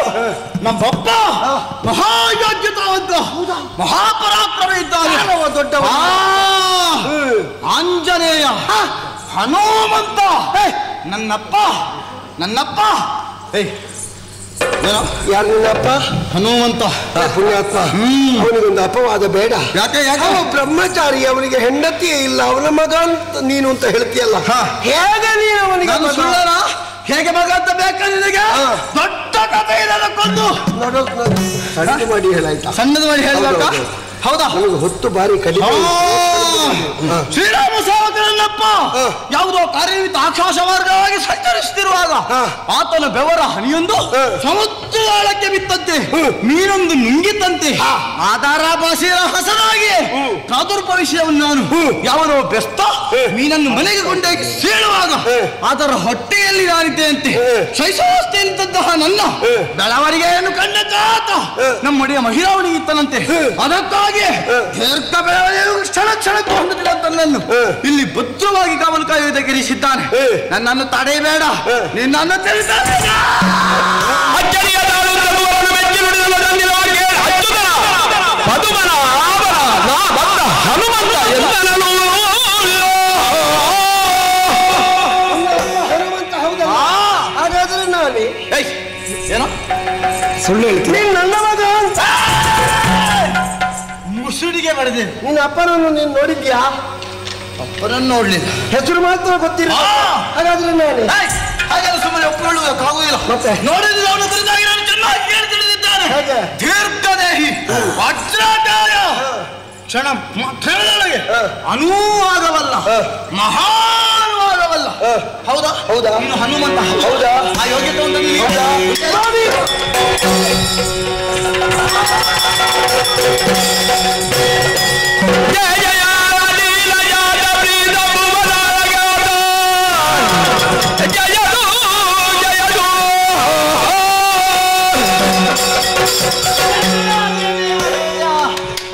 ನಮ್ಮಪ್ಪ ಮಹಾಯೋಗ್ಯತಾವಂತ ಮಹಾಪರಾಕ್ರಮ ಇದ್ದಾನೆ. ದೊಡ್ಡ ಆಂಜನೇಯ ಹನುಮಂತ ನನ್ನಪ್ಪ. ಯಾರು ನಿನ್ನಪ್ಪ? ಹನುಮಂತ ಪುಣ್ಯಾತ್ಮ. ಅವನಿಗೊಂದು ಅಪವಾದ ಬೇಡ. ಯಾಕೆ? ಬ್ರಹ್ಮಚಾರಿ, ಅವನಿಗೆ ಹೆಂಡತಿಯೇ ಇಲ್ಲ. ಅವನ ಮಗ ಅಂತ ನೀನು ಅಂತ ಹೇಳ್ತೀಯಲ್ಲ, ಹೇಗೆ ನೀನು ಅವನಿಗೆ ಸುಳ್ಳರ? ಹೇಗೆ ಮಗ ಅಂತ ಬೇಕಾ ನಿನಗೆ? ದೊಡ್ಡ ಕಥೆ ಇದಕ್ಕೊಂದು ಸಣ್ಣದು ಮಾಡಿ ಹೇಳಾಯ್ತಾ? ಸಣ್ಣದು ಮಾಡಿ ಹೇಳ್ಬೇಕಾ? ಹೌದಾ? ಹೊತ್ತು ಬಾರಿ ಕಡಿಮೆ. ಶ್ರೀರಾಮ ಸಾವಕರನ್ನಪ್ಪ ಯಾವುದೋ ಕಾರ್ಯವಿತ್ತು ಆಕಾಶ ಮಾರ್ಗವಾಗಿ ಸಂಚರಿಸುತ್ತಿರುವಾಗ ಆತನ ಬೆವರ ಹನಿಯೊಂದು ಸಮುದ್ರಕ್ಕೆ ಬಿತ್ತಂತೆ, ಮೀನೊಂದು ನುಂಗಿತ್ತಂತೆ. ಆಧಾರ ಭಾಷೆಯ ಹಸನಾಗಿ ಪ್ರಾದುರ್ಭವಿಸಿದವನು ನಾನು. ಯಾವನೋ ಬೆಸ್ತ ಮೀನನ್ನು ಮನೆಗೆ ಕೊಂಡೋಗಿ ಸೀಳುವಾಗ ಅದರ ಹೊಟ್ಟೆಯಲ್ಲಿ ನಾನಿದ್ದೆಯಂತೆ. ಶೈಶವಾವಸ್ಥೆಯಂತಹ ನನ್ನ ಬೆಳವಣಿಗೆಯನ್ನು ಕಂಡಾತ ನಮ್ಮೊಡೆಯ ಮಹಿಳಾವಣಿಗೆ ಇತ್ತನಂತೆ. ಅದಕ್ಕಾಗಿ ದೀರ್ಘ ಬೆಳವಣಿಗೆಯು ಕ್ಷಣ ಕ್ಷಣಕ್ಕೂ ಹೊಂದುತ್ತಿದ್ದಂತ ನನ್ನನ್ನು ಇಲ್ಲಿ ಭದ್ರವಾಗಿ ಕಾವಲು ಕಾಯುವುದಕ್ಕೆ ಇರಿಸಿದ್ದಾನೆ. ನನ್ನನ್ನು ತಡೆಯಬೇಡ, ನಿನ್ನನ್ನು ತಿಳಿತಾನೆ. ಹಾಗಾದ್ರೆ ನಾನೇ ಏನೋ ಸುಳ್ಳು ಹೇಳ್ತೀನಿ. ನನ್ನ ಮಗ ಮುಸುಡಿಗೆ ಮಾಡಿದೆ. ನಿನ್ನ ಅಪ್ಪನನ್ನು ನೀನು ನೋಡಿದ್ಯಾ? ಅಪ್ಪನನ್ನು ನೋಡ್ಲಿಲ್ಲ, ಹೆಸರು ಮಾತ್ರ ಗೊತ್ತಿಲ್ಲ. ಹಾಗಾದ್ರೆ ನಾನೇ ಹಾಗಾದ್ರೆ ಸುಮ್ಮನೆ ಒಪ್ಪಿಕೊಳ್ಳುವುದಕ್ಕಾಗುವುದಿಲ್ಲ. ಮತ್ತೆ ನೋಡಿದ್ರೆ ಅವನ ಕುರಿತಾಗಿ ನಾನು ಚೆನ್ನಾಗಿ ಕೇಳಿ ತಿಳಿದಿದ್ದಾನೆ. ದೀರ್ಘದೇಹಿ ವಜ್ರಾಕಾಯ ಕ್ಷಣ ಮಾತ್ರದೊಳಗೆ ಅನೂವಾಗವಲ್ಲ, ಮಹಾನುವಾಗವಲ್ಲ. ಹೌದಾ ಹೌದಾ ನೀನು ಹನುಮಂತ ಹೌದಾ ಆ ಯೋಗ್ಯತೆ ಉಂಟು ನಿನಗೆ?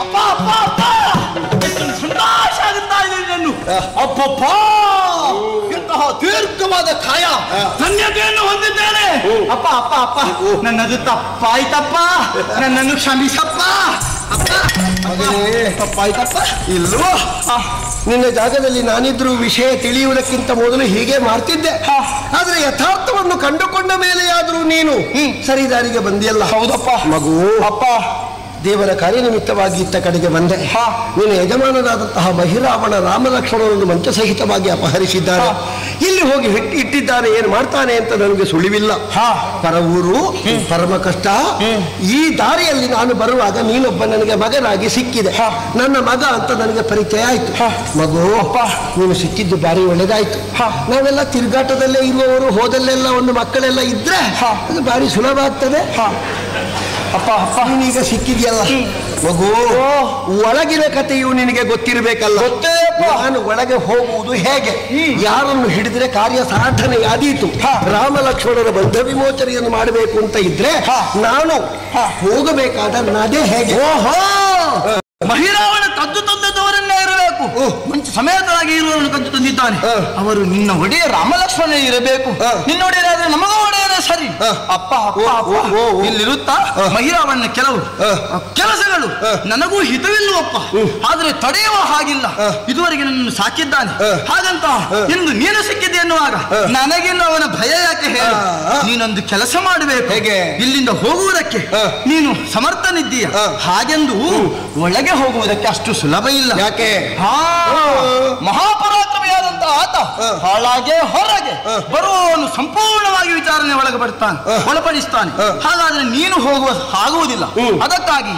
ಅಪ್ಪ ಅಪ್ಪ ಅಪ್ಪ ಎಷ್ಟು ಸಂತೋಷ ಆಗುತ್ತಾ ಇದೆ ಇದನ್ನು. ಅಪ್ಪಪ್ಪ ಎಂತಹ ದೀರ್ಘವಾದ ಕಾಯ ಧನ್ಯತೆಯನ್ನು ಹೊಂದಿದ್ದೇನೆ. ಅಪ್ಪ ಅಪ್ಪ ಅಪ್ಪ ನನ್ನದು ತಪ್ಪಾಯ್ತಪ್ಪ, ನನ್ನನ್ನು ಕ್ಷಮಿಸಪ್ಪ. ಅಪ್ಪ ತಪ್ಪಾಯ್ತಪ್ಪ. ಇಲ್ವೋ ನಿನ್ನ ಜಾಗದಲ್ಲಿ ನಾನಿದ್ರು ವಿಷಯ ತಿಳಿಯುವುದಕ್ಕಿಂತ ಮೊದಲು ಹೀಗೆ ಮಾಡ್ತಿದ್ದೆ. ಆದ್ರೆ ಯಥಾರ್ಥವನ್ನು ಕಂಡುಕೊಂಡ ಮೇಲೆ ಆದ್ರೂ ನೀನು ಸರಿದಾರಿಗೆ ಬಂದಿಯಲ್ಲ. ಹೌದಪ್ಪ ಮಗು. ಅಪ್ಪ ದೇವರ ಕಾರ್ಯನಿಮಿತ್ತವಾಗಿ ಇತ್ತ ಕಡೆಗೆ ಬಂದೆ. ನಿನ್ನ ಯಜಮಾನರಾದಂತಹ ಬಹಿರಾವಣ ರಾಮಲಕ್ಷ್ಮಣರನ್ನು ಮಂಚಸಹಿತವಾಗಿ ಅಪಹರಿಸಿದ್ದಾರೆ. ಇಲ್ಲಿ ಹೋಗಿ ಇಟ್ಟಿದ್ದಾರೆ, ಏನು ಮಾಡ್ತಾನೆ ಅಂತ ನನಗೆ ಸುಳಿವಿಲ್ಲ. ಪರ ಊರು, ಪರಮ ಕಷ್ಟ. ಈ ದಾರಿಯಲ್ಲಿ ನಾನು ಬರುವಾಗ ನೀನೊಬ್ಬ ನನಗೆ ಮಗನಾಗಿ ಸಿಕ್ಕಿದೆ. ನನ್ನ ಮಗ ಅಂತ ನನಗೆ ಪರಿಚಯ ಆಯ್ತು. ಮಗು ನೀನು ಸಿಕ್ಕಿದ್ದು ಬಾರಿ ಒಳ್ಳೆದಾಯ್ತು. ನಾವೆಲ್ಲ ತಿರುಗಾಟದಲ್ಲೇ ಇರುವವರು, ಹೋದಲ್ಲೆಲ್ಲ ಒಂದು ಮಕ್ಕಳೆಲ್ಲ ಇದ್ರೆ ಅದು ಬಾರಿ ಸುಲಭ ಆಗ್ತದೆ. ಅಪ್ಪ ಅಪ್ಪ ನೀನೀಗ ಸಿಕ್ಕಿದ್ಯಲ್ಲ ಮಗು, ಒಳಗಿನ ಕಥೆಯು ನಿನಗೆ ಗೊತ್ತಿರಬೇಕಲ್ಲ. ನಾನು ಒಳಗೆ ಹೋಗುವುದು ಹೇಗೆ, ಯಾರನ್ನು ಹಿಡಿದ್ರೆ ಕಾರ್ಯ ಸಾಧನೆ ಆದೀತು, ರಾಮ ಲಕ್ಷ್ಮಣರ ಬಂಧ ವಿಮೋಚನೆಯನ್ನು ಮಾಡಬೇಕು ಅಂತ ಇದ್ರೆ ನಾನು ಹೋಗಬೇಕಾದ ನಡೆ ಹೇಗೆ? ಓಹೋ, ಮಹಿರಾವಣ ಕದ್ದು ತಂದದವರನ್ನೇ ಇರಬೇಕು. ಮಂಚ ಸಮೇತರಾಗಿ ಇರುವವರನ್ನು ಕದ್ದು ತಂದಿದ್ದಾನೆ. ಅವರು ನಿನ್ನ ಒಡೆಯ ರಾಮಲಕ್ಷ್ಮಣ ಇರಬೇಕು. ನಿನ್ನ ಒಡೆಯರಾದ್ರೆ ನಮಗ ಒಡೆಯರೇ ಸರಿ. ಅಪ್ಪ ಅಪ್ಪ ಅಪ್ಪ ಇಲ್ಲಿರುತ್ತಾ ಮಹಿರಾವಣ ಕೆಲವು ಕೆಲಸಗಳು ನನಗೂ ಹಿತವಿಲ್ಲವಪ್ಪ. ಆದ್ರೆ ತಡೆಯುವ ಹಾಗಿಲ್ಲ. ಇದುವರೆಗೆ ನನ್ನನ್ನು ಸಾಕಿದ್ದಾನೆ. ಹಾಗಂತ ಇಂದು ನೀನು ಸಿಕ್ಕಿದ್ದೆ ಎನ್ನುವಾಗ ನನಗಿನ್ನು ಅವನ ಭಯ ಯಾಕೆ ಹೇಳು? ನೀನೊಂದು ಕೆಲಸ ಮಾಡಬೇಕು. ಹೇಗೆ? ಇಲ್ಲಿಂದ ಹೋಗುವುದಕ್ಕೆ ನೀನು ಸಮರ್ಥನಿದ್ದೀಯ. ಹಾಗೆಂದು ಒಳಗೆ ಹೋಗುವುದಕ್ಕೆ ಅಷ್ಟು ಸುಲಭ ಇಲ್ಲ. ಯಾಕೆ? ಮಹಾಪರಾಕ್ರಮಿಯಾದಂತ ಆತ ಹಾಳಾಗೆ ಹೊರಗೆ ಬರುವವನು ಸಂಪೂರ್ಣವಾಗಿ ವಿಚಾರಣೆ ಒಳಪಡಿಸ್ತಾನೆ. ಹಾಗಾದ್ರೆ ನೀನು ಹೋಗುವ ಆಗುವುದಿಲ್ಲ. ಅದಕ್ಕಾಗಿ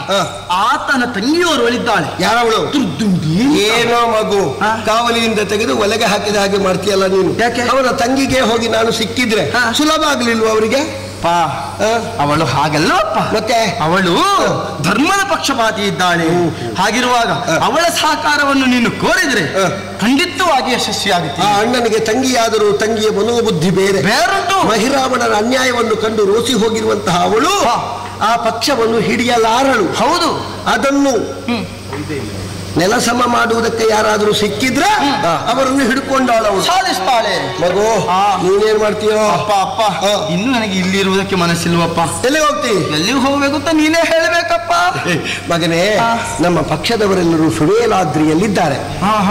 ಆತನ ತಂಗಿಯವರು ಒಳಿದ್ದಾಳೆ. ಯಾರವಳು? ಏನೋ ಮಗು, ಕಾವಲಿಯಿಂದ ತೆಗೆದು ಒಲೆಗೆ ಹಾಕಿದ ಹಾಗೆ ಮಾಡ್ತೀಯಲ್ಲ ನೀನು. ಯಾಕೆ? ಅವನ ತಂಗಿಗೆ ಹೋಗಿ ನಾನು ಸಿಕ್ಕಿದ್ರೆ ಸುಲಭ ಆಗ್ಲಿಲ್ವ ಅವರಿಗೆ? ಅವಳು ಹಾಗಲ್ಲವಪ್ಪ. ಮತ್ತೆ ಅವಳು ಧರ್ಮದ ಪಕ್ಷಪಾತಿ ಇದ್ದಾಳೆ. ಹಾಗಿರುವಾಗ ಅವಳ ಸಹಕಾರವನ್ನು ನೀನು ಕೋರಿದ್ರೆ ಖಂಡಿತವಾಗಿ ಯಶಸ್ವಿಯಾಗುತ್ತೆ. ಅಣ್ಣನಿಗೆ ತಂಗಿಯಾದರೂ ತಂಗಿಯ ಮನೋಬುದ್ಧಿ ಬೇರೆ ಬೇರುಂಟು. ಮಹಿರಾವಣನ ಅನ್ಯಾಯವನ್ನು ಕಂಡು ರೋಸಿ ಹೋಗಿರುವಂತಹ ಅವಳು ಆ ಪಕ್ಷವನ್ನು ಹಿಡಿಯಲಾರಳು. ಹೌದು, ಅದನ್ನು ನೆಲಸಮ ಮಾಡುವುದಕ್ಕೆ ಯಾರಾದರೂ ಸಿಕ್ಕಿದ್ರೆ ಅವರನ್ನು ಹಿಡ್ಕೊಂಡಾಳವಳು ಸಾಧಿಸ್ತಾಳೆ. ಮಗು ನೀನೇನ್ ಮಾಡ್ತೀಯೋ? ಅಪ್ಪ ಅಪ್ಪ ಇನ್ನು ನನಗೆ ಇಲ್ಲಿ ಇರುವುದಕ್ಕೆ ಮನಸ್ಸಿಲ್ವಪ್ಪ. ಎಲ್ಲಿ ಹೋಗ್ತಿ? ಎಲ್ಲಿಗೆ ಹೋಗ್ಬೇಕು ಅಂತ ನೀನೇ ಹೇಳಬೇಕಪ್ಪ. ಮಗನೇ, ನಮ್ಮ ಪಕ್ಷದವರೆಲ್ಲರೂ ಸುರೇಲಾದ್ರಿಯಲ್ಲಿದ್ದಾರೆ.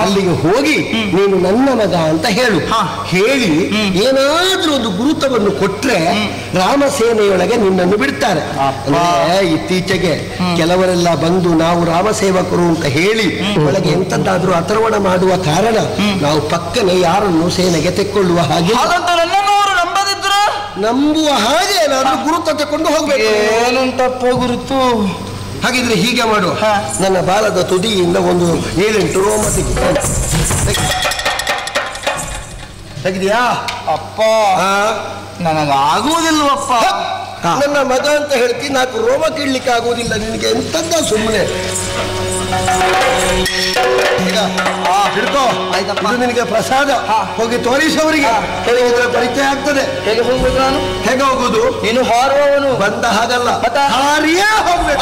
ಅಲ್ಲಿಗೆ ಹೋಗಿ ನೀನು ನನ್ನ ಮಗ ಅಂತ ಹೇಳು. ಹೇಳಿ ಏನಾದ್ರೂ ಒಂದು ಗುರುತವನ್ನು ಕೊಟ್ರೆ ರಾಮಸೇನೆಯೊಳಗೆ ನಿನ್ನನ್ನು ಬಿಡ್ತಾರೆ. ಇತ್ತೀಚೆಗೆ ಕೆಲವರೆಲ್ಲ ಬಂದು ನಾವು ರಾಮಸೇವಕರು ಅಂತ ಹೇಳಿ ಒಳಗೆ ಎಂತದ್ದಾದ್ರೂ ಅಥರ್ವಣ ಮಾಡುವ ಕಾರಣ ನಾವು ಪಕ್ಕನೆ ಯಾರನ್ನು ಸೇನೆಗೆ ತೆಕ್ಕೊಳ್ಳುವ ಹಾಗೆ. ನನ್ನವರು ನಂಬದಿದ್ರ ನಂಬುವ ಹಾಗೆ ಏನಾದ್ರೂ ಗುರುತ ತಕೊಂಡು ಹೋಗ್ಬೇಕು. ಏನುಂಟಪ್ಪ ಗುರುತು? ಹಾಗಿದ್ರೆ ಹೀಗೆ ಮಾಡುವ, ನನ್ನ ಬಾಲದ ತುದಿಯಿಂದ ಒಂದು 7-8 ರೋಮ ತೆಗಿದ್ಯಾ? ಅಪ್ಪ ನನಗಾಗುವುದಿಲ್ವಪ್ಪ. ನನ್ನ ಮಗ ಅಂತ ಹೇಳ್ತಿ, 4 ರೋಮ ಕೀಳ್ಲಿಕ್ಕೆ ಆಗುವುದಿಲ್ಲ ನಿನಗೆ. ಎಂತದ್ದ ಸುಮ್ಮನೆ ಹಿಡ್ಕೋ. ಇದು ನಿನಗೆ ಪ್ರಸಾದ. ಹೋಗಿ ತೋರಿಸೋರಿಗೆ ಹೇಳಿದ್ರೆ ಪರಿಚಯ ಆಗ್ತದೆ. ಹೇಗೆ ಹೋಗ್ಬೇಕು ನಾನು? ಹೇಗೆ ಹೋಗುದು? ನೀನು ಹಾರುವವನು. ಬಂದ ಹಾಗಲ್ಲ, ಹಾರಿಯೇ ಹೋಗ್ಬೇಕು.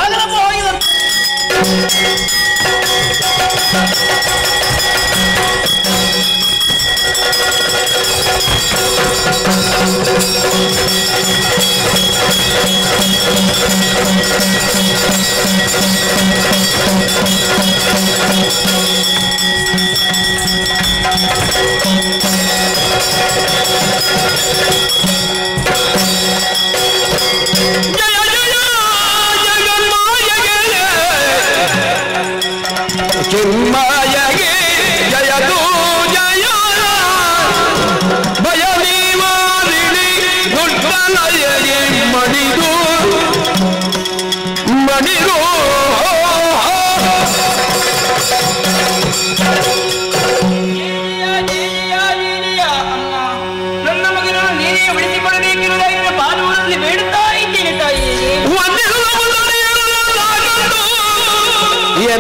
ಚಿನ್ಮಯಗೆ ಜಯದು ಜಯ ಭಯ ನಿವಾರಿಣಿ ದುಡ್ಡಲಯಗೆ ಮಣಿದು ಮಣಿದು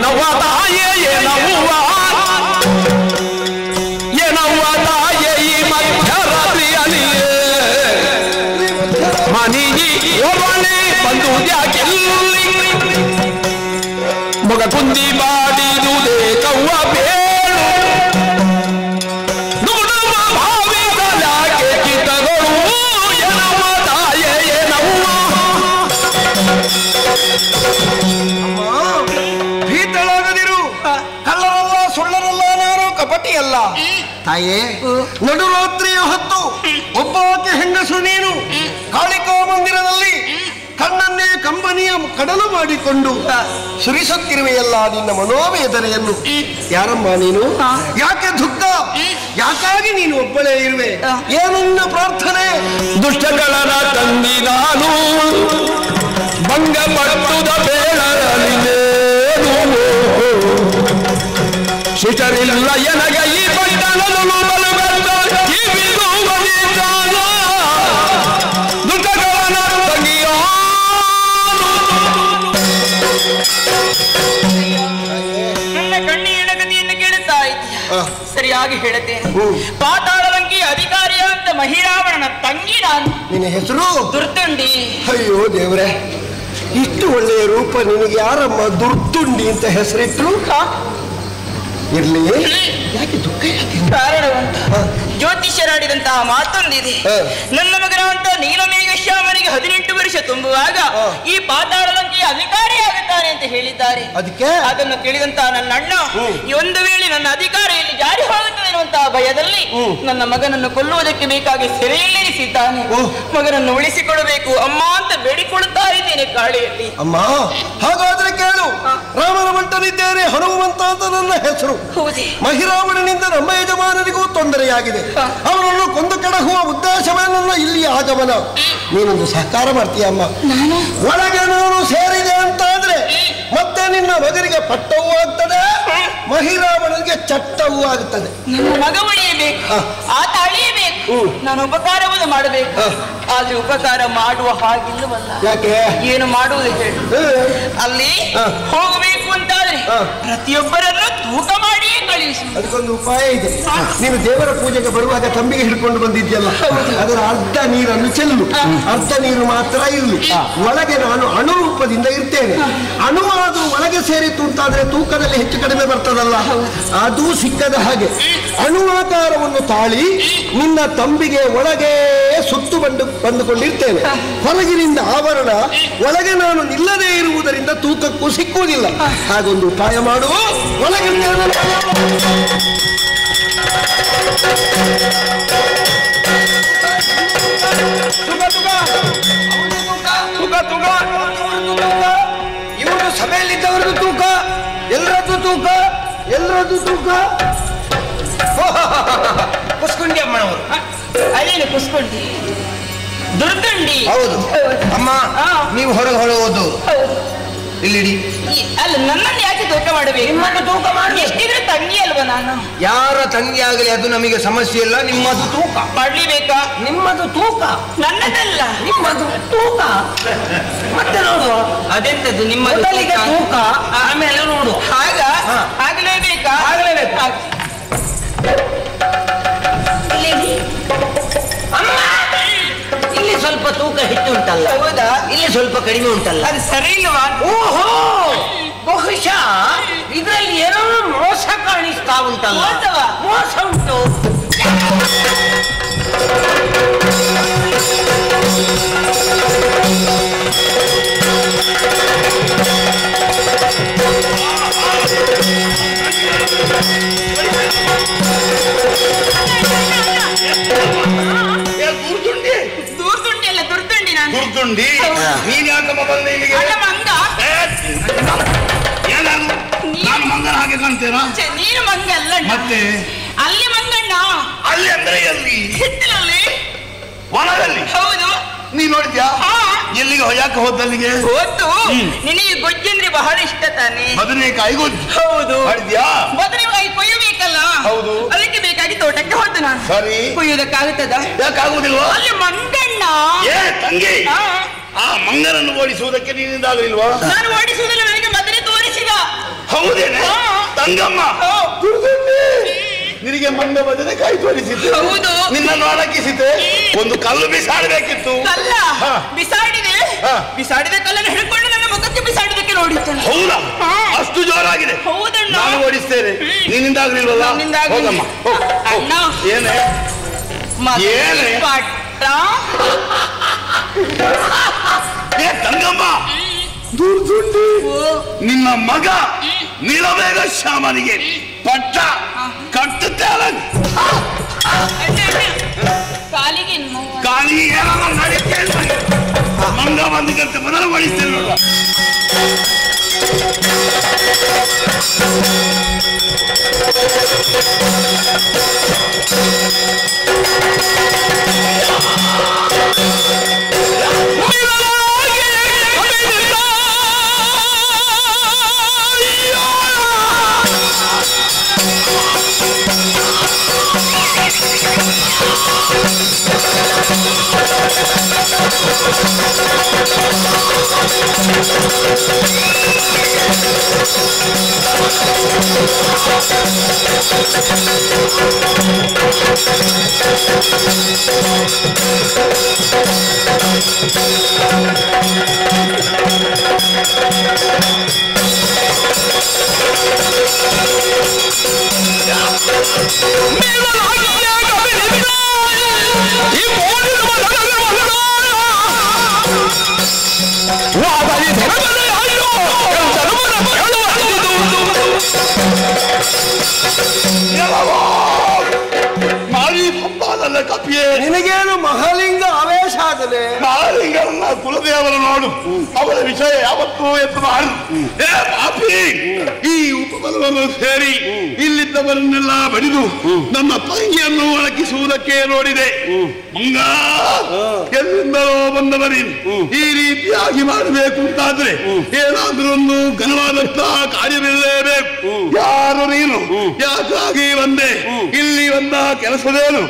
ಏನವ್ವ ತಾಯೇ ಏನವ್ವ ಏನವ್ವ ತಾಯೇ ಈ ಮಧ್ಯರಾತ್ರಿಯಲ್ಲಿಯೇ ಮನಿಗೆ ಒಬ್ಬನೇ ಬಂದು ಯಾಕೆಲ್ಲಿ ಮಗ ಕುಂದಿ ಮಾಡಿದುದೇ ಕವ್ವ ಬೇಳು ನುಡುವ ಭಾವಿಸಲಾಗೆ ಕಿತಗಳು ಏನವ್ವ ತಾಯೇ ಏನವ್ವ ಭೀತಳಾಗದಿರು. ಕಳ್ಳರಲ್ಲ ಸುಳ್ಳರಲ್ಲ ನಾನು ಕಪಟಿಯಲ್ಲ. ತಾಯೇ ನಡುರಾತ್ರಿಯ ಹೊತ್ತು ಒಬ್ಬಾಕೆ ಹೆಂಗಸು ನೀನು ಕಾಳಿಕಾ ಮಂದಿರದಲ್ಲಿ ಕಣ್ಣನ್ನೇ ಕಂಬನಿಯ ಕಡಲು ಮಾಡಿಕೊಂಡು ಸುರಿಸುತ್ತಿರುವೆಯಲ್ಲ ನಿನ್ನ ಮನೋವೇದನೆಯನ್ನು. ಯಾರಮ್ಮ ನೀನು? ಯಾಕೆ ದುಃಖ? ಯಾಕಾಗಿ ನೀನು ಒಬ್ಬಳೇ ಇರುವೆ? ಏನನ್ನ ಪ್ರಾರ್ಥನೆ? ದುಷ್ಟಗಳನ ತಂದಿ ನಾನು ಭಂಗಪಟ್ಟುದ ಬೇಳಲಿದ್ದೇನು ಶಿಷ್ಟರಿಲ್ಲ ಎನಗ ಈ ಪಟ್ಟಣದಲು ಬಲುಗಟ್ಟ ಈ ಬಿಡುವನಿದ್ದಾನ ದುಷ್ಟಗಳನ ತಂಗಿಯ ನನ್ನ ಕಣ್ಣಿನ ಗತಿಯನ್ನು ಕೇಳುತ್ತಾ ಇದೆಯಾ? ಸರಿಯಾಗಿ ಹೇಳುತ್ತೇನೆ. ಪಾತಾಳ ಲಂಕೆಯ ಅಧಿಕಾರಿಯ ಅಂತ ಮಹಿರಾವಣನ ತಂಗಿ ನಾನು. ನಿನ್ನ ಹೆಸರು? ದುರ್ತುಂಡಿ. ಅಯ್ಯೋ ದೇವ್ರೆ, ಇಷ್ಟು ಒಳ್ಳೆಯ ರೂಪ ನಿನಗೆ ಯಾರಮ್ಮ ದುರ್ತುಂಡಿ ಅಂತ ಹೆಸರಿಟ್ರು? ಇರ್ಲಿ, ಯಾಕೆ ದುಃಖ? ಕಾರಣ ಜ್ಯೋತಿಷ್ಯರಾಡಿದಂತಹ ಮಾತೊಂದಿದೆ. ನನ್ನ ಮಗನಂತ ನೀಲಮೇಘ ಶ್ಯಾಮನಿಗೆ 18 ವರ್ಷ ತುಂಬುವಾಗ ಈ ಪಾತಾಳ ಲಂಕೆಯ ಅಧಿಕಾರಿಯಾಗುತ್ತಾನೆ ಅಂತ ಹೇಳಿದ್ದಾರೆ. ಅದಕ್ಕೆ ಅದನ್ನು ಕೇಳಿದಂತಹ ನನ್ನ ಅಣ್ಣ ಒಂದು ವೇಳೆ ನನ್ನ ಅಧಿಕಾರ ಇಲ್ಲಿ ಜಾರಿ ಹೋಗುತ್ತದೆ ಎನ್ನುವಂತಹ ಭಯದಲ್ಲಿ ನನ್ನ ಮಗನನ್ನು ಕೊಲ್ಲುವುದಕ್ಕೆ ಬೇಕಾಗಿ ಸೆರೆಯಲ್ಲಿರಿಸಿದ್ದಾನೆ. ಮಗನನ್ನು ಉಳಿಸಿಕೊಡಬೇಕು ಅಮ್ಮ ಅಂತ ಬೇಡಿಕೊಳ್ಳುತ್ತಾ ಇದ್ದೇನೆ ಕಾಳಿಯಲ್ಲಿ. ಅಮ್ಮ, ಹಾಗಾದ್ರೆ ಕೇಳು, ರಾಮನ ಮಂಟನಿದ್ದೇನೆ ಹನುಮಂತ ಅಂತ ನನ್ನ ಹೆಸರು. ಮಹಿರಾವಣನಿಂದ ನಮ್ಮ ಯಜಮಾನರಿಗೂ ತೊಂದರೆಯಾಗಿದೆ. ಅವರನ್ನು ಕೊಂದು ಕೆಡಹುವ ಉದ್ದೇಶವೇ ನನ್ನ ಇಲ್ಲಿ ಆಗಮನ. ನೀನೊಂದು ಸಹಕಾರ ಮಾಡ್ತೀಯ ಅಮ್ಮ? ಒಳಗೆ ನಾನು ಸೇರಿದೆ ಅಂತಾದ್ರೆ ಮತ್ತೆ ನಿನ್ನ ಮಗನಿಗೆ ಪಟ್ಟವೂ ಆಗ್ತದೆ, ಮಹಿರಾವಣನಿಗೆ ಚಟ್ಟವೂ ಆಗುತ್ತದೆ. ನನ್ನ ಮಗ ಉಳಿಯಬೇಕು, ಆತ ಅಳಿಯಬೇಕು, ನಾನು ಉಪಕಾರವನ್ನು ಮಾಡಬೇಕು. ಆದ್ರೆ ಉಪಕಾರ ಮಾಡುವ ಹಾಗಿಲ್ಲವಲ್ಲ. ಯಾಕೆ? ಏನು ಮಾಡುವುದು ಹೇಳು? ಅಲ್ಲಿ ಹೋಗಬೇಕು ಅಂತಾದ್ರೆ ಪ್ರತಿಯೊಬ್ಬರನ್ನು ತೂಕ ಮಾಡಿಯೇ ಕಳಿಸು. ಅದಕ್ಕೊಂದು ಉಪಾಯ ಇದೆ. ನೀನು ದೇವರ ಪೂಜೆಗೆ ಬರುವಾಗ ತಂಬಿಗೆ ಹಿಡ್ಕೊಂಡು ಬಂದಿದ್ಯಲ್ಲ, ಅದರ ಅರ್ಧ ನೀರನ್ನು ಚೆಲ್ಲು, ಅರ್ಧ ನೀರು ಮಾತ್ರ ಇರಲಿ. ಒಳಗೆ ನಾನು ಅಣುರೂಪದಿಂದ ಇರ್ತೇನೆ. ಅಣುವಾದು ಒಳಗೆ ಸೇರಿತು ಅಂತಾದ್ರೆ ತೂಕದಲ್ಲಿ ಹೆಚ್ಚು ಕಡಿಮೆ ಬರ್ತದಲ್ಲ, ಅದು ಸಿಕ್ಕದ ಹಾಗೆ ಅಣುವಾಕಾರವನ್ನು ತಾಳಿ ನಿನ್ನ ತಂಬಿಗೆ ಒಳಗೆ ಸುತ್ತು ಬಂದುಕೊಂಡಿರ್ತೇನೆ. ಹೊರಗಿನಿಂದ ಆವರಣ, ಒಳಗೆ ನಾನು ನಿಲ್ಲದೇ ಇರುವುದರಿಂದ ತೂಕಕ್ಕೂ ಸಿಕ್ಕುವುದಿಲ್ಲ. ಹಾಗೊಂದು ಉಪಾಯ ಮಾಡು. ಒಳಗೆ ಇವರು ಸಭೆಯಲ್ಲಿದ್ದವರದ್ದು ತೂಕ, ಎಲ್ಲರದ್ದು ತೂಕ, ಎಲ್ಲರದ್ದು ತೂಕ. ಕುಸ್ಕುಂಡಿ ಅಮ್ಮನವರು. ಅದೇನು ಕುಸ್ಕೊಂಡಿ? ದುರ್ಗಂಡಿ. ಹೌದು ಅಮ್ಮ, ನೀವು ಹೊರಗೆ ಹೋಗೋದು ಇಲ್ಲಿಡಿ. ಅಲ್ಲ, ನನ್ನನ್ನು ಯಾಕೆ ತೂಕ ಮಾಡಬೇಕು? ನಿಮ್ಮನ್ನು ತೂಕ ಮಾಡಿ ಎಷ್ಟಿದ್ರೆ ತಂಗಿ ಅಲ್ವಾ ನಾನು? ಯಾರ ತಂಗಿ ಆಗಲಿ ಅದು ನಮಗೆ ಸಮಸ್ಯೆ ಇಲ್ಲ. ನಿಮ್ಮದು ತೂಕ ಮಾಡ್ಲಿಬೇಕಾ? ನಿಮ್ಮದು ತೂಕ, ನನ್ನದಲ್ಲ. ನಿಮ್ಮದು ತೂಕ. ಮತ್ತೆ ನೋಡು, ಅದೆಂತದ್ದು ನಿಮ್ಮ ತೂಕ, ಆಮೇಲೆ ನೋಡು. ಆಗ ಆಗಲೇಬೇಕಾ? ಆಗಲೇಬೇಕು. ಇಲ್ಲಿ ಸ್ವಲ್ಪ ತೂಕ ಹೆಚ್ಚು ಉಂಟಲ್ಲ? ಹೌದಾ? ಇಲ್ಲಿ ಸ್ವಲ್ಪ ಕಡಿಮೆ ಉಂಟಲ್ಲ? ಅದು ಸರಿ ಇಲ್ವಾ? ಓಹೋ, ಬಹುಶಃ ಇದರಲ್ಲಿ ಏನೋ ಮೋಸ ಕಾಣಿಸ್ತಾ ಉಂಟಲ್ಲ? ಮೋಸ ಉಂಟು. ದೂರ್ದುಂಡಿ ಅಲ್ಲ, ದುರ್ದುಂಡಿ ನಾನು. ದುರ್ದುಂಡಿ? ನೀನ್ ಯಾಕಮ್ಮ ಬಂದೆ ಇಲ್ಲಿಗೆ? ಅಲ್ಲ ಮಂಗ. ಏನಾದ್ರು ನಾನು ಮಂಗನ ಹಾಗೆ ಕಾಣ್ತೇನಾ? ನೀನು ಮಂಗ ಅಲ್ಲ. ಮತ್ತೆ ಅಲ್ಲಿ ಮಂಗಣ್ಣ. ಅಲ್ಲಿ ಅಂದ್ರೆ ಎಲ್ಲಿ? ಹಿತ್ತಲಲ್ಲಿ. ವನದಲ್ಲಿ? ಹೌದು. ನೀ ನೋಡಿದ್ಯಾ? ಎಲ್ಲಿಗೆ ಯಾಕೆ ಹೋದಲ್ಲಿಗೆ? ಹೋದ್ದು. ನಿನಗೆ ಗೊಜ್ಜಂದ್ರೆ ಬಹಳ ಇಷ್ಟ ತಾನೆ? ಬದನೆಕಾಯಿ ಗೊಜ್ಜು. ಹೌದು. ಮಾಡಿದ್ಯಾ? ಬದನೆಕಾಯಿ ಕೊಯ್ಯಬೇಕಲ್ಲ? ಹೌದು. ಅದಕ್ಕೆ ಬೇಕಾಗಿ ತೋಟಕ್ಕೆ ಹೋದ್ದು ನಾನು. ಸರಿ. ಕೊಯ್ಯುವುದಕ್ಕಾಗುತ್ತದ? ಯಾಕಾಗುದಿಲ್ವಾ? ಅಲ್ಲಿ ಮಂಗಣ್ಣ. ಏ ತಂಗಿ, ಆ ಮಂಗನನ್ನು ಓಡಿಸುವುದಕ್ಕೆ ನೀನಿಂದಾಗಲಿಲ್ವಾ? ನಾನು ಓಡಿಸುವುದಿಲ್ಲ, ನನಗೆ ಮೊದಲೇ ತೋರಿಸಿದ. ಹೌದೇನೆ ತಂಗಮ್ಮ ನಿನಗೆ ಮಂಗ ಭಜನೆ ಕೈ ತೋರಿಸಿದ್ದೆ ಹೌದು ನಿನ್ನನ್ನು ಅಡಗಿಸಿದ್ದೆ ಒಂದು ಕಲ್ಲು ಬಿಸಾಡಬೇಕಿತ್ತು ಕಲ್ಲ ಬಿಸಾಡಿದ ಕಲ್ಲನ್ನು ಹಿಡ್ಕೊಂಡು ನನ್ನ ಮುಖಕ್ಕೆ ಬಿಸಾಡಿದಕ್ಕೆ ನೋಡಿದ್ದಾನೆ ಹೌದಾ ಅಷ್ಟು ಜೋರಾಗಿದೆ ಹೌದಣ್ಣ ನಾನು ಓಡಿಸ್ತೇನೆ ನಿನ್ನಿಂದಾಗ್ಲಿಲ್ವಲ್ಲ ಹೋಗಮ್ಮ ಅಣ್ಣ ಏನೇ ಏನೇ ಪಟ್ಟ ತಂಗಮ್ಮ ದುರ್ದುಂಡಿ ನಿನ್ನ ಮಗ ನೀಲವೇಗ ಶ್ಯಾಮನಿಗೆ ಪಟ್ಟ ಕಟ್ಟುತ್ತೇನೆ ಕಾಲಿಗೆ ಏನಾದ್ರು ನಡೀತೇನೆ ಮಂಗ ಬಂದಿಗಂತೆ ಮೊದಲು ಮಾಡಿಸ್ತೇನೆ ನೋಡುವ ನಿನಗೇನು ಮಹಾಲಿಂಗ ಆವೇಶ ಆಗದೆ ಮಹಾಲಿಂಗರನ್ನ ಕುಲದೇವರ ನೋಡು ಅವರ ವಿಷಯ ಯಾವತ್ತೂ ಎತ್ತು ಮಾಡು ಈ ಉಪಬಲವನ್ನು ಸೇರಿ ಇಲ್ಲಿದ್ದವರನ್ನೆಲ್ಲ ಬಡಿದು ನನ್ನ ತಂಗಿಯನ್ನು ಒಳಗಿಸುವುದಕ್ಕೆ ನೋಡಿದೆ ಮಂಗ ಎಲ್ಲಿಂದಲೋ ಬಂದವರಿ ಈ ರೀತಿಯಾಗಿ ಮಾಡಬೇಕು ಅಂತಾದ್ರೆ ಏನಾದ್ರೂ ಒಂದು ಘನವಾದಂತಹ ಕಾರ್ಯವಿರಲೇಬೇಕು ಯಾರು ನೀನು ಯಾಕಾಗಿ ಬಂದೆ ಇಲ್ಲಿ ಬಂದ ಕೆಲಸದೇನು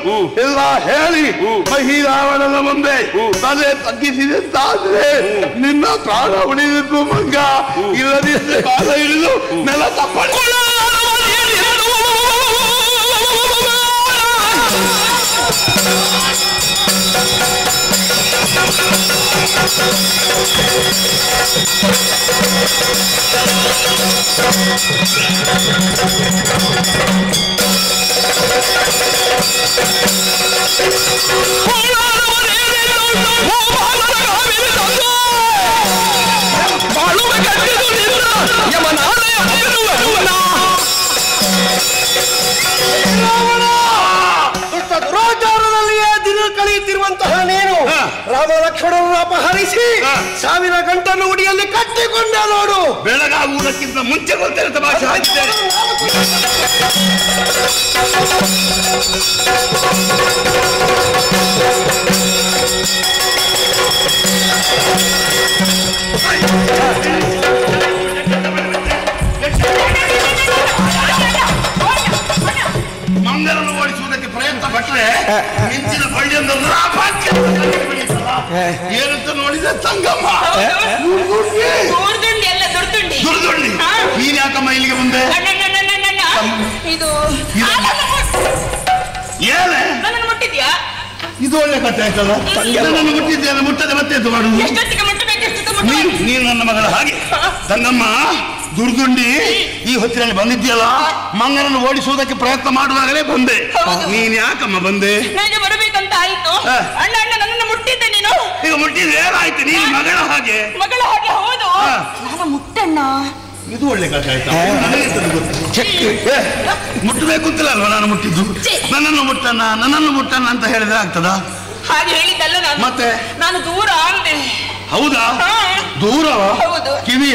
ಎಲ್ಲ ಹೇಳಿ ಮಹಿರಾವಣನ ಮುಂದೆ ತಲೆ ತಗ್ಗಿಸಿದಂತಾದ್ರೆ ನಿನ್ನ ಪ್ರಾಣ ಉಳಿದಿದ್ದು ಮಂಗ ಇಲ್ಲದಿದ್ದರೆ ಕಾಲ ಹಿಡಿದು ನೆಲ ತಪ್ಪಳಿ ದುರಾಚಾರದಲ್ಲಿಯೇ ದಿನ ಕಳೆಯುತ್ತಿರುವಂತಹ ನೀನು ರಾಮ ಲಕ್ಷ್ಮಣರನ್ನು ಅಪಹರಿಸಿ ಸಾವಿರ ಗಂಟನ್ನು ಉಡಿಯಲ್ಲಿ ಕಟ್ಟಿಕೊಂಡ ನೋಡು. ಬೆಳಗಾಗುವುದಕ್ಕಿಂತ ಮುಂಚೆ ಗೊತ್ತಿರ ತಮಾಷೆ ಹಾಕಿದ್ದೇನೆ. ಮಂಗಲನ್ನು ಓಡಿಸುವುದಕ್ಕೆ ಪ್ರಯತ್ನ ಪಟ್ಟರೆ ಮಿಂಚಿನ ಬಳ್ಳಿಯನ್ನು ಏನಂತ ನೋಡಿದ ತಂಗಮ್ಮ ದುರ್ದುಂಡಿ ನೀನ್ ಯಾಕಮ್ಮ ಇಲ್ಲಿಗೆ ಮುಂದೆ ಇದು ಏನೇ ಮುಟ್ಟಿದ್ಯಾ ಇದು ಒಳ್ಳೆ ಕಥೆ ಆಯ್ತಲ್ಲ ನನ್ನನ್ನು ಮುಟ್ಟಿದ್ದೇನೆ ಮುಟ್ಟದೆ ಮತ್ತೆ ಎದ್ದು ಮಾಡುದು ನೀನು ನನ್ನ ಮಗಳ ಹಾಗೆ ತಂಗಮ್ಮ ದುರ್ದುಂಡಿ ಈ ಹೊತ್ತಿನಲ್ಲಿ ಬಂದಿದ್ದೀಯಲ್ಲ ಮಂಗನನ್ನು ಓಡಿಸುವುದಕ್ಕೆ ಪ್ರಯತ್ನ ಮಾಡುವಾಗಲೇ ಬಂದೆ ನೀನ್ ಯಾಕಮ್ಮ ಬಂದೆ ನನಗೆ ಬರಬೇಕಂತ ಆಯ್ತು ಅಣ್ಣ ಅಣ್ಣ ನನ್ನನ್ನು ಮುಟ್ಟಿದ್ದೆ ನೀನು ಈಗ ಮುಟ್ಟಿದ್ರೆ ಏನಾಯ್ತು ನೀನು ಮಗಳ ಹಾಗೆ ಹೌದು ನಾನು ಮುಟ್ಟಣ್ಣ ಇದು ಒಳ್ಳೆ ಕಥೆ ಆಯ್ತಾ ಮುಟ್ಟಬೇಕು ಅಂತಿಲ್ಲ ಅಲ್ವಾ ನಾನು ಮುಟ್ಟಿದ್ದು ನನ್ನನ್ನು ಮುಟ್ಟಣ್ಣ ಅಂತ ಹೇಳಿದ್ರೆ ಆಗ್ತದಾ ಹಾಗೆ ಹೇಳಿದ್ದಲ್ಲ ನಾನು ಮತ್ತೆ ನಾನು ದೂರ ಅಂದೆ ಹೌದಾ ದೂರ ಕಿವಿ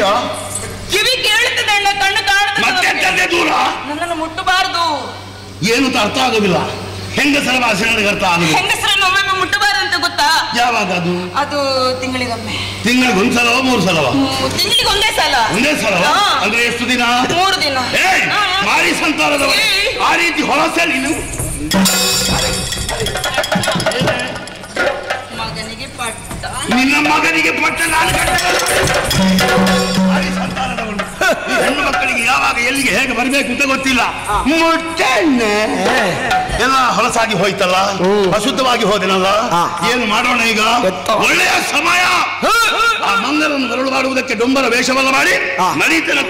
ಕೇಳುತ್ತದೆ ಅಣ್ಣ ಕಣ್ಣು ಕಾಣುತ್ತದೆ ದೂರ ನನ್ನನ್ನು ಮುಟ್ಟಬಾರದು ಏನು ಅರ್ಥ ಆಗೋದಿಲ್ಲ ಹೆಂಗಸರ ಭಾಷೆ ನನಗೆ ಅರ್ಥ ಆಗೋದಿಲ್ಲ ಹೆಂಗಸರನ್ನು ಒಮ್ಮೆ ಮುಟ್ಟಬಾರದು ಅಂತ ಗೊತ್ತಾ ಯಾವಾಗ ಅದು ತಿಂಗಳಿಗೊಮ್ಮೆ ಒಂದ್ಸಲವ 3 ಸಲವ ತಿಂಗಳಿಗೆ ಒಂದೇ ಸಲ ಅಂದ್ರೆ ಎಷ್ಟು ದಿನ 3 ದಿನ ಮಾರಿ ಸಂತಾನದವ ಆ ರೀತಿ ಹೊಲಸೆ ನೀನು ಮಗನಿಗೆ ಪಟ್ಟ ನಿನ್ನ ಮಗನಿಗೆ ಪಟ್ಟ ನಾನು ಮಾರಿ ಸಂತಾನದವನು ಹೆಣ್ಣು ಮಕ್ಕಳಿಗೆ ಯಾವಾಗ ಎಲ್ಲಿಗೆ ಹೇಗೆ ಬರಬೇಕು ಅಂತ ಗೊತ್ತಿಲ್ಲ. ಮುಟ್ಟೆಣ್ಣೆ ಎಲ್ಲ ಹೊಲಸಾಗಿ ಹೋಯ್ತಲ್ಲ, ಅಶುದ್ಧವಾಗಿ ಹೋದೆನಲ್ಲ, ಏನು ಮಾಡೋಣ ಈಗ? ಒಳ್ಳೆಯ ಸಮಯ. ಆ ಮಂಗನನ್ನು ಮರಳು ಮಾಡುವುದಕ್ಕೆ ಡೊಂಬರ ವೇಷವನ್ನ ಮಾಡಿ ನಡೀತೇನೆ.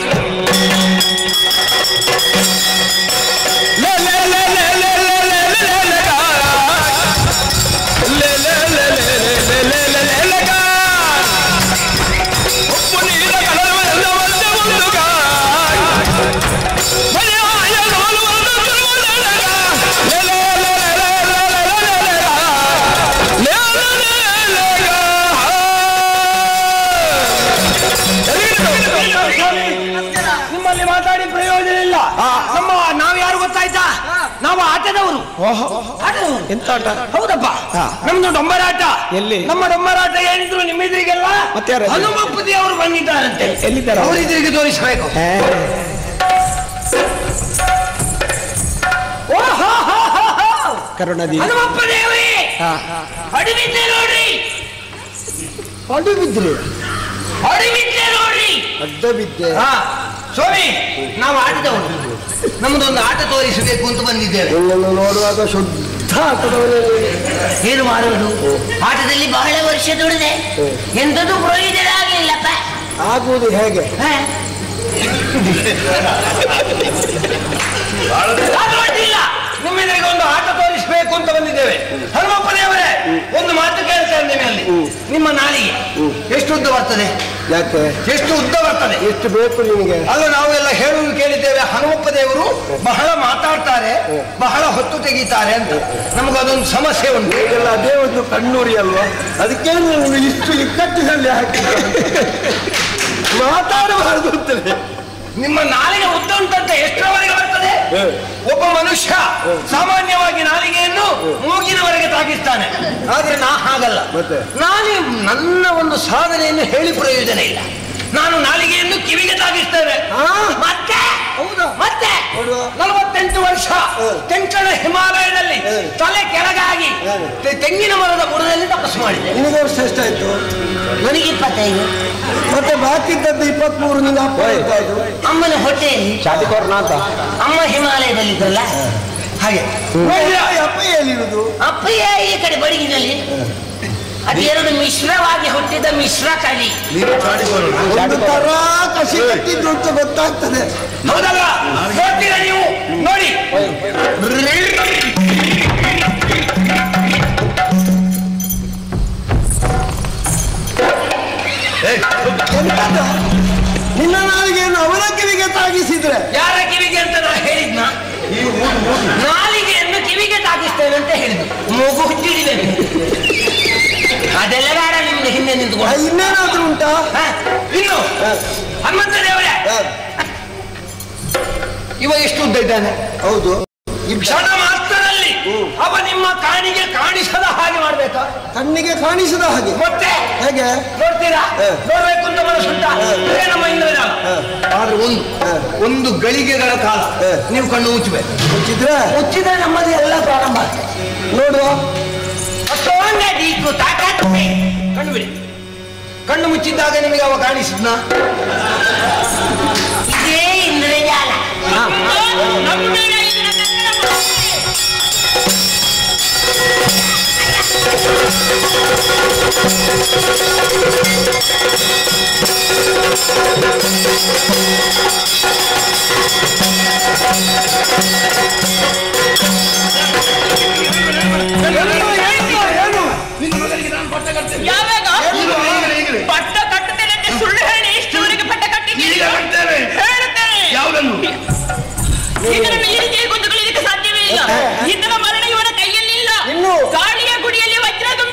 ನಿಮ್ಮಲ್ಲಿ ಮಾತಾಡಿ ಪ್ರಯೋಜನ ಇಲ್ಲ. ನಾವು ಯಾರು ಗೊತ್ತಾಯ್ತಾ? ನಾವು ಆಟದವರು. ಎಂತ ಆಟ? ಹೌದಪ್ಪ, ನಮ್ದು ಡೊಂಬರಾಟ. ಎಲ್ಲಿ? ನಮ್ಮ ಡೊಂಬರಾಟ ಏನಿದ್ರು ನಿಮ್ಮಿದ್ರಿಗೆಲ್ಲ ಹನುಮಪ್ಪದಿ ಅವರು ಬಂದಿದ್ದಾರಂತೆ. ಎಲ್ಲಿದ್ದಾರೆ? ಅವರು ಇದ್ರಿಗೆ ತೋರಿಸಬೇಕು. ಕರುಣದಿ ಹನುಮಪ್ಪ ದೇವರೇ, ಅಡಿಬಿದ್ದೆ ನೋಡ್ರಿ. ಅಡಿಬಿದ್ರಿ? ಅಡಿಬಿದ್ದೆ ನೋಡ್ರಿ. ಅಡ್ಡ ಬಿದ್ದೆ. ಸ್ವಾಮಿ, ನಾವು ಆಟದವರು. ನಮ್ದೊಂದು ಆಟ ತೋರಿಸಬೇಕು ಅಂತ ಬಂದಿದ್ದೇವೆ. ನೋಡುವಾಗ ಶುದ್ಧ ಆಟದವರೇ. ಏನು ಮಾಡುವುದು? ಆಟದಲ್ಲಿ ಬಹಳ ವರ್ಷ ದುಡಿದೆ, ಎಂಥದ್ದು ಪ್ರಯೋಜನ ಆಗಲಿಲ್ಲಪ್ಪ. ಆಗುವುದು ಹೇಗೆ? ನಿಮ್ಮೆಲ್ಲರಿಗೂ ಒಂದು ಆಟ ತೋರಿಸಬೇಕು ಅಂತ ಬಂದಿದ್ದೇವೆ. ಹನುಮಪ್ಪ ದೇವರೇ, ಒಂದು ಮಾತು ಕೇಳ್ತೇನೆ ನಿಮ್ಮಲ್ಲಿ. ನಿಮ್ಮ ನಾಲಿಗೆ ಎಷ್ಟು ಉದ್ದ ಬರ್ತದೆ? ಯಾಕೆ? ಎಷ್ಟು ಉದ್ದ ಬರ್ತದೆ? ಎಷ್ಟು ಬೇಕು ನಿಮಗೆ? ಅಲ್ಲ, ನಾವೆಲ್ಲ ಹೇಳುವುದು ಕೇಳಿದ್ದೇವೆ. ಹನುಮಪ್ಪ ದೇವರು ಬಹಳ ಮಾತಾಡ್ತಾರೆ, ಬಹಳ ಹೊತ್ತು ತೆಗೀತಾರೆ ಅಂತ. ನಮಗದೊಂದು ಸಮಸ್ಯೆ ಉಂಟು. ಈಗೆಲ್ಲ ಅದೇ ಒಂದು ಕಣ್ಣೂರಿ ಅಲ್ವಾ? ಅದಕ್ಕೆ ಇಷ್ಟು ಇಕ್ಕಟ್ಟಿನಲ್ಲಿ ಹಾಕಿದ್ದಾರೆ. ಮಾತಾಡಬಾರದು ಅಂತಲೇ. ನಿಮ್ಮ ನಾಲಿಗೆ ಉದ್ದ ಉಂಟಂತೆ ಎಷ್ಟರವರೆಗೆ ಬರ್ತದೆ? ಒಬ್ಬ ಮನುಷ್ಯ ಸಾಮಾನ್ಯವಾಗಿ ನಾಲಿಗೆಯನ್ನು ಮೂಗಿನವರೆಗೆ ತಾಗಿಸ್ತಾನೆ. ಆದ್ರೆ ನಾ ಹಾಗಲ್ಲ. ನನ್ನ ಒಂದು ಸಾಧನೆಯನ್ನು ಹೇಳಿ ಪ್ರಯೋಜನ ಇಲ್ಲ. ನಾನು ನಾಲಿಗೆಯನ್ನು ಕಿವಿಗೆ ತಾಗಿಸ್ತೇನೆ. ಮತ್ತೆ ಹೌದಾ? ಮತ್ತೆ 48 ವರ್ಷ ತೆಂಕಣ ಹಿಮಾಲಯದಲ್ಲಿ ತಲೆ ಕೆಳಗಾಗಿ ತೆಂಗಿನ ಮರದ ಬುಡದಲ್ಲಿ ತಪಸ್ಸು ಮಾಡಿದೆ. ನಿಮಗೆ ವರ್ಷ ಎಷ್ಟಾಯ್ತು? ನನಗೆ 25. ಮತ್ತೆ ಬಾಕಿದ್ದದ್ದು 23. ನಿನ್ನ ಅಪ್ಪ ಇದ್ದಾಯ್ತು? ಅಮ್ಮನ ಹೊಟ್ಟೆಯಲ್ಲಿ ಚಾಟಿಕೋರ್ನ ಅಂತ ಅಮ್ಮ ಹಿಮಾಲಯದಲ್ಲಿದ್ದಲ್ಲ ಹಾಗೆ. ಅಪ್ಪಯ್ಯ ಎಲ್ಲಿರುವುದು? ಅಪ್ಪಯ್ಯ ಈ ಕಡೆ ಬಡಗಿನಲ್ಲಿ. ಅದೆರಡು ಮಿಶ್ರವಾಗಿ ಹುಟ್ಟಿದ ಮಿಶ್ರ ಕಲಿ. ತರ ಕಸಿ ಕಟ್ಟಿದ್ದು ಅಂತ ಗೊತ್ತಾಗ್ತದೆ. ಹೌದಲ್ಲ? ನೋಡ್ತೀರಾ ನೀವು? ನೋಡಿ. ನಿನ್ನ ನಾಲಿಗೆಯನ್ನು ಅವನ ಕಿವಿಗೆ ತಾಗಿಸಿದ್ರೆ? ಯಾರ ಕಿವಿಗೆ ಅಂತ ನಾ ಹೇಳಿದ್ನ? ನಾಲಿಗೆಯನ್ನು ಕಿವಿಗೆ ತಾಗಿಸ್ತೇನೆ ಅಂತ ಹೇಳಿದ್ದು. ಮೂಗು ಹುಟ್ಟಿಡಿದ್ದೇನೆ. ಅದೆಲ್ಲ ಬೇಡ. ನಿಮ್ಗೆ ಹಿಂದೆ ನಿಂತುಕೊಂಡು ಇನ್ನೇನಾದ್ರೂ ಉಂಟಾ? ಇನ್ನು ಹನುಮಂತ ದೇವರೇ, ಇವ ಎಷ್ಟು ಉದ್ದ ಇದ್ದಾನೆ? ಹೌದು. ಈ ಕ್ಷಣ ಮಾತ್ರದಲ್ಲಿ ಅವ ನಿಮ್ಮ ಕಾಣಿಗೆ ಕಾಣಿಸದ ಹಾಗೆ ಮಾಡ್ಬೇಕಾ? ಕಣ್ಣಿಗೆ ಕಾಣಿಸದ ಹಾಗೆ ಮತ್ತೆ ಹೇಗೆ? ನೋಡ್ತೀರಾ? ನೋಡ್ಬೇಕು ಅಂತ ಮನಸ್ಸುಂಟ? ನಮ್ಮ ಇಂದ್ರಜಾಲ. ಆದ್ರೆ ಒಂದು ಗಳಿಗೆಗಳ ಕಾಲ ನೀವು ಕಣ್ಣು ಮುಚ್ಚಬೇಕು. ಮುಚ್ಚಿದ್ರೆ ನಮ್ಮದು ಎಲ್ಲ ಪ್ರಾರಂಭ ಆಗ್ತದೆ. ನೋಡುವ ಕಣ್ಣು ಬಿಡಿ. ಕಣ್ಣು ಮುಚ್ಚಿದ್ದಾಗ ನಿಮಗೆ ಅವ ಕಾಣಿಸಿದ್ನ? ಇದೇ ಇಂದ್ರಜಾಲ. ಯಾವಾಗ ಪಟ್ಟ ಕಟ್ಟುತ್ತೇನೆ ಅಂತ ಸುಳ್ಳು ಹೇಳಿ ಇಷ್ಟವರೆಗೆ ಪಟ್ಟ ಕಟ್ಟಿದ್ದೇನೆ. ಇದನ್ನು ಈ ರೀತಿಯ ಗೊಂದುಗಳಿರಕ್ಕೆ ಸಾಧ್ಯವೇ ಇಲ್ಲ. ಇದರ ಮರಣ ಇವನ ಕೈಯಲ್ಲಿಲ್ಲ. ಗಾಳಿಯ ಗುಡಿಯಲ್ಲಿ ವಜ್ರ ತುಂಬಿ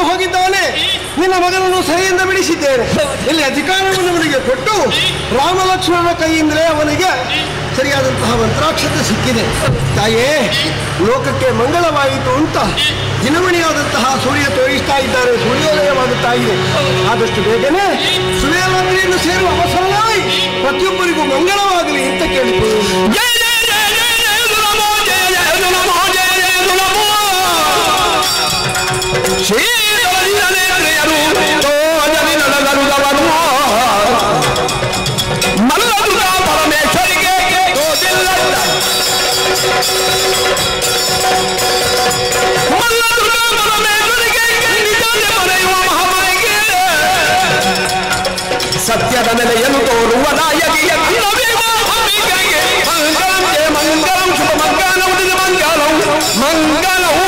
ಹೋಗಿದ್ದಾನೆ. ನನ್ನ ಮಗನನ್ನು ಸೆರೆಯಿಂದ ಬಿಡಿಸಿದ್ದೇನೆ. ಇಲ್ಲಿ ಅಧಿಕಾರವನ್ನು ಅವನಿಗೆ ಕೊಟ್ಟು ರಾಮ ಲಕ್ಷ್ಮಣನ ಕೈಯಿಂದಲೇ ಅವನಿಗೆ ಸರಿಯಾದಂತಹ ಮಂತ್ರಾಕ್ಷತೆ ಸಿಕ್ಕಿದೆ. ತಾಯೇ, ಲೋಕಕ್ಕೆ ಮಂಗಳವಾಯಿತು ಅಂತ ದಿನಮಣಿಯಾದಂತಹ ಸೂರ್ಯ ತೋರಿಸ್ತಾ ಇದ್ದಾರೆ. ಸೂರ್ಯೋದಯವಾಗುತ್ತಾ ಇದೆ. ಆದಷ್ಟು ಬೇಗನೆ ಸುವೇರಾತ್ರಿಯನ್ನು ಸೇರುವ ಅವಸರವಾಗಿ ಪ್ರತಿಯೊಬ್ಬರಿಗೂ ಮಂಗಳವಾಗಲಿ ಅಂತ ಕೇಳಿಕೊಳ್ಳುವುದು. ಮಲ್ಲದುರ್ಗ ಪರಮೇಶ್ವರಿಗೆ ಸತ್ಯದ ನೆಲೆಯನ್ನು ತೋರುವ ನಾಯಕಿಯ ಮಂಗಲಂ ಶುಭ ಮಂಗಲಂ ಮಂಗಲಂ ಮಂಗಲವು